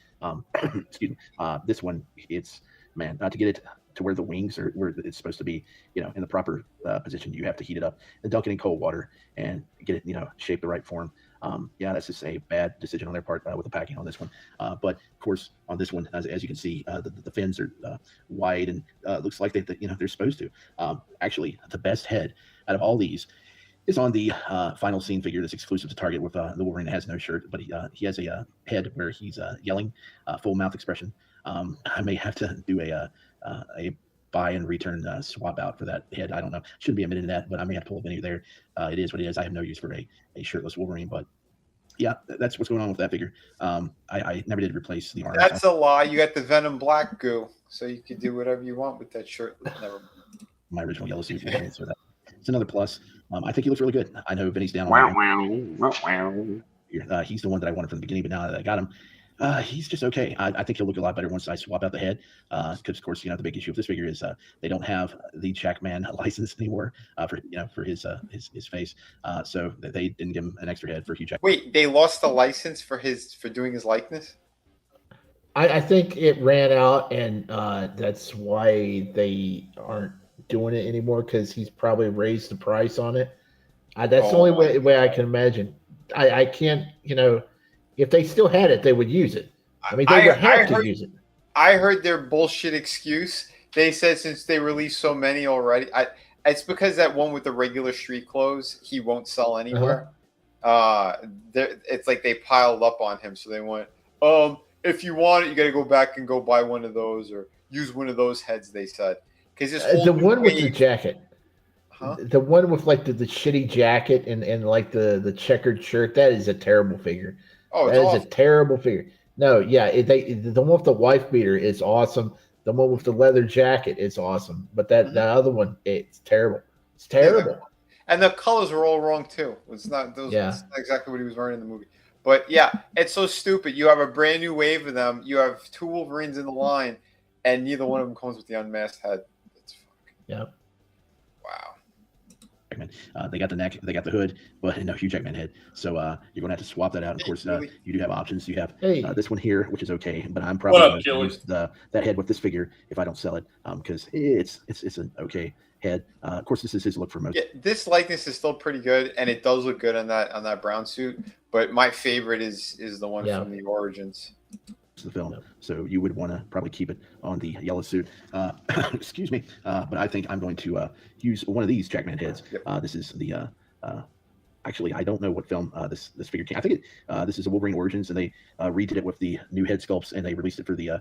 Excuse me. This one, it's to get it to where the wings are, where it's supposed to be, in the proper position, you have to heat it up and dunk it in cold water and get it, shape the right form. That's just a bad decision on their part with the packing on this one. But of course, on this one, as you can see, the fins are wide and looks like they're supposed to. Actually, the best head out of all these is on the final scene figure that's exclusive to Target with the Wolverine that has no shirt, but he has a head where he's yelling, full mouth expression. I may have to do a buy and return swap out for that head. I don't know. Shouldn't be admitted to that, but I may have to pull a Vinnie there. It is what it is. I have no use for a shirtless Wolverine, but yeah, that's what's going on with that figure. I never did replace the armor. That's a lie. You got the Venom Black goo, so you could do whatever you want with that shirt. Never. My original yellow suit. So it's another plus. I think he looks really good. I know Vinny's down. He's the one that I wanted from the beginning, but now that I got him, he's just okay. I think he'll look a lot better once I swap out the head. Because of course, the big issue with this figure is they don't have the Jackman license anymore for his face. So they didn't give him an extra head for Hugh Jackman. Wait, they lost the license for doing his likeness? I think it ran out, and that's why they aren't doing it anymore, because he's probably raised the price on it. That's the only way I can imagine. I can't, if they still had it, they would use it. I mean, they would have to use it. I heard their bullshit excuse. They said since they released so many already, it's because that one with the regular street clothes, he won't sell anywhere. It's like they piled up on him, so they went, if you want it, you got to go back and go buy one of those or use one of those heads, they said. The one with the jacket. The one with like the shitty jacket and like the checkered shirt, that is a terrible figure. Oh, that is a terrible figure. No, yeah, the one with the wife beater is awesome. The one with the leather jacket is awesome, but the other one, it's terrible. It's terrible. And the colors are all wrong too. It's not those. Yeah. It's not exactly what he was wearing in the movie. But yeah, it's so stupid. You have a brand new wave of them. You have two Wolverines in the line, and neither one of them comes with the unmasked head. Yeah. Wow. They got the neck, they got the hood, but no Hugh Jackman head. So you're going to have to swap that out. Of course, you do have options. You have this one here, which is okay, but I'm probably going to use that head with this figure if I don't sell it, because it's an okay head. Of course, this is his look for most. Yeah, this likeness is still pretty good, and it does look good on that brown suit. But my favorite is the one from the Origins. The film, so you would want to probably keep it on the yellow suit. Excuse me, but I think I'm going to use one of these Jackman heads. This is the actually I don't know what film this figure came. I think this is a Wolverine Origins, and they redid it with the new head sculpts, and they released it for the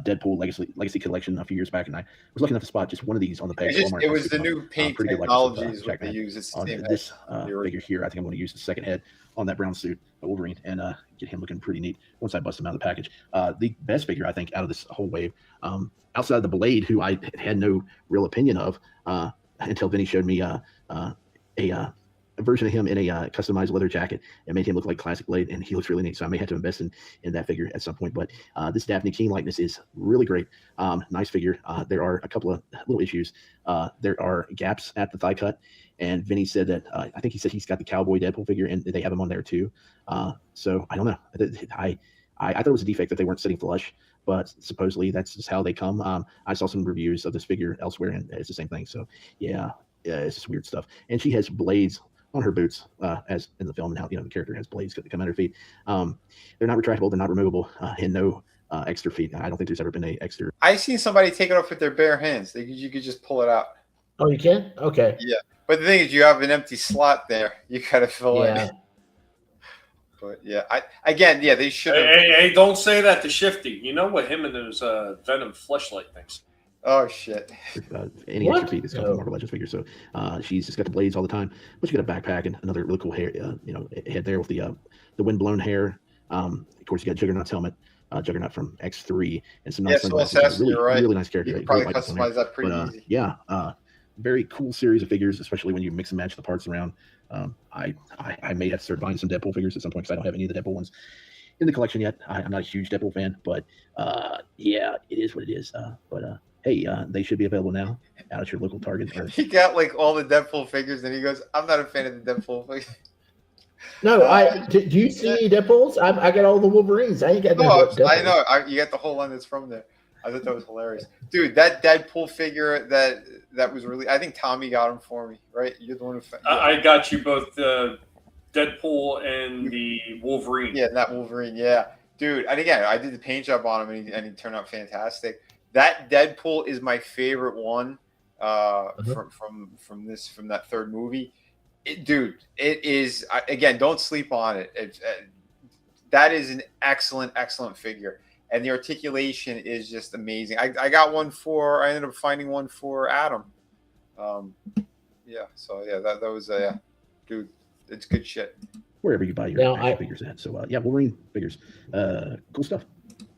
Deadpool Legacy Collection a few years back. And I was lucky enough to spot just one of these on the peg. It was the new paint technologies what they use. It's the on same this figure here. I think I'm going to use the second head on that brown suit, Wolverine, and get him looking pretty neat once I bust him out of the package. The best figure, I think, out of this whole wave, outside of the Blade, who I had no real opinion of until Vinny showed me a version of him in a customized leather jacket and made him look like classic Blade, and he looks really neat. So I may have to invest in that figure at some point. But this Daphne King likeness is really great. Nice figure. There are a couple of little issues. There are gaps at the thigh cut. And Vinny said that I think he said he's got the cowboy Deadpool figure, and they have him on there too. So I don't know. I thought it was a defect that they weren't sitting flush, but supposedly that's just how they come. I saw some reviews of this figure elsewhere, and it's the same thing. So yeah, it's just weird stuff. And she has blades on her boots, as in the film, and how the character has blades that come out her feet. They're not retractable, they're not removable, and no extra feet. I don't think there's ever been a extra. I've seen somebody take it off with their bare hands. You could just pull it out. Oh, you can? Okay. Yeah. But the thing is, you have an empty slot there. You gotta fill in. But yeah, they should. Hey, don't say that to Shifty. You know what him and those Venom fleshlight things. Oh shit! Any extra feet is coming from Marvel Legends figure. So she's just got the blades all the time. But she got a backpack and another really cool hair, head there with the windblown hair. Of course, you got Juggernaut's helmet. Juggernaut from X3, and some Yeah, nice so sunglasses. Assassin, Really, you're right. really nice character. You can Great probably likeness on there. customize that pretty easy. Yeah, very cool series of figures, especially when you mix and match the parts around. I may have to start buying some Deadpool figures at some point because I don't have any of the Deadpool ones in the collection yet. I'm not a huge Deadpool fan, but yeah, it is what it is. Hey, they should be available now out at your local Target. He got like all the Deadpool figures, and he goes, "I'm not a fan of the Deadpool figures." No, do you see any Deadpools? I got all the Wolverines. I ain't got no Deadpools. I know. You got the whole line that's from there. I thought that was hilarious, dude. That Deadpool figure that was really. I think Tommy got him for me, right? You're the one who. I got you both the Deadpool and the Wolverine. Yeah, that Wolverine. Yeah, dude. And again, I did the paint job on him, and he turned out fantastic. That Deadpool is my favorite one from that third movie. Dude, it is. Again, don't sleep on it. That is an excellent figure. And the articulation is just amazing. I ended up finding one for Adam. Yeah. So yeah, that was dude. It's good shit. Wherever you buy your figures at. So yeah, Wolverine figures. Cool stuff.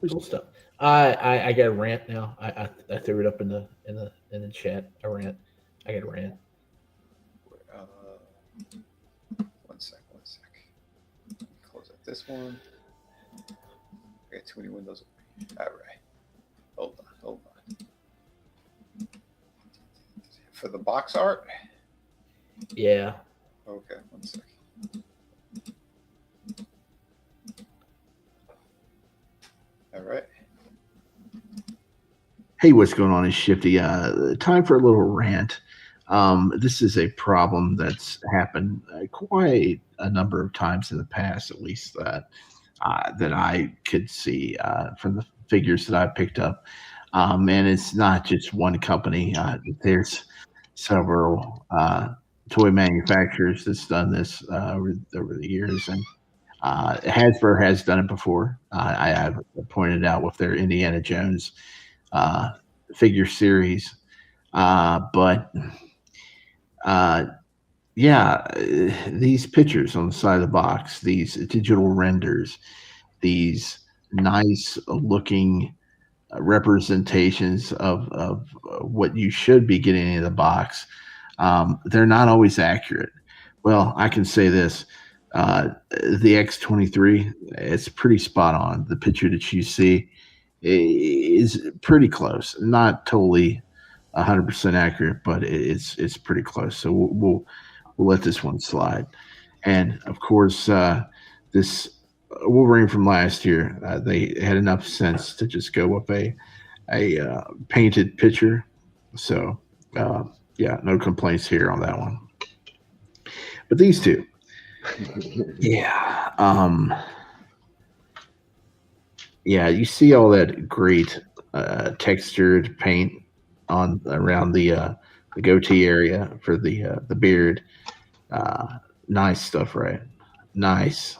Cool stuff. I got a rant now. I threw it up in the chat. A rant. I got a rant. One sec. Close up this one. I got too many windows. All right. Hold on. For the box art? Yeah. Okay, one sec. All right. Hey, what's going on? It's Shifty. Time for a little rant. This is a problem that's happened quite a number of times in the past, at least that I could see from the figures that I picked up. And it's not just one company. There's several toy manufacturers that's done this over the years, and Hasbro has done it before. I have pointed out with their Indiana Jones figure series, but yeah, these pictures on the side of the box, these digital renders, these nice looking representations of what you should be getting in the box, they're not always accurate. Well, I can say this. The X23, it's pretty spot on. The picture that you see is pretty close. Not totally 100% accurate, but it's pretty close. So we'll let this one slide. And of course, this Wolverine from last year, they had enough sense to just go with a painted picture. So yeah, no complaints here on that one. But these two, yeah, yeah, you see all that great textured paint on around the goatee area for the beard. Nice stuff, right? Nice,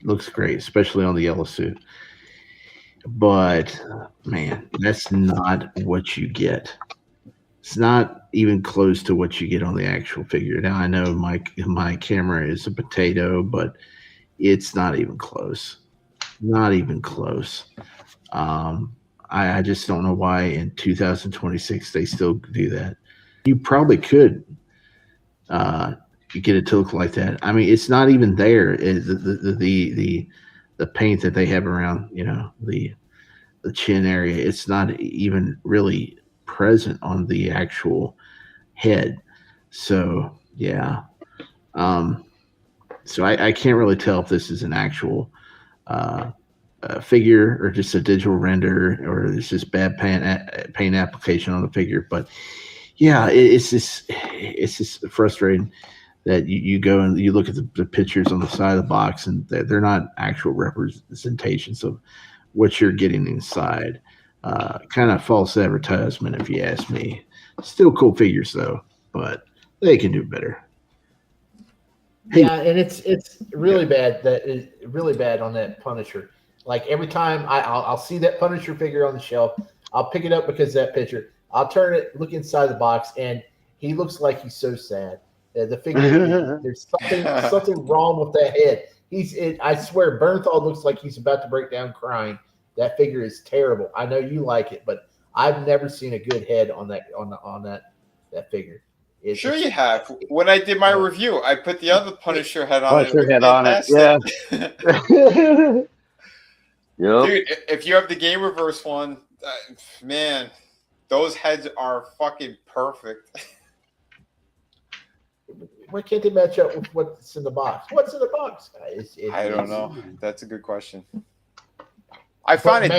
looks great, especially on the yellow suit. But man, that's not what you get. It's not even close to what you get on the actual figure. Now I know my camera is a potato, but it's not even close. Not even close. I just don't know why in 2026 they still do that. You probably could get it to look like that. I mean, it's not even there. The paint that they have around, the chin area, it's not even really present on the actual head. So yeah. So I can't really tell if this is an actual figure or just a digital render, or it's just bad paint application on the figure. But yeah, it's just frustrating that you go and you look at the pictures on the side of the box, and they're not actual representations of what you're getting inside. Kind of false advertisement, if you ask me. Still cool figures though, but they can do better. Yeah, and it's really bad. Really bad on that Punisher. Like every time I'll see that Punisher figure on the shelf, I'll pick it up because of that picture. I'll turn it, look inside the box, and he looks like he's so sad. The figure, there's something wrong with that head. I swear, Bernthal looks like he's about to break down crying That figure is terrible. I know you like it, but I've never seen a good head on that figure. Sure you have. When I did my review, I put the other Punisher head on it. Punisher head on it, yeah. Yep. Dude, if you have the Game Reverse one, man, those heads are fucking perfect. Why can't they match up with what's in the box? What's in the box, guys? I don't know. That's a good question. I found a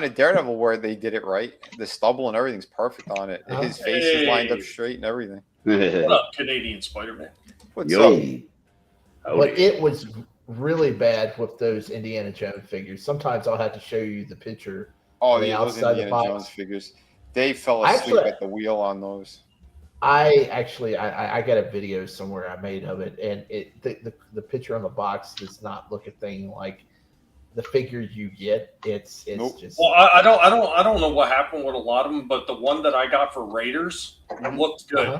Daredevil where they did it right. The stubble and everything's perfect on it. His face is lined up straight and everything. What up, Canadian Spider-Man? What's up? But it was really bad with those Indiana Jones figures. Sometimes I'll have to show you the picture. Oh, yeah, those Indiana Jones figures. They fell asleep at the wheel on those. I got a video somewhere I made of it, and the picture on the box does not look a thing like the figure you get. It's just. Well, I don't know what happened with a lot of them, but the one that I got for Raiders looked good.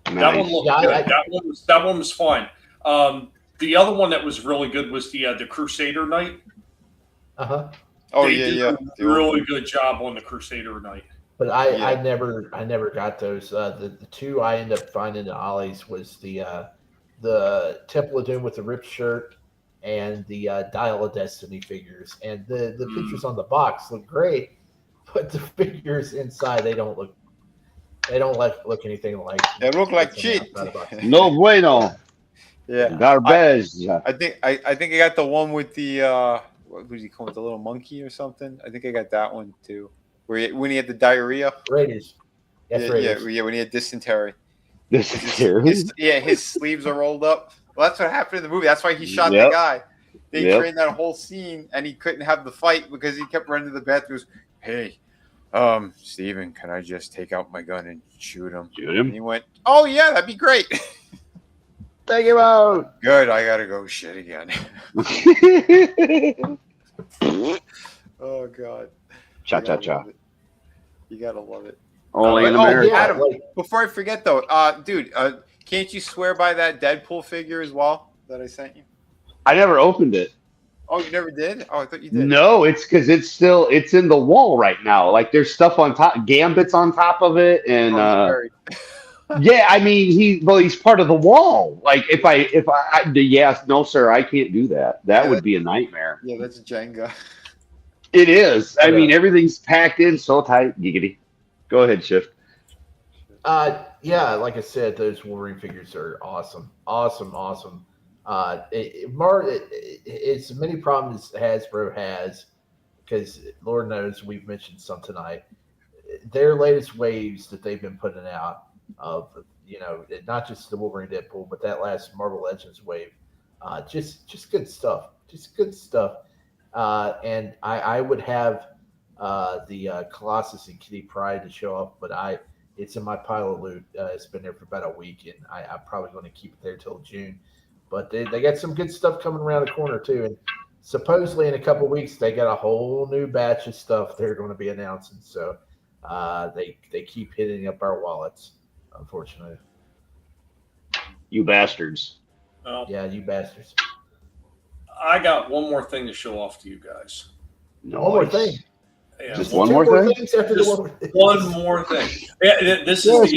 That one looked good. That one was fine. The other one that was really good was the Crusader Knight. Oh they did a really good job on the Crusader Knight. But I never got those. The two I ended up finding in Ollie's was the Temple of Doom with the ripped shirt and the Dial of Destiny figures. And the pictures on the box look great, but the figures inside they don't look anything like. They look like shit. No bueno. Yeah, garbage. I think I got the one with the what was he called, the little monkey or something? I think I got that one too. When he had the diarrhea. Raiders. Yeah, when he had dysentery. Dysentery. His sleeves are rolled up. Well, that's what happened in the movie. That's why he shot the guy. They trained that whole scene, and he couldn't have the fight because he kept running to the bathroom. Hey, Steven, can I just take out my gun and shoot him? And he went, oh, yeah, that'd be great. Take him out. Good, I gotta go shit again. Oh, God. Cha-cha-cha. You gotta love it. Only in America. Adam, before I forget, though, dude, can't you swear by that Deadpool figure as well that I sent you? I never opened it. Oh, you never did? Oh, I thought you did. No, it's because it's in the wall right now. Like there's stuff on top, Gambit's on top of it, and yeah, I mean he's part of the wall. Like if I no sir, I can't do that. That would be a nightmare. Yeah, that's Jenga. It is. I mean everything's packed in so tight. Giggity. Go ahead, Shift. Yeah, like I said, those Wolverine figures are awesome. It's many problems Hasbro has because Lord knows we've mentioned some tonight. Their latest waves that they've been putting out of, not just the Wolverine Deadpool, but that last Marvel Legends wave, just good stuff. Just good stuff. And I would have the Colossus and Kitty Pryde to show up, but it's in my pile of loot. It's been there for about a week, and I'm probably going to keep it there till June. But they got some good stuff coming around the corner too, and supposedly in a couple of weeks they got a whole new batch of stuff they're going to be announcing. So they keep hitting up our wallets, unfortunately. You bastards! Well, yeah, you bastards. I got one more thing to show off to you guys. Nice. One more thing. Yeah, just one more thing. One more thing. Yeah, this is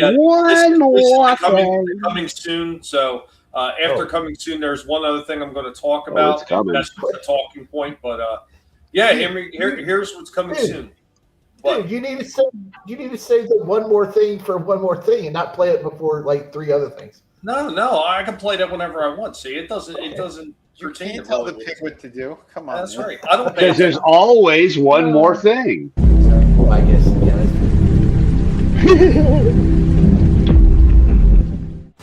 coming soon. So after coming soon, there's one other thing I'm going to talk about. That's just a talking point, but here's what's coming soon. Dude, you need to say the one more thing for one more thing, and not play it before like three other things. No, I can play that whenever I want. See, it doesn't. You can't tell the pig what to do. Come on. That's right. I don't. Because there's always one more thing. Well, I guess.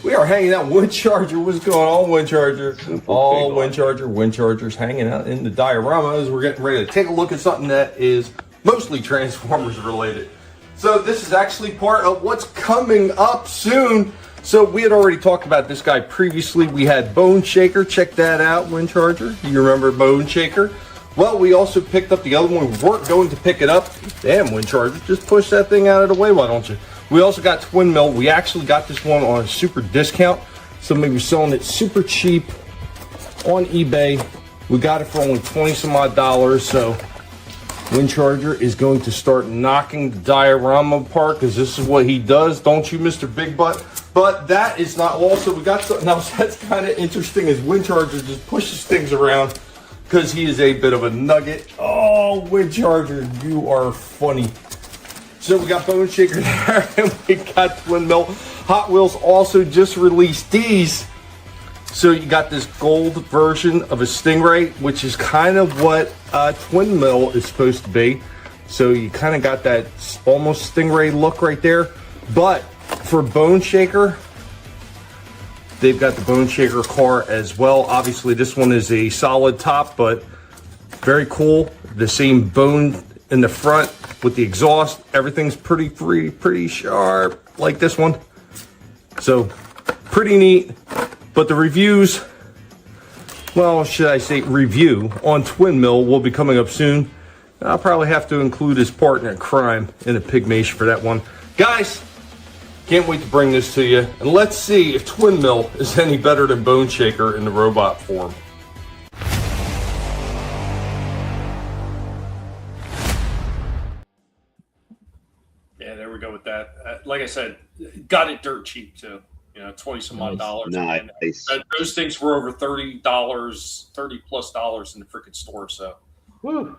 We are hanging out. Wind Charger, what's going on, Wind Charger? All Wind Chargers hanging out in the diorama as we're getting ready to take a look at something that is mostly Transformers related. So this is actually part of what's coming up soon. So we had already talked about this guy previously. We had Bone Shaker. Check that out, Wind Charger. You remember Bone Shaker? Well, we also picked up the other one. We weren't going to pick it up. Damn, Wind Charger, just push that thing out of the way, why don't you? We also got Twin Mill. We actually got this one on a super discount. Somebody was selling it super cheap on eBay. We got it for only $20 some odd. So Wind Charger is going to start knocking the diorama apart because this is what he does, don't you, Mr. Big Butt? But that is not all. So we got something else that's kind of interesting is Wind Charger just pushes things around because he is a bit of a nugget. Oh, Wind Charger, you are funny. So we got Bone Shaker there and we got Twin Mill. Hot Wheels also just released these. So you got this gold version of a Stingray, which is kind of what Twin Mill is supposed to be. So you kind of got that almost Stingray look right there. But for Bone Shaker, they've got the Bone Shaker car as well. Obviously, this one is a solid top, but very cool. The same bone in the front with the exhaust. Everything's pretty free, pretty sharp, like this one. So pretty neat. But the reviews, well, should I say review on Twin Mill will be coming up soon. I'll probably have to include his partner in crime in a Pigmation for that one. Guys, can't wait to bring this to you. And let's see if Twin Mill is any better than Bone Shaker in the robot form. Yeah, there we go with that. Like I said, got it dirt cheap too. You know, 20 some odd dollars. Nice. Those things were over $30, $30+ in the freaking store. So, Woo.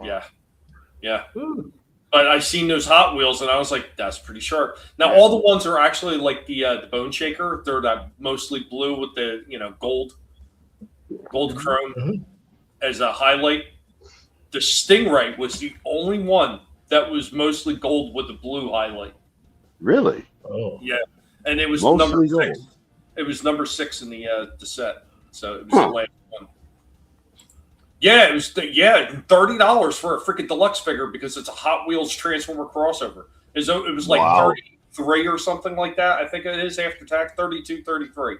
yeah. Woo. But I seen those Hot Wheels and I was like, that's pretty sharp. Now, all the ones are actually like the Bone Shaker. They're that mostly blue with the, gold chrome as a highlight. The Stingray was the only one that was mostly gold with the blue highlight. Really? Oh. Yeah. And it was Mostly number 6. gold. It was number 6 in the set. So it was the last one. Yeah, it was $30 for a freaking deluxe figure because it's a Hot Wheels Transformer crossover. It was like 33 or something like that. I think it is after tax, 32, 33.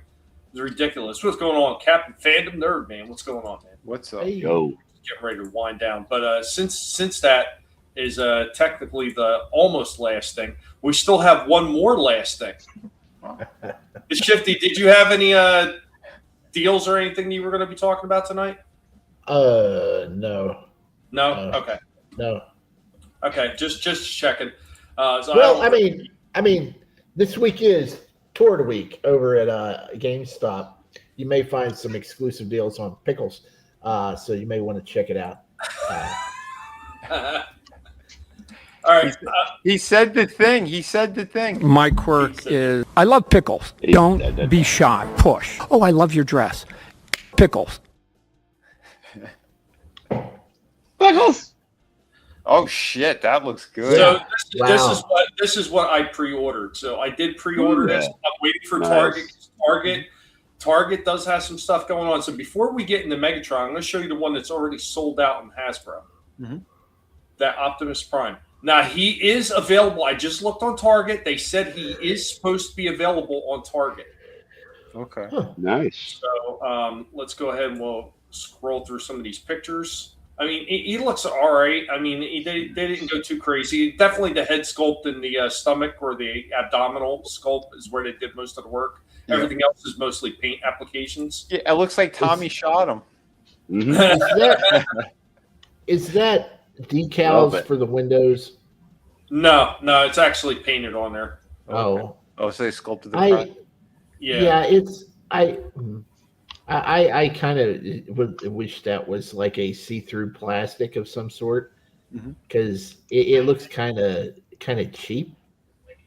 It's ridiculous. What's going on, Captain Fandom Nerd, man? What's going on, man? What's up? Yo. Getting ready to wind down. But since that is technically the almost last thing, we still have one more last thing. Shifty, did you have any deals or anything you were going to be talking about tonight? No. No? Okay. No. Okay, just checking. I mean, this week is Tour Week over at GameStop. You may find some exclusive deals on pickles, so you may want to check it out. All right. He said the thing. My quirk is I love pickles. Don't be shy. Push. Oh, I love your dress. Pickles. Pickles. Oh shit, that looks good. So this is what I pre-ordered. So I did pre-order this. I'm waiting for Target. Target does have some stuff going on. So before we get into Megatron, I'm going to show you the one that's already sold out in Hasbro. That Optimus Prime. Now, he is available. I just looked on Target. They said he is supposed to be available on Target. Okay. Nice. So let's go ahead and we'll scroll through some of these pictures. I mean, he looks all right. I mean, they didn't go too crazy. Definitely the head sculpt and the stomach or the abdominal sculpt is where they did most of the work. Everything else is mostly paint applications. Yeah, it looks like Tommy shot him. Is that decals for the windows? No, it's actually painted on there. Oh, so they sculpted the front. It's I kind of wish that was like a see-through plastic of some sort because it looks kind of cheap.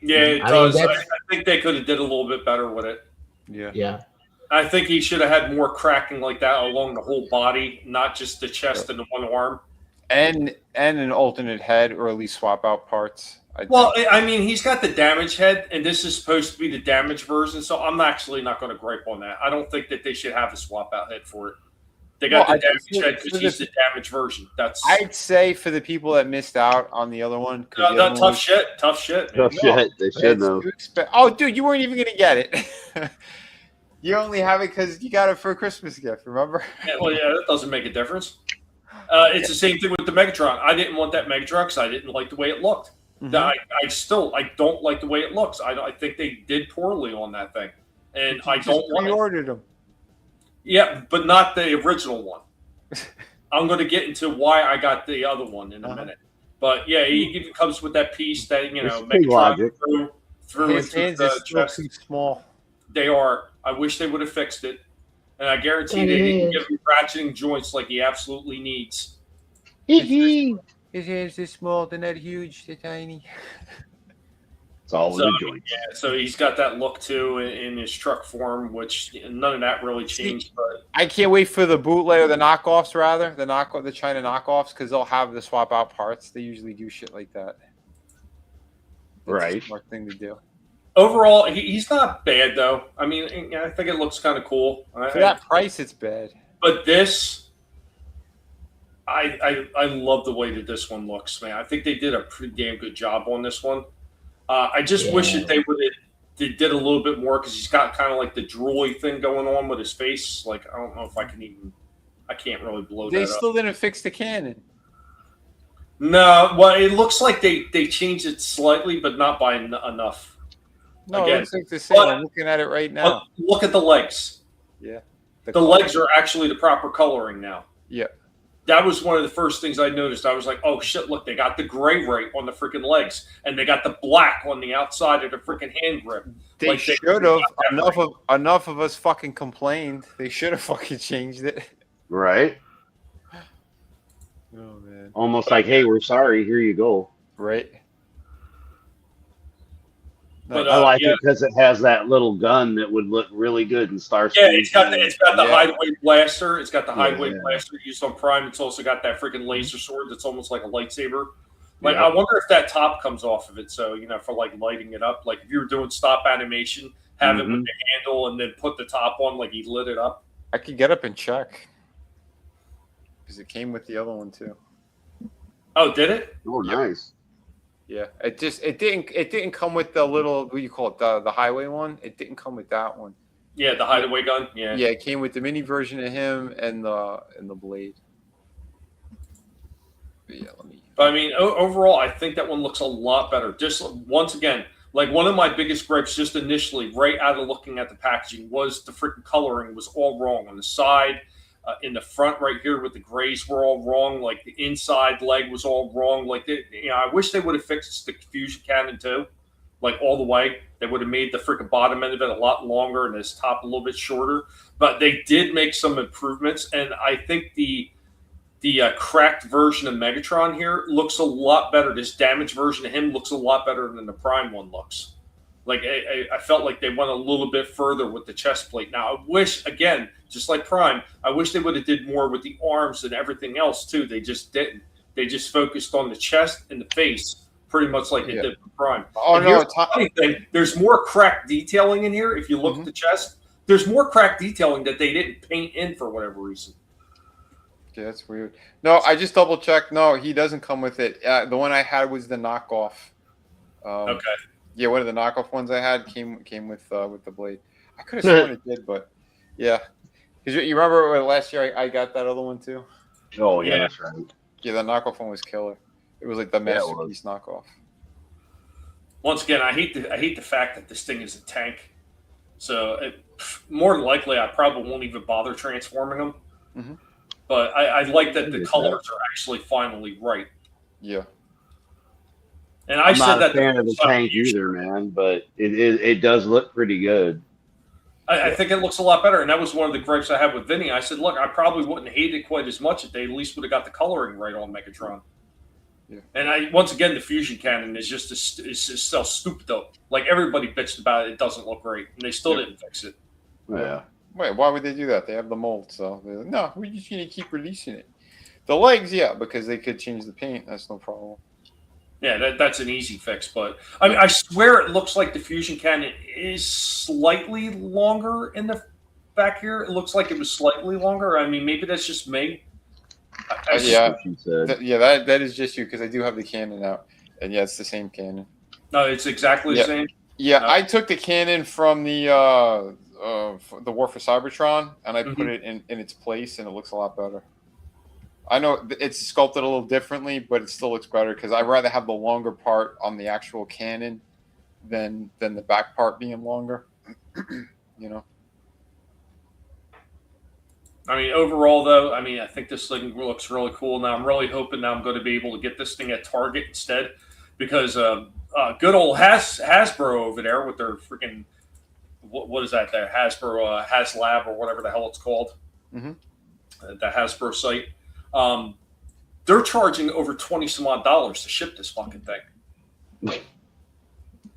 Yeah, it does. I think they could have did a little bit better with it. Yeah. I think he should have had more cracking like that along the whole body, not just the chest and the one arm. And an alternate head, or at least swap out parts. I mean, he's got the damaged head, and this is supposed to be the damaged version, so I'm actually not going to gripe on that. I don't think that they should have a swap out head for it. They got the damaged head because he's the damaged version. I'd say for the people that missed out on the other one. Tough shit. Man. Shit. They should know. Oh, dude, you weren't even going to get it. You only have it because you got it for a Christmas gift, remember? That doesn't make a difference. It's the same thing with the Megatron. I didn't want that Megatron because I didn't like the way it looked. I don't like the way it looks. I think they did poorly on that thing, and I don't want. Pre-ordered them. Yeah, but not the original one. I'm going to get into why I got the other one in a minute. But yeah, he even comes with that piece that Megatron threw His into hands the are still chest. too small. They are. I wish they would have fixed it, and I guarantee they didn't give him ratcheting joints like he absolutely needs. His hands are small. They're not huge. They're tiny. It's all So, yeah, so he's got that look too in his truck form, which none of that really changed. But I can't wait for the bootleg or the knockoffs, rather the China knockoffs, because they'll have the swap out parts. They usually do shit like that. That's a smart thing to do. overall, he's not bad though. I mean, I think it looks kind of cool. For that price, it's bad. But this, I love the way that this one looks, man. I think they did a pretty damn good job on this one. I just wish that they did a little bit more, because he's got kind of like the drooly thing going on with his face. Like, I don't know if I can't really blow that up. They still didn't fix the cannon. No, well, it looks like they changed it slightly, but not by enough. No, it looks like the same. I'm looking at it right now. Look at the legs. Yeah. The legs are actually the proper coloring now. Yeah. That was one of the first things I noticed. I was like, oh, shit, look, they got the gray right on the freaking legs, and they got the black on the outside of the freaking hand grip. They should have. Enough of us fucking complained. They should have fucking changed it. Right? Oh, man. Almost like, hey, we're sorry. Here you go. Right. But, I like it because it has that little gun that would look really good in Starscream. Yeah, it's got the hideaway blaster. It's got the hideaway blaster used on Prime. It's also got that freaking laser sword that's almost like a lightsaber. Like, I wonder if that top comes off of it. So, for like lighting it up. Like if you were doing stop animation, have it with the handle and then put the top on like he lit it up. I could get up and check, because it came with the other one too. Oh, did it? Oh, nice. Yeah, it didn't come with the little, what do you call it, the highway one. It didn't come with that one. Yeah, the hideaway gun. Yeah. Yeah, it came with the mini version of him and the blade. But yeah, I mean, overall, I think that one looks a lot better. Just once again, like one of my biggest gripes, just initially, right out of looking at the packaging, was the freaking coloring was all wrong on the side. In the front right here with the grays were all wrong. Like the inside leg was all wrong. Like I wish they would have fixed the fusion cannon too, like all the way. They would have made the freaking bottom end of it a lot longer and this top a little bit shorter. But they did make some improvements, and I think the cracked version of Megatron here looks a lot better. This damaged version of him looks a lot better than the Prime one looks. Like I felt like they went a little bit further with the chest plate. Now I wish, again, just like Prime, I wish they would have did more with the arms and everything else too. They just didn't. They just focused on the chest and the face, pretty much like they did with Prime. Oh, and no, here's the funny thing: there's more cracked detailing in here. If you look at the chest, there's more cracked detailing that they didn't paint in for whatever reason. Yeah, that's weird. No, I just double checked. No, he doesn't come with it. The one I had was the knockoff. Okay. Yeah, one of the knockoff ones I had came with the blade. I could have sworn it did, but yeah. Because you remember last year I got that other one too? Oh yeah, that's right. Yeah, the knockoff one was killer. It was like the masterpiece knockoff. Once again, I hate the fact that this thing is a tank. So more than likely, I probably won't even bother transforming them. Mm-hmm. But I like that the colors are actually finally right. Yeah. And I I'm said not that a fan of the tank either, man, but it does look pretty good. I think it looks a lot better, and that was one of the gripes I had with Vinnie. I said, look, I probably wouldn't hate it quite as much if they at least would have got the coloring right on Megatron. Yeah. And once again, the fusion cannon is just so stupid though. Like everybody bitched about it, it doesn't look great, and they still didn't fix it. Yeah. Wait, why would they do that? They have the mold, so they're like, no, we're just gonna keep releasing it. The legs, yeah, because they could change the paint. That's no problem. Yeah, that's an easy fix, but I mean, I swear it looks like the fusion cannon is slightly longer in the back here. It looks like it was slightly longer. I mean, maybe that's just me. That is just you, because I do have the cannon out, and yeah, it's the same cannon. No, it's exactly the same. Yeah, I took the cannon from the War for Cybertron, and I put it in its place, and it looks a lot better. I know it's sculpted a little differently, but it still looks better, because I'd rather have the longer part on the actual cannon than the back part being longer. I mean, overall, though, I mean, I think this thing looks really cool. Now, I'm really hoping that I'm going to be able to get this thing at Target instead, because good old Hasbro over there with their freaking what is that? Their Hasbro HasLab or whatever the hell it's called, Mm-hmm. The Hasbro site. They're charging over $20 some odd to ship this fucking thing.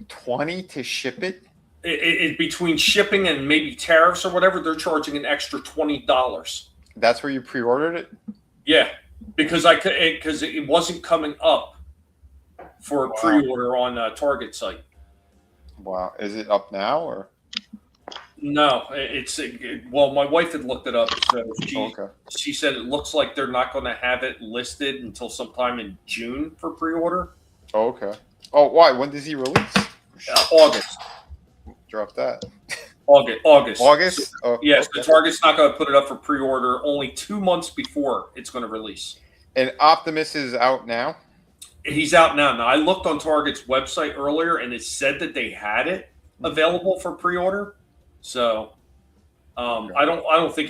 20 to ship it? It between shipping and maybe tariffs or whatever, they're charging an extra $20. That's where you pre-ordered it? Yeah, because it wasn't coming up for a pre-order on Target site. Wow, is it up now or? No, well, my wife had looked it up. So she said it looks like they're not going to have it listed until sometime in June for pre-order. Oh, okay. Oh, why? When does he release? August. Drop that. August. August? Oh, yes, okay. the Target's not going to put it up for pre-order only 2 months before it's going to release. And Optimus is out now? He's out now. Now, I looked on Target's website earlier, and it said that they had it available for pre-order. So, I don't think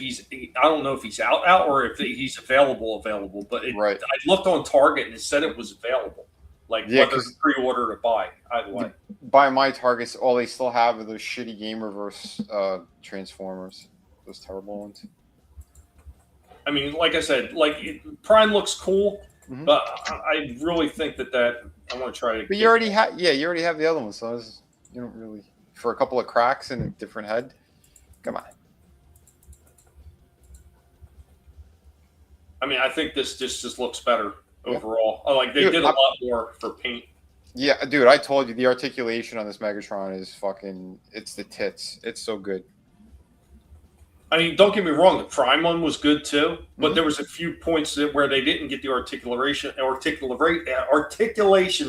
I don't know if he's out or if he's available. But I looked on Target, and it said it was available. Like whether to pre-order or buy, either way. By my Targets, all they still have are those shitty Game Reverse Transformers. Those terrible ones. I mean, like I said, Prime looks cool, but I really think that I want to try to. But you already have, you already have the other one, so you don't really for a couple of cracks in a different head. Come on. I mean, I think this just looks better overall. They did a lot more for paint. Yeah, dude, I told you the articulation on this Megatron is fucking. It's the tits. It's so good. I mean, don't get me wrong. The Prime one was good too, but there was a few points where they didn't get the articulation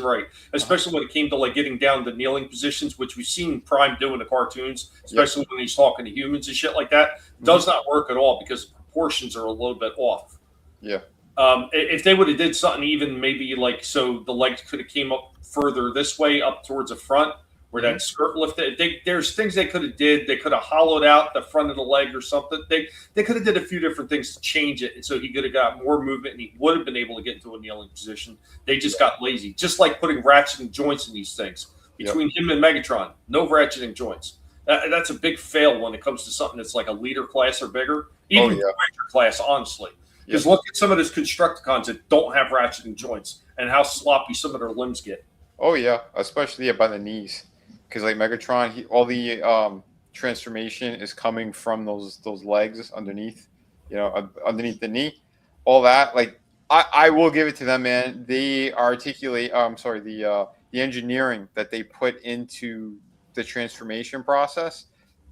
right, especially when it came to getting down to kneeling positions, which we've seen Prime do in the cartoons, especially when he's talking to humans and shit like that. Does not work at all because the proportions are a little bit off. Yeah. If they would have did something even maybe so the legs could have came up further this way up towards the front where that skirt lifted. There's things they could have did. They could have hollowed out the front of the leg or something. They could have did a few different things to change it, and so he could have got more movement and he would have been able to get into a kneeling position. They just got lazy, just like putting ratcheting joints in these things. Between him and Megatron, no ratcheting joints. That's a big fail when it comes to something that's like a leader class or bigger, even Ranger class, honestly. Because look at some of those Constructicons that don't have ratcheting joints and how sloppy some of their limbs get. Oh yeah, especially by the knees, because Megatron, all the transformation is coming from those legs underneath, underneath the knee, all that. I will give it to them, man. They articulate. The engineering that they put into the transformation process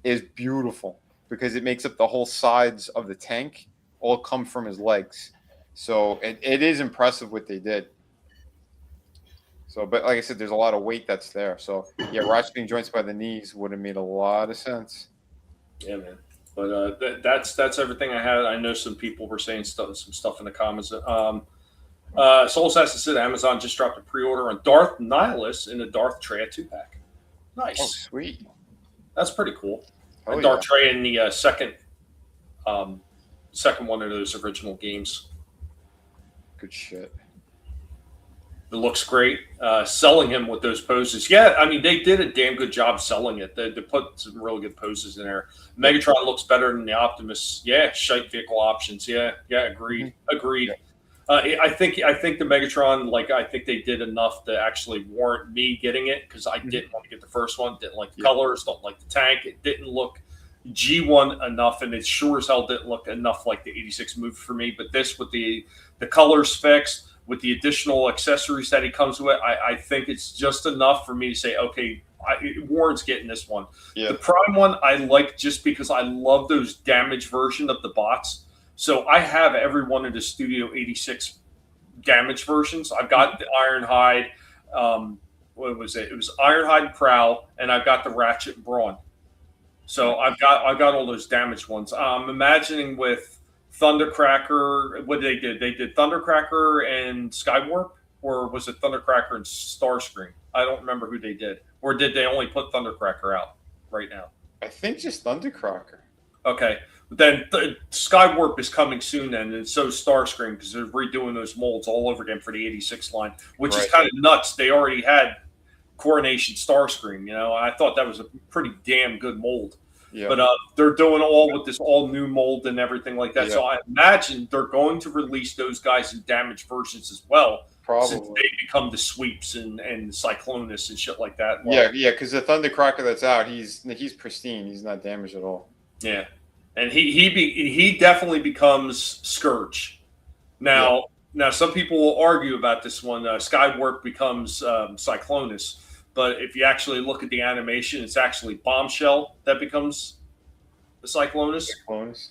is beautiful because it makes up the whole sides of the tank. All come from his legs, so it is impressive what they did. So, but like I said, there's a lot of weight that's there. So yeah, ratcheting joints by the knees would have made a lot of sense. Yeah, man. But that's everything I had. I know some people were saying some stuff in the comments. Soul Assassin said Amazon just dropped a pre-order on Darth Nihilus in a Darth Traya 2-pack. Nice, oh, sweet. That's pretty cool. Oh, Darth Traya in the second one of those original games. Good shit. It looks great. Selling him with those poses. Yeah, I mean, they did a damn good job selling it. They put some really good poses in there. Megatron looks better than the Optimus. Yeah, shite vehicle options. Yeah, agreed. Agreed. I think the Megatron, I think they did enough to actually warrant me getting it because I didn't want to get the first one. Didn't like the colors, don't like the tank. It didn't look G1 enough, and it sure as hell didn't look enough like the 86 movie for me. But this, with the colors fixed, with the additional accessories that he comes with, I think it's just enough for me to say, okay, Warren's getting this one. Yeah. The Prime one I like just because I love those damaged version of the bots. So I have every one of the Studio 86 damaged versions. I've got the Ironhide. What was it? It was Ironhide Prowl, and I've got the Ratchet Brawn. So I've got all those damaged ones. I'm imagining with Thundercracker, what they did Thundercracker and Skywarp, or was it Thundercracker and Starscream? I don't remember who they did. Or did they only put Thundercracker out right now? I think just Thundercracker. Okay. But then Skywarp is coming soon, and so is Starscream, because they're redoing those molds all over again for the 86 line, which is kind of nuts. They already had Coronation Starscream, you know. I thought that was a pretty damn good mold. Yeah. But they're doing all with this all new mold and everything like that. Yeah. So I imagine they're going to release those guys in damaged versions as well. Probably. Since they become the Sweeps and Cyclonus and shit like that. Well, yeah, because the Thundercracker that's out, he's pristine. He's not damaged at all. Yeah. And he definitely becomes Scourge. Now, some people will argue about this one. Skywarp becomes Cyclonus, but if you actually look at the animation, it's actually Bombshell that becomes the Cyclonus.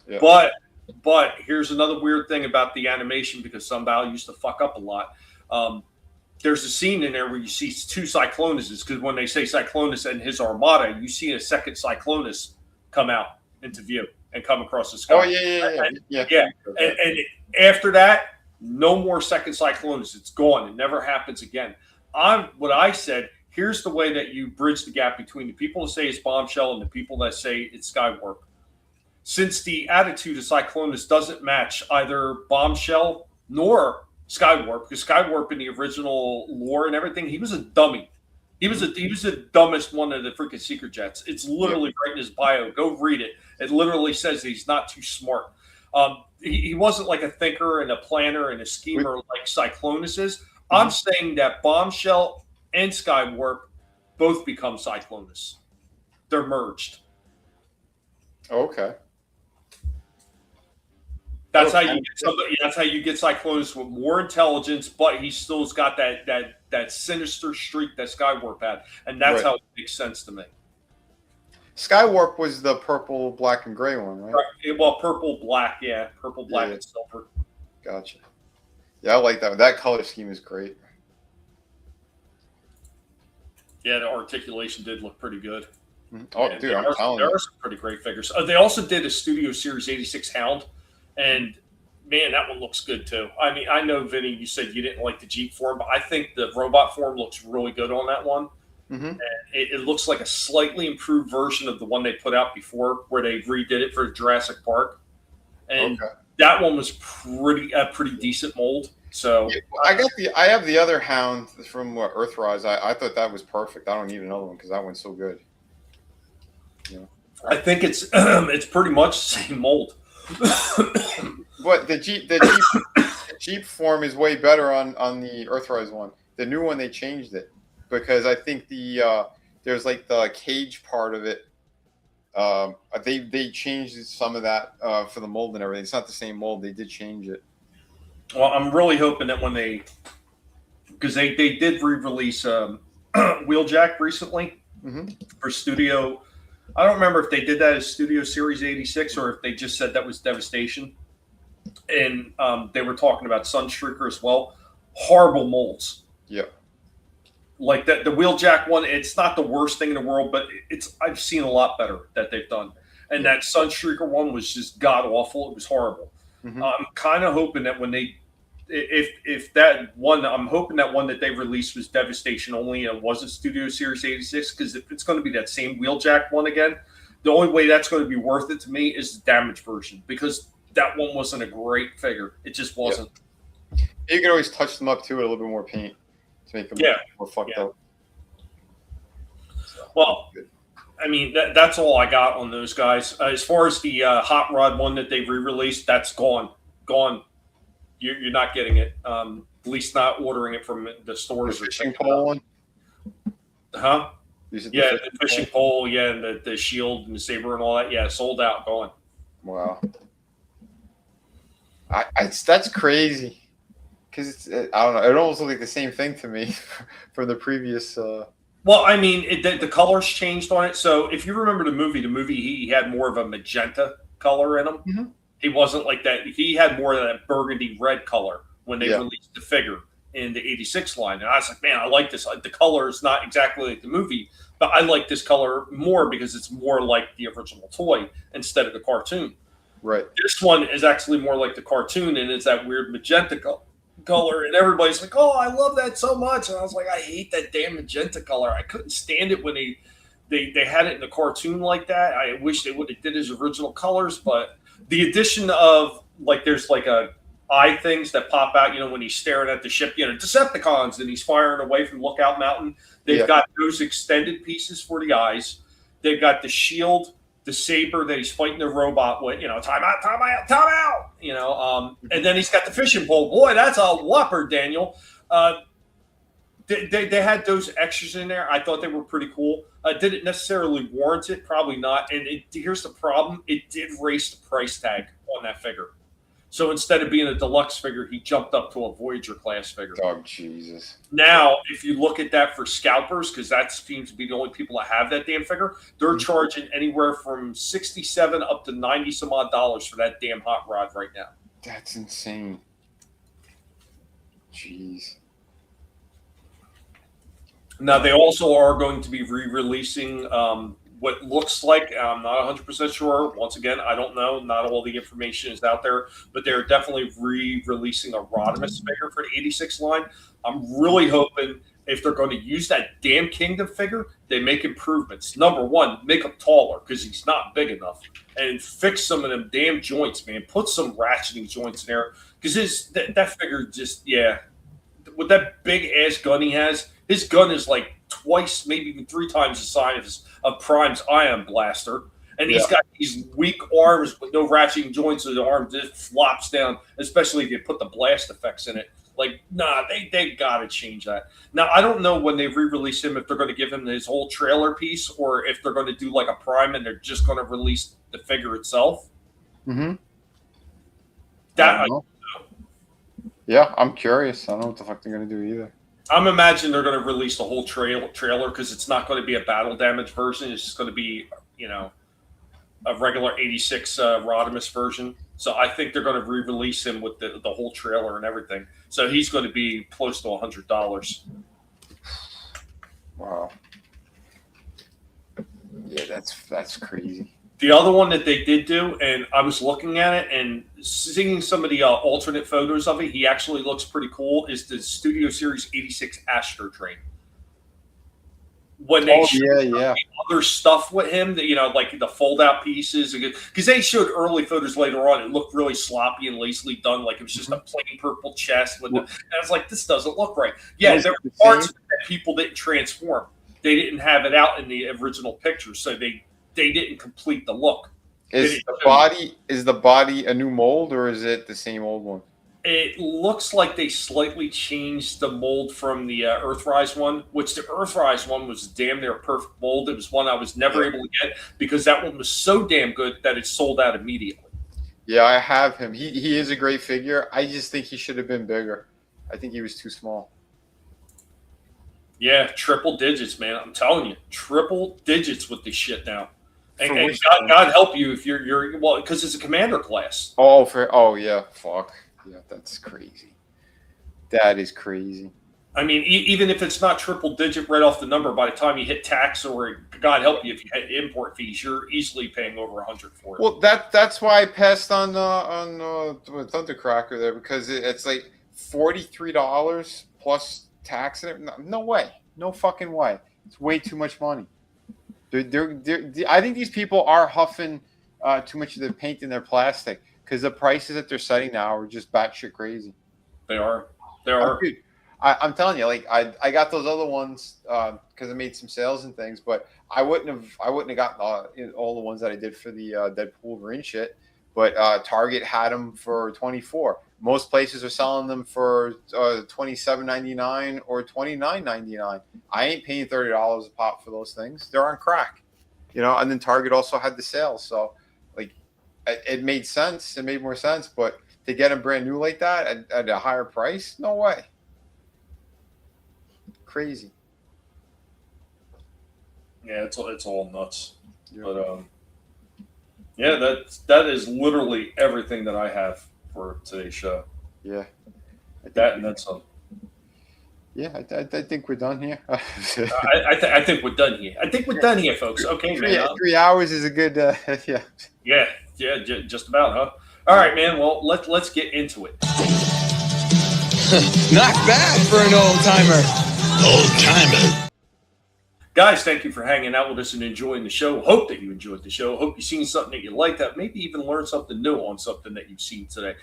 Yeah. But here's another weird thing about the animation, because Sunbow used to fuck up a lot. There's a scene in there where you see two Cyclonuses, because when they say Cyclonus and his armada, you see a second Cyclonus come out into view and come across the sky. Oh, yeah. And after that, no more second Cyclonus. It's gone. It never happens again. What I said, here's the way that you bridge the gap between the people that say it's Bombshell and the people that say it's Skywarp. Since the attitude of Cyclonus doesn't match either Bombshell nor Skywarp, because Skywarp in the original lore and everything, he was a dummy. He was the dumbest one of the freaking secret jets. It's literally right in his bio. Go read it. It literally says that he's not too smart. He wasn't like a thinker and a planner and a schemer like Cyclonus is. I'm saying that Bombshell and Skywarp both become Cyclonus. They're merged. Okay. That's how you get somebody. That's how you get Cyclonus with more intelligence, but he still's got that sinister streak that Skywarp had, and that's how it makes sense to me. Skywarp was the purple, black, and gray one, right? Well, purple, black, purple, black, and silver. Gotcha. Yeah, I like that one. That color scheme is great. Yeah, the articulation did look pretty good. Oh, and dude, I'm telling you. There are some pretty great figures. They also did a Studio Series 86 Hound, and man, that one looks good too. I mean, I know, Vinny, you said you didn't like the Jeep form, but I think the robot form looks really good on that one. And it looks like a slightly improved version of the one they put out before, where they redid it for Jurassic Park. And that one was a pretty decent mold. So I have the other Hound from Earthrise. I thought that was perfect. I don't need another one because that one's so good. Yeah. I think it's pretty much the same mold. But the Jeep form is way better on the Earthrise one. The new one, they changed it because I think there's like the cage part of it. They changed some of that for the mold and everything. It's not the same mold. They did change it. Well, I'm really hoping that when because they did re-release Wheeljack recently for Studio. I don't remember if they did that as Studio Series 86 or if they just said that was Devastation. And they were talking about Sunstreaker as well. Horrible molds. Yeah. Like that, the Wheeljack one, it's not the worst thing in the world, but I've seen a lot better that they've done. And that Sunstreaker one was just god awful. It was horrible. I'm kind of hoping that when if that one, I'm hoping that one that they released was Devastation only and it wasn't Studio Series 86, because if it's going to be that same Wheeljack one again, the only way that's going to be worth it to me is the damaged version, because that one wasn't a great figure. It just wasn't. Yeah. You can always touch them up too with a little bit more paint to make them more fucked up. So, well, I mean, that's all I got on those guys. As far as the Hot Rod one that they re-released, that's gone. You're not getting it. At least not ordering it from the stores. The fishing pole one? Huh? Yeah, the fishing pole, and the shield and the saber and all that. Yeah, sold out, gone. Wow. That's crazy. Because I don't know. It almost looks like the same thing to me from the previous. Well, I mean, the colors changed on it. So if you remember the movie, he had more of a magenta color in him. He wasn't like that. He had more of that burgundy red color when they released the figure in the 86 line. And I was like, man, I like this. The color is not exactly like the movie, but I like this color more because it's more like the original toy instead of the cartoon. Right. This one is actually more like the cartoon, and it's that weird magenta color. And everybody's like, oh, I love that so much. And I was like, I hate that damn magenta color. I couldn't stand it when they had it in the cartoon like that. I wish they would have did his original colors, but the addition of like there's like a eye things that pop out, when he's staring at the ship, Decepticons, and he's firing away from Lookout Mountain. They've got those extended pieces for the eyes. They've got the shield, the saber that he's fighting the robot with, time out, and then he's got the fishing pole. Boy, that's a whopper, Daniel. They had those extras in there. I thought they were pretty cool. Did it necessarily warrant it? Probably not. And here's the problem. It did raise the price tag on that figure. So instead of being a deluxe figure, he jumped up to a Voyager class figure. Oh, Jesus. Now, if you look at that for scalpers, because that seems to be the only people that have that damn figure, they're charging anywhere from $67 up to $90 some odd dollars for that damn hot rod right now. That's insane. Jeez. Now, they also are going to be re-releasing what looks like, I'm not 100% sure. Once again, I don't know. Not all the information is out there, but they're definitely re-releasing a Rodimus figure for the 86 line. I'm really hoping if they're going to use that damn Kingdom figure, they make improvements. Number one, make him taller because he's not big enough, and fix some of them damn joints, man. Put some ratcheting joints in there because that figure just, with that big ass gun he has, his gun is like twice, maybe even 3 times the size of Prime's ion blaster. And he's got these weak arms with no ratcheting joints, so the arm just flops down, especially if you put the blast effects in it. Like, nah, they got to change that. Now, I don't know when they re-release him if they're going to give him his whole trailer piece or if they're going to do like a Prime and they're just going to release the figure itself. Mm-hmm. That Yeah, I'm curious. I don't know what the fuck they're going to do either. I'm imagining they're going to release the whole trailer because it's not going to be a battle damage version. It's just going to be, a regular 86 Rodimus version. So I think they're going to re-release him with the whole trailer and everything. So he's going to be close to $100. Wow. Yeah, that's crazy. The other one that they did do, and I was looking at it and seeing some of the alternate photos of it, he actually looks pretty cool, is the Studio Series 86 Astro Train. When they showed other stuff with him, like the fold-out pieces, because they showed early photos later on, it looked really sloppy and lazily done, like it was just a plain purple chest. And I was like, this doesn't look right. Yeah, there were parts of it that people didn't transform. They didn't have it out in the original picture, so they didn't complete the look. Is the body a new mold or is it the same old one? It looks like they slightly changed the mold from the Earthrise one, which the Earthrise one was damn near perfect mold. It was one I was never able to get because that one was so damn good that it sold out immediately. Yeah, I have him. He is a great figure. I just think he should have been bigger. I think he was too small. Yeah, triple digits, man. I'm telling you, triple digits with this shit now. And God help you if you're because it's a commander class. Oh yeah, fuck. Yeah, that's crazy. That is crazy. I mean, even if it's not triple digit right off the number, by the time you hit tax or God help you if you hit import fees, you're easily paying over $100 for it. Well, that's why I passed on Thundercracker there because it's like $43 plus tax and everything. No way, no fucking way. It's way too much money. I think these people are huffing too much of their paint in their plastic. Because the prices that they're setting now are just batshit crazy. They are. I'm telling you, like I got those other ones because I made some sales and things, but I wouldn't have gotten all the ones that I did for the Deadpool Wolverine shit. But Target had them for $24. Most places are selling them for $27.99 or $29.99. I ain't paying $30 a pop for those things. They're on crack, And then Target also had the sale, so. It made sense. It made more sense, but to get them brand new like that at a higher price, no way. Crazy. Yeah, it's all nuts. Yeah. But that is literally everything that I have for today's show. Yeah, that and that's some. Yeah, I think we're done here. I think we're done here. I think we're done here, folks. Okay, man. 3 hours is a good. Yeah. Yeah, just about, huh? All right, man. Well, let's get into it. Not bad for an old timer. Old timer. Guys, thank you for hanging out with us and enjoying the show. Hope that you enjoyed the show. Hope you've seen something that you like, that maybe even learn something new on something that you've seen today.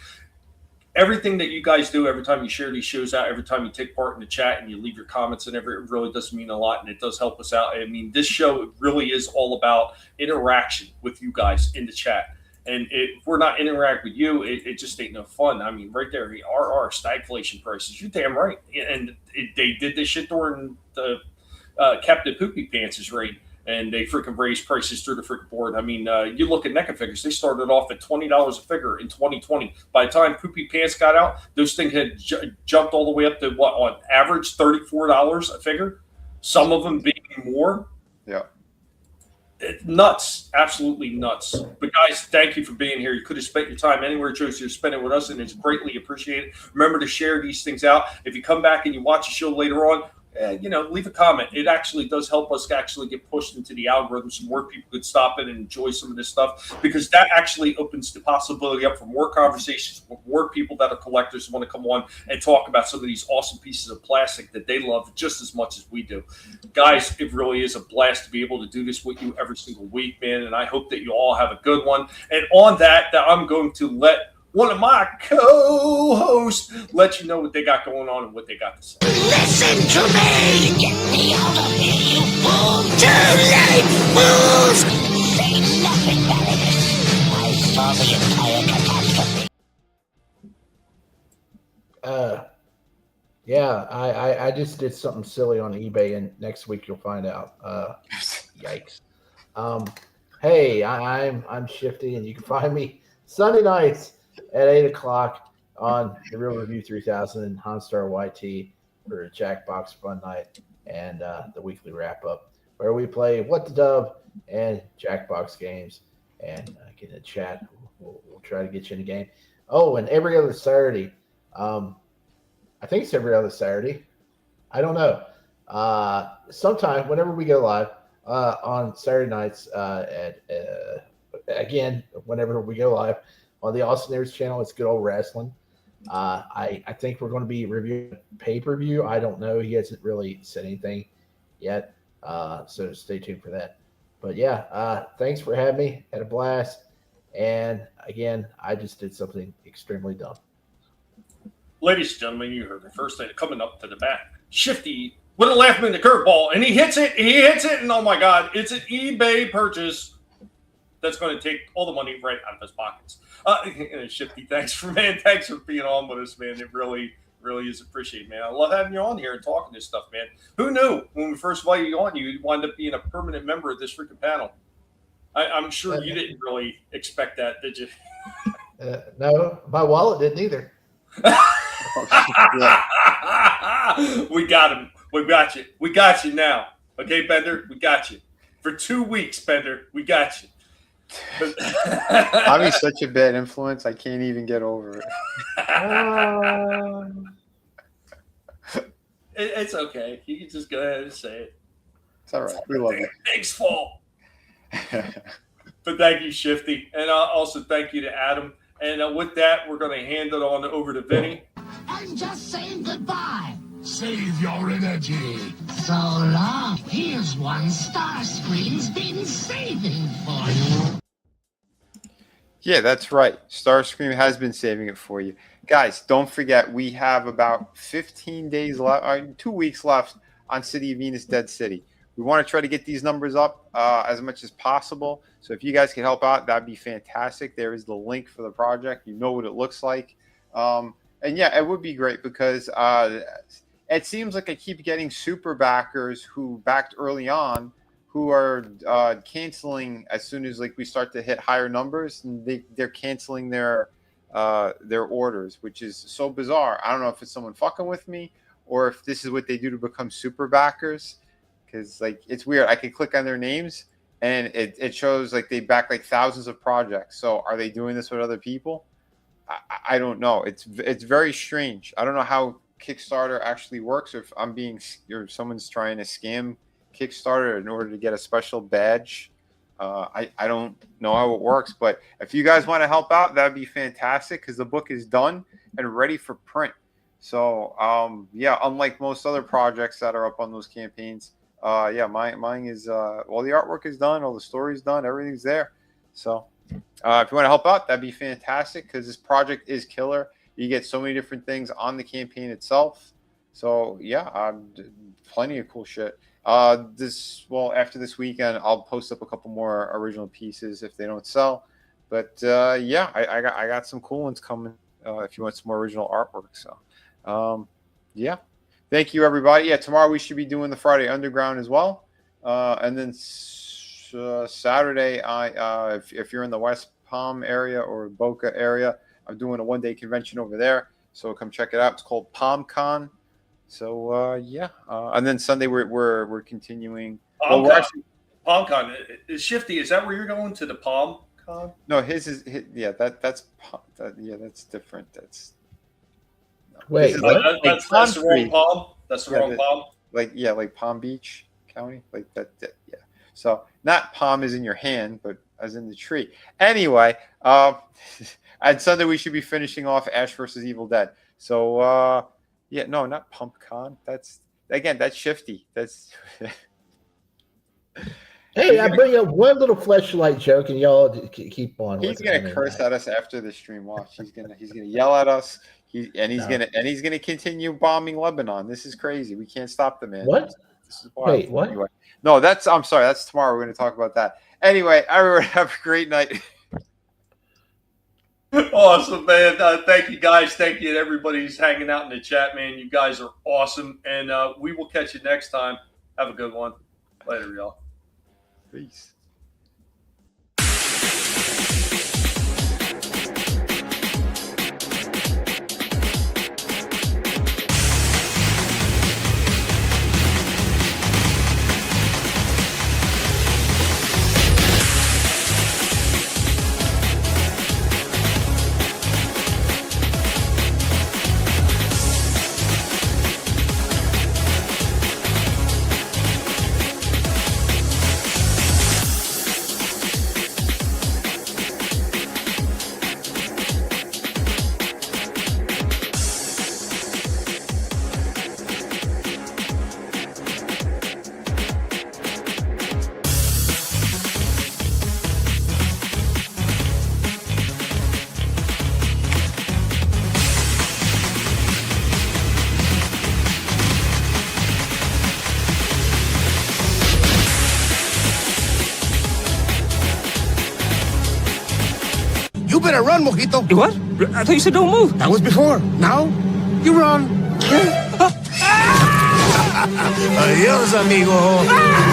Everything that you guys do, every time you share these shows out, every time you take part in the chat and you leave your comments and it really does mean a lot, and it does help us out. I mean, this show really is all about interaction with you guys in the chat. And if we're not interacting with you, it just ain't no fun. I mean, right there, our stagflation prices. You're damn right. And they did this shit during the Captain Poopy Pants' reign, and they freaking raised prices through the freaking board. I mean, you look at NECA figures, they started off at $20 a figure in 2020. By the time Poopy Pants got out, those things had jumped all the way up to what, on average, $34 a figure, some of them being more. Yeah. Nuts, absolutely nuts. But guys, thank you for being here. You could have spent your time anywhere you chose to spend it with us, and it's greatly appreciated. Remember to share these things out. If you come back and you watch the show later on, leave a comment. It actually does help us actually get pushed into the algorithm so more people could stop it and enjoy some of this stuff, because that actually opens the possibility up for more conversations with more people that are collectors who want to come on and talk about some of these awesome pieces of plastic that they love just as much as we do. Guys, it really is a blast to be able to do this with you every single week, man, and I hope that you all have a good one. And on that I'm going to let one of my co-hosts let you know what they got going on and what they got to say. Listen to me! Get me out of here, you fool! Too late, fools! Say nothing, Baroness. I saw the entire catastrophe. Yeah, I just did something silly on eBay, and next week you'll find out. Yikes. Hey, I'm Shifty, and you can find me Sunday nights at 8 o'clock on the Real Review 3000 and Honstar YT for a Jackbox Fun Night and the weekly wrap up, where we play What the Dub and Jackbox games and get in a chat. We'll try to get you in the game. Oh, and every other Saturday, I think it's every other Saturday. I don't know. Sometime whenever we go live on Saturday nights again, whenever we go live on the Austin Airs channel, it's Good Old Wrestling. I think we're going to be reviewing pay-per-view. I don't know. He hasn't really said anything yet, so stay tuned for that. But yeah, thanks for having me. Had a blast. And again, I just did something extremely dumb. Ladies and gentlemen, you heard the first thing coming up to the back. Shifty with a left minute curveball, and he hits it, and oh my God, it's an eBay purchase that's going to take all the money right out of his pockets. Shifty, thanks for being on with us, man. It really is appreciated, man. I love having you on here and talking this stuff, man. Who knew when we first invited you on, you'd wind up being a permanent member of this freaking panel? I'm sure you didn't really expect that, did you? No, my wallet didn't either. We got him. We got you. We got you now. Okay, Bender? We got you. For 2 weeks, Bender. We got you. Tommy's such a bad influence. I can't even get over it. It's okay. You can just go ahead and say it. It's all right. We love it. Big's fault. But thank you, Shifty. And also thank you to Adam. And with that, we're going to hand it on over to Vinnie. I'm just saying goodbye. Save your energy. So long. Here's one Starscream's been saving for you. Yeah, that's right. Starscream has been saving it for you. Guys, don't forget, we have about 15 days left, 2 weeks left on City of Venus Dead City. We want to try to get these numbers up as much as possible. So if you guys can help out, that'd be fantastic. There is the link for the project. You know what it looks like. And yeah, it would be great because it seems like I keep getting super backers who backed early on who are canceling as soon as like we start to hit higher numbers, and they're canceling their orders, which is so bizarre. I don't know if it's someone fucking with me or if this is what they do to become super backers. Because like it's weird. I can click on their names and it shows like they back like thousands of projects. So are they doing this with other people? I don't know. It's very strange. I don't know how Kickstarter actually works, or if someone's trying to scam Kickstarter in order to get a special badge. I don't know how it works, but if you guys want to help out, that'd be fantastic because the book is done and ready for print. So yeah, unlike most other projects that are up on those campaigns, Yeah, mine is all the artwork is done, all the story's done, everything's there. So if you want to help out, that'd be fantastic because this project is killer. You get so many different things on the campaign itself. So yeah, plenty of cool shit. After this weekend, I'll post up a couple more original pieces if they don't sell. But yeah, I got some cool ones coming. If you want some more original artwork, so yeah. Thank you, everybody. Yeah, tomorrow we should be doing the Friday Underground as well. And then Saturday, if you're in the West Palm area or Boca area, I'm doing a one-day convention over there. So come check it out. It's called PalmCon. So yeah. And then Sunday we're continuing. We're actually PalmCon. Is Shifty? Is that where you're going to the PalmCon? No, his is that's different. That's. Wait, that's the wrong Palm. That's the wrong Palm. Like Palm Beach County, like that. Yeah. So not palm is in your hand, but as in the tree. Anyway, and Sunday we should be finishing off Ash versus Evil Dead. So yeah, no, not PumpCon. That's Shifty. That's. Hey, I bring up one little fleshlight joke, and y'all keep on. He's gonna curse at us after the stream. Watch. He's gonna yell at us. He's gonna continue bombing Lebanon. This is crazy. We can't stop the man. What? This is wild. Wait, what? Anyway, no, I'm sorry. That's tomorrow. We're gonna talk about that. Anyway, everyone have a great night. Awesome, man. Thank you, guys. Thank you to everybody who's hanging out in the chat, man. You guys are awesome, and we will catch you next time. Have a good one. Later, y'all. Peace. You better run, Mojito. You what? I thought you said don't move. That was before. Now, you run. Adios, amigo.